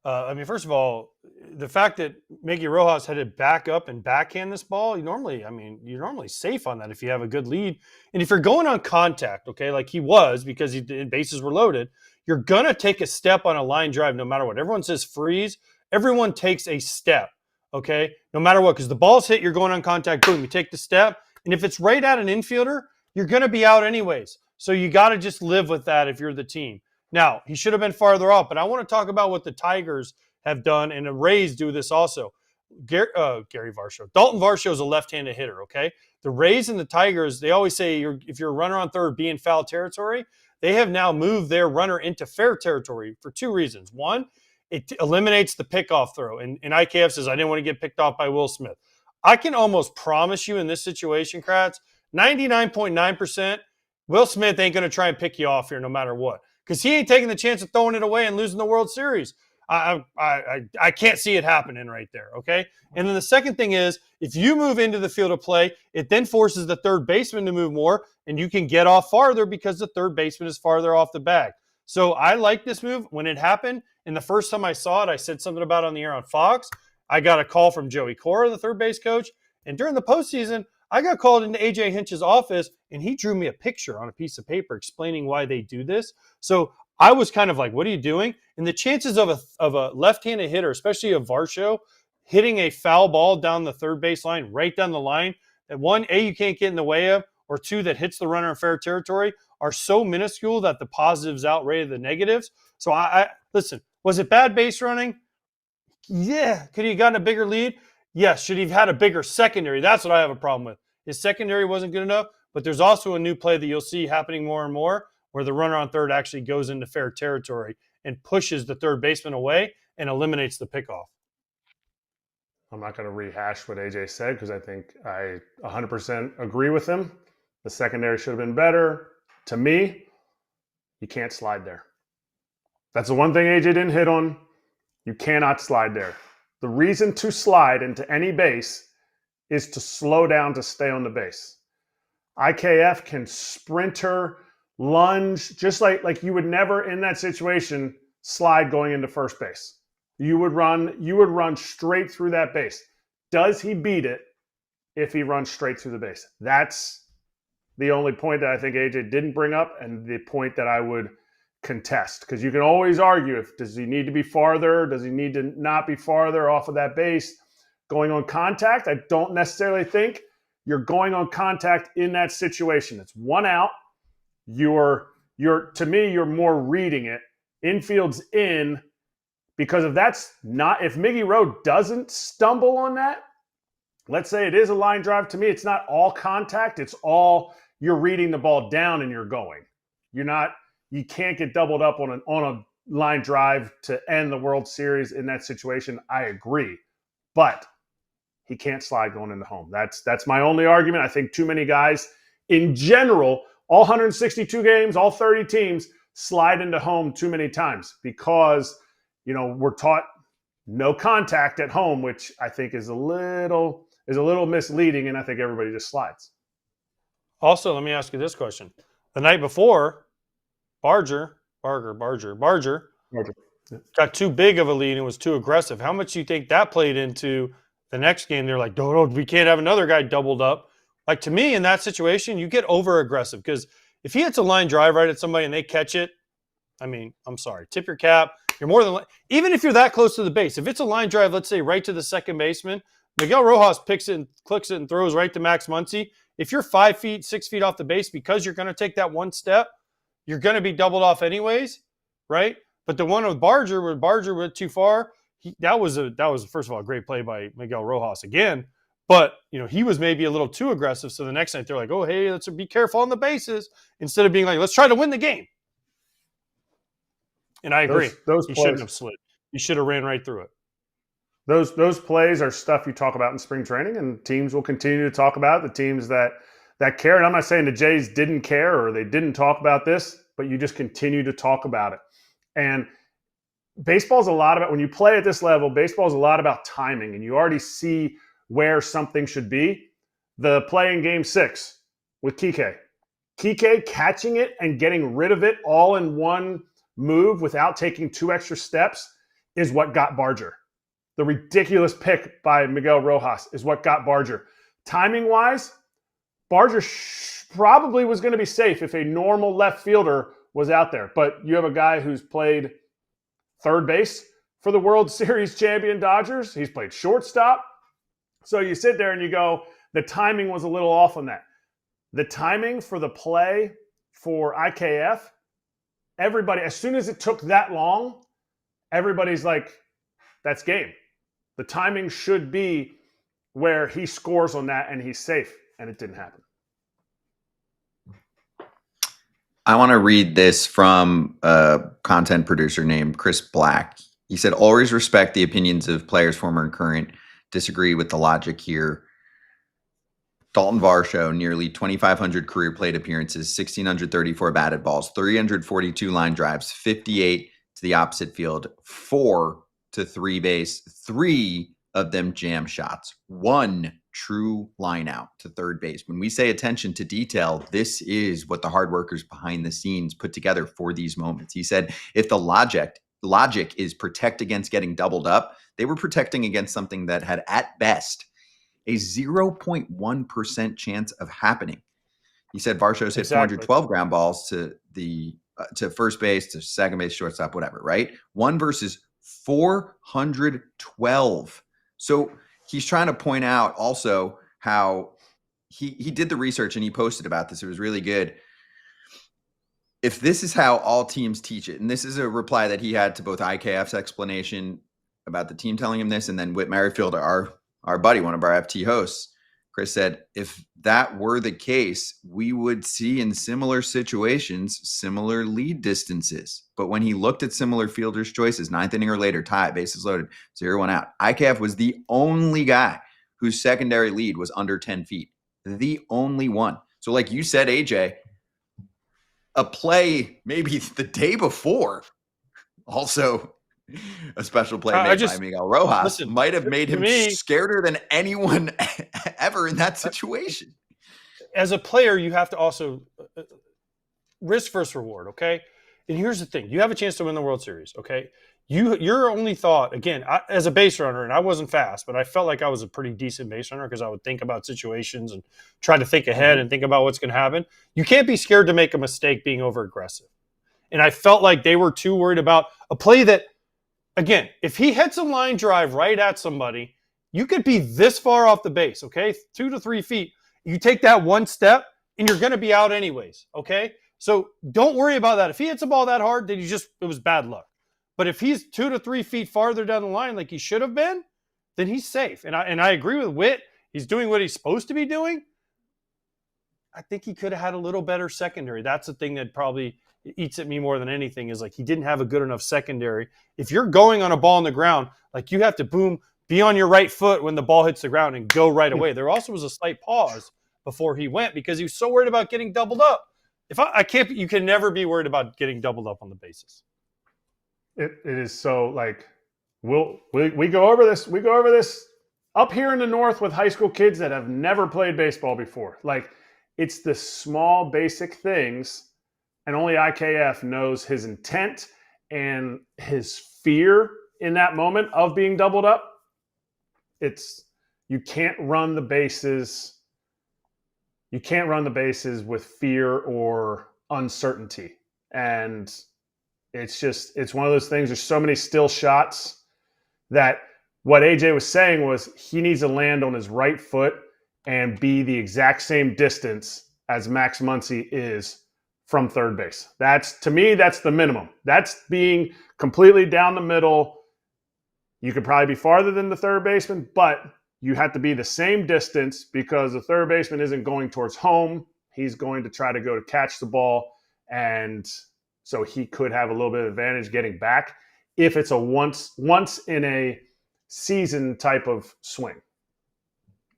First of all, the fact that Miggy Rojas had to back up and backhand this ball, you're normally safe on that if you have a good lead. And if you're going on contact, okay, like he was, because bases were loaded, you're going to take a step on a line drive no matter what. Everyone says freeze. Everyone takes a step, okay, no matter what, because the ball's hit, you're going on contact, boom, you take the step. And if it's right at an infielder, you're going to be out anyways. So you got to just live with that if you're the team. Now, he should have been farther off, but I want to talk about what the Tigers have done, and the Rays do this also. Gary Varsho. Dalton Varsho is a left-handed hitter, okay? The Rays and the Tigers, they always say if you're a runner on third, be in foul territory. They have now moved their runner into fair territory for two reasons. One, it eliminates the pickoff throw, and IKF says, I didn't want to get picked off by Will Smith. I can almost promise you in this situation, Kratz, 99.9%, Will Smith ain't going to try and pick you off here no matter what. Because he ain't taking the chance of throwing it away and losing the World Series. I can't see it happening right there, okay? And then the second thing is, if you move into the field of play, it then forces the third baseman to move more, and you can get off farther because the third baseman is farther off the bag. So I like this move. When it happened, and the first time I saw it, I said something about it on the air on Fox. I got a call from Joey Cora, the third base coach, and during the postseason, I got called into AJ Hinch's office, and he drew me a picture on a piece of paper explaining why they do this. So I was kind of like, what are you doing? And the chances of a left-handed hitter, especially a Varsho, hitting a foul ball down the third base line, right down the line, that one, A, you can't get in the way of, or two, that hits the runner in fair territory, are so minuscule that the positives outweigh the negatives. So I listen, was it bad base running? Yeah. Could he have gotten a bigger lead? Yes. Should he have had a bigger secondary? That's what I have a problem with. His secondary wasn't good enough, but there's also a new play that you'll see happening more and more where the runner on third actually goes into fair territory and pushes the third baseman away and eliminates the pickoff. I'm not going to rehash what AJ said because I think I 100% agree with him. The secondary should have been better. To me, you can't slide there. That's the one thing AJ didn't hit on. You cannot slide there. The reason to slide into any base is to slow down to stay on the base. IKF can sprinter, lunge, just like you would never in that situation slide going into first base. You would run straight through that base. Does he beat it if he runs straight through the base? That's the only point that I think AJ didn't bring up, and the point that I would contest. Because you can always argue does he need to be farther? Does he need to not be farther off of that base? Going on contact, I don't necessarily think you're going on contact in that situation. It's one out. To me, you're more reading it. Infield's in. Because if Miggy Rowe doesn't stumble on that, let's say it is a line drive, to me, it's not all contact. It's all you're reading the ball down and you're going. You can't get doubled up on a line drive to end the World Series in that situation. I agree. But he can't slide going into home. That's my only argument. I think too many guys in general, all 162 games, all 30 teams, slide into home too many times because we're taught no contact at home, which I think is a little misleading, and I think everybody just slides. Also, let me ask you this question. The night before, Barger got too big of a lead and was too aggressive. How much do you think that played into the next game? They're like, no, we can't have another guy doubled up. Like, to me, in that situation, you get over-aggressive because if he hits a line drive right at somebody and they catch it, I mean, I'm sorry, tip your cap. You're more than even if you're that close to the base. If it's a line drive, let's say right to the second baseman, Miguel Rojas picks it and clicks it and throws right to Max Muncy. If you're 5 feet, 6 feet off the base, because you're going to take that one step, you're going to be doubled off anyways, right? But the one with Barger, where Barger went too far, that was first of all a great play by Miguel Rojas again. But he was maybe a little too aggressive. So the next night they're like, oh hey, let's be careful on the bases instead of being like, let's try to win the game. And I agree. He shouldn't have slid. He should have ran right through it. Those plays are stuff you talk about in spring training, and teams will continue to talk about it, the teams that care. And I'm not saying the Jays didn't care or they didn't talk about this, but you just continue to talk about it. And baseball's a lot about, when you play at this level, baseball's a lot about timing, and you already see where something should be. The play in Game 6 with Kike catching it and getting rid of it all in one move without taking 2 extra steps is what got Barger. The ridiculous pick by Miguel Rojas is what got Barger. Timing-wise, Barger probably was going to be safe if a normal left fielder was out there. But you have a guy who's played third base for the World Series champion Dodgers. He's played shortstop. So you sit there and you go, the timing was a little off on that. The timing for the play for IKF, everybody, as soon as it took that long, everybody's like, that's game. The timing should be where he scores on that and he's safe, and it didn't happen. I want to read this from a content producer named Chris Black. He said, always respect the opinions of players, former and current. Disagree with the logic here. Dalton Varsho, nearly 2,500 career plate appearances, 1,634 batted balls, 342 line drives, 58 to the opposite field, 4 to 3 base, 3 of them jam shots, 1 true line out to third base. When we say attention to detail, this is what the hard workers behind the scenes put together for these moments. He said, if the logic is protect against getting doubled up, they were protecting against something that had at best a 0.1% chance of happening. He said Varsho's hit Exactly. 412 ground balls to first base, to second base, shortstop, whatever, right? 1 versus 412. So he's trying to point out also how he did the research and he posted about this. It was really good. If this is how all teams teach it, and this is a reply that he had to both IKF's explanation about the team telling him this, and then Whit Merrifield, our buddy, one of our FT hosts, Chris said, if that were the case, we would see in similar situations, similar lead distances. But when he looked at similar fielders' choices, 9th inning or later, tie, bases loaded, 0-1 out, IKF was the only guy whose secondary lead was under 10 feet. The only one. So like you said, AJ, a play maybe the day before, also a special play made by Miguel Rojas, might have made him scarier than anyone ever in that situation. As a player, you have to also risk versus reward, okay? And here's the thing. You have a chance to win the World Series, okay? Your only thought, again, as a base runner, and I wasn't fast, but I felt like I was a pretty decent base runner because I would think about situations and try to think ahead and think about what's going to happen. You can't be scared to make a mistake being over-aggressive. And I felt like they were too worried about a play that, again, if he hits a line drive right at somebody, you could be this far off the base, okay? 2 to 3 feet. You take that one step, and you're going to be out anyways, okay? So don't worry about that. If he hits a ball that hard, then it was bad luck. But if he's 2 to 3 feet farther down the line like he should have been, then he's safe. And I agree with Whit. He's doing what he's supposed to be doing. I think he could have had a little better secondary. That's the thing that probably eats at me more than anything is like he didn't have a good enough secondary. If you're going on a ball on the ground, like you have to be on your right foot when the ball hits the ground and go right away. There also was a slight pause before he went because he was so worried about getting doubled up. You can never be worried about getting doubled up on the bases. It is so like we go over this. We go over this up here in the north with high school kids that have never played baseball before. Like it's the small basic things, and only IKF knows his intent and his fear in that moment of being doubled up. You can't run the bases. You can't run the bases with fear or uncertainty, and it's one of those things. There's so many still shots that what AJ was saying was he needs to land on his right foot and be the exact same distance as Max Muncy is from third base. To me, that's the minimum. That's being completely down the middle. You could probably be farther than the third baseman, but you have to be the same distance because the third baseman isn't going towards home. He's going to try to go to catch the ball, and so he could have a little bit of advantage getting back if it's a once in a season type of swing.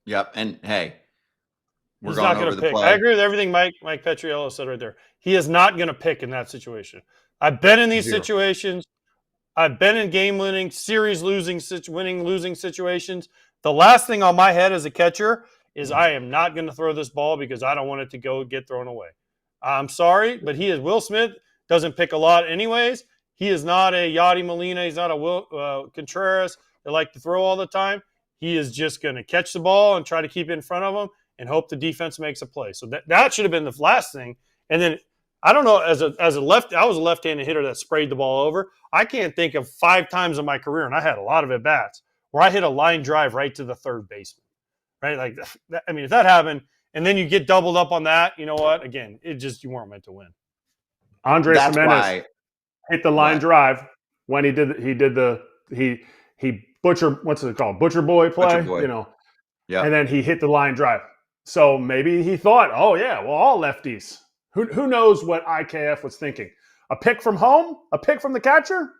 Yep. And hey, he's not going to pick. I agree with everything Mike Petriello said right there. He is not going to pick in that situation. I've been in these situations. I've been in game-winning, series-losing, winning-losing situations. The last thing on my head as a catcher is I am not going to throw this ball because I don't want it to get thrown away. I'm sorry, but he is Will Smith. Doesn't pick a lot anyways. He is not a Yadi Molina. He's not a Will Contreras. They like to throw all the time. He is just going to catch the ball and try to keep it in front of him and hope the defense makes a play. So that should have been the last thing. And then I don't know, I was a left-handed hitter that sprayed the ball over. I can't think of 5 times in my career, and I had a lot of at-bats, where I hit a line drive right to the third baseman. Right? Like, if that happened, and then you get doubled up on that, you know what? Again, you weren't meant to win. Andres Jimenez hit the line drive when he what's it called? Butcher Boy play, Yeah. And then he hit the line drive. So maybe he thought, oh yeah, well, all lefties. Who knows what IKF was thinking? A pick from home? A pick from the catcher?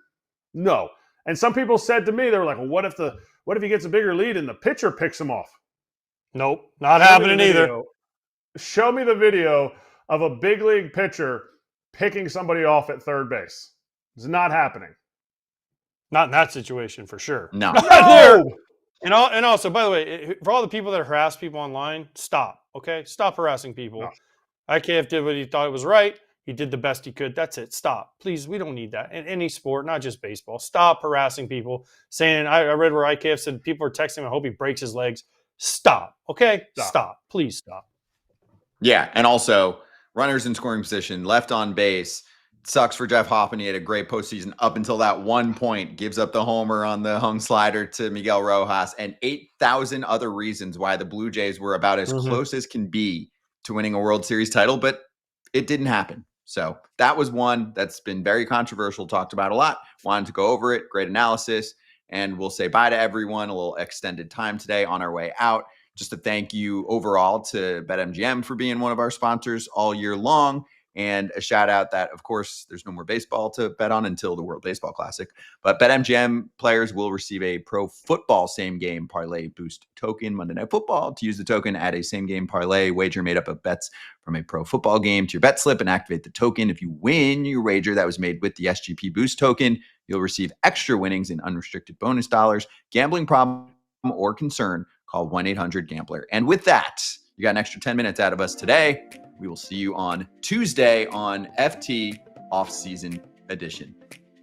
No. And some people said to me, they were like, well, what if he gets a bigger lead and the pitcher picks him off? Nope, not happening either. Show me the video of a big league pitcher picking somebody off at third base. It's not happening. Not in that situation, for sure. No. There. And also, by the way, for all the people that harass people online, stop, okay? Stop harassing people. No. IKF did what he thought was right. He did the best he could. That's it. Stop. Please, we don't need that. In any sport, not just baseball. Stop harassing people. I read where IKF said people are texting him, I hope he breaks his legs. Stop. Okay? Stop. Please stop. Yeah, and also runners in scoring position, left on base. Sucks for Jeff Hoffman. He had a great postseason up until that one point. Gives up the homer on the hung slider to Miguel Rojas, and 8,000 other reasons why the Blue Jays were about as close as can be to winning a World Series title, but it didn't happen. So that was one that's been very controversial, talked about a lot. Wanted to go over it. Great analysis. And we'll say bye to everyone. A little extended time today on our way out. Just to thank you overall to BetMGM for being one of our sponsors all year long. And a shout out that, of course, there's no more baseball to bet on until the World Baseball Classic. But BetMGM players will receive a pro football same game parlay boost token Monday Night Football. To use the token, add a same game parlay wager made up of bets from a pro football game to your bet slip and activate the token. If you win your wager that was made with the SGP boost token, you'll receive extra winnings and unrestricted bonus dollars. Gambling problem or concern, call 1-800-GAMBLER. And with that, you got an extra 10 minutes out of us today. We will see you on Tuesday on FT Off-Season Edition.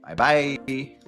Bye-bye.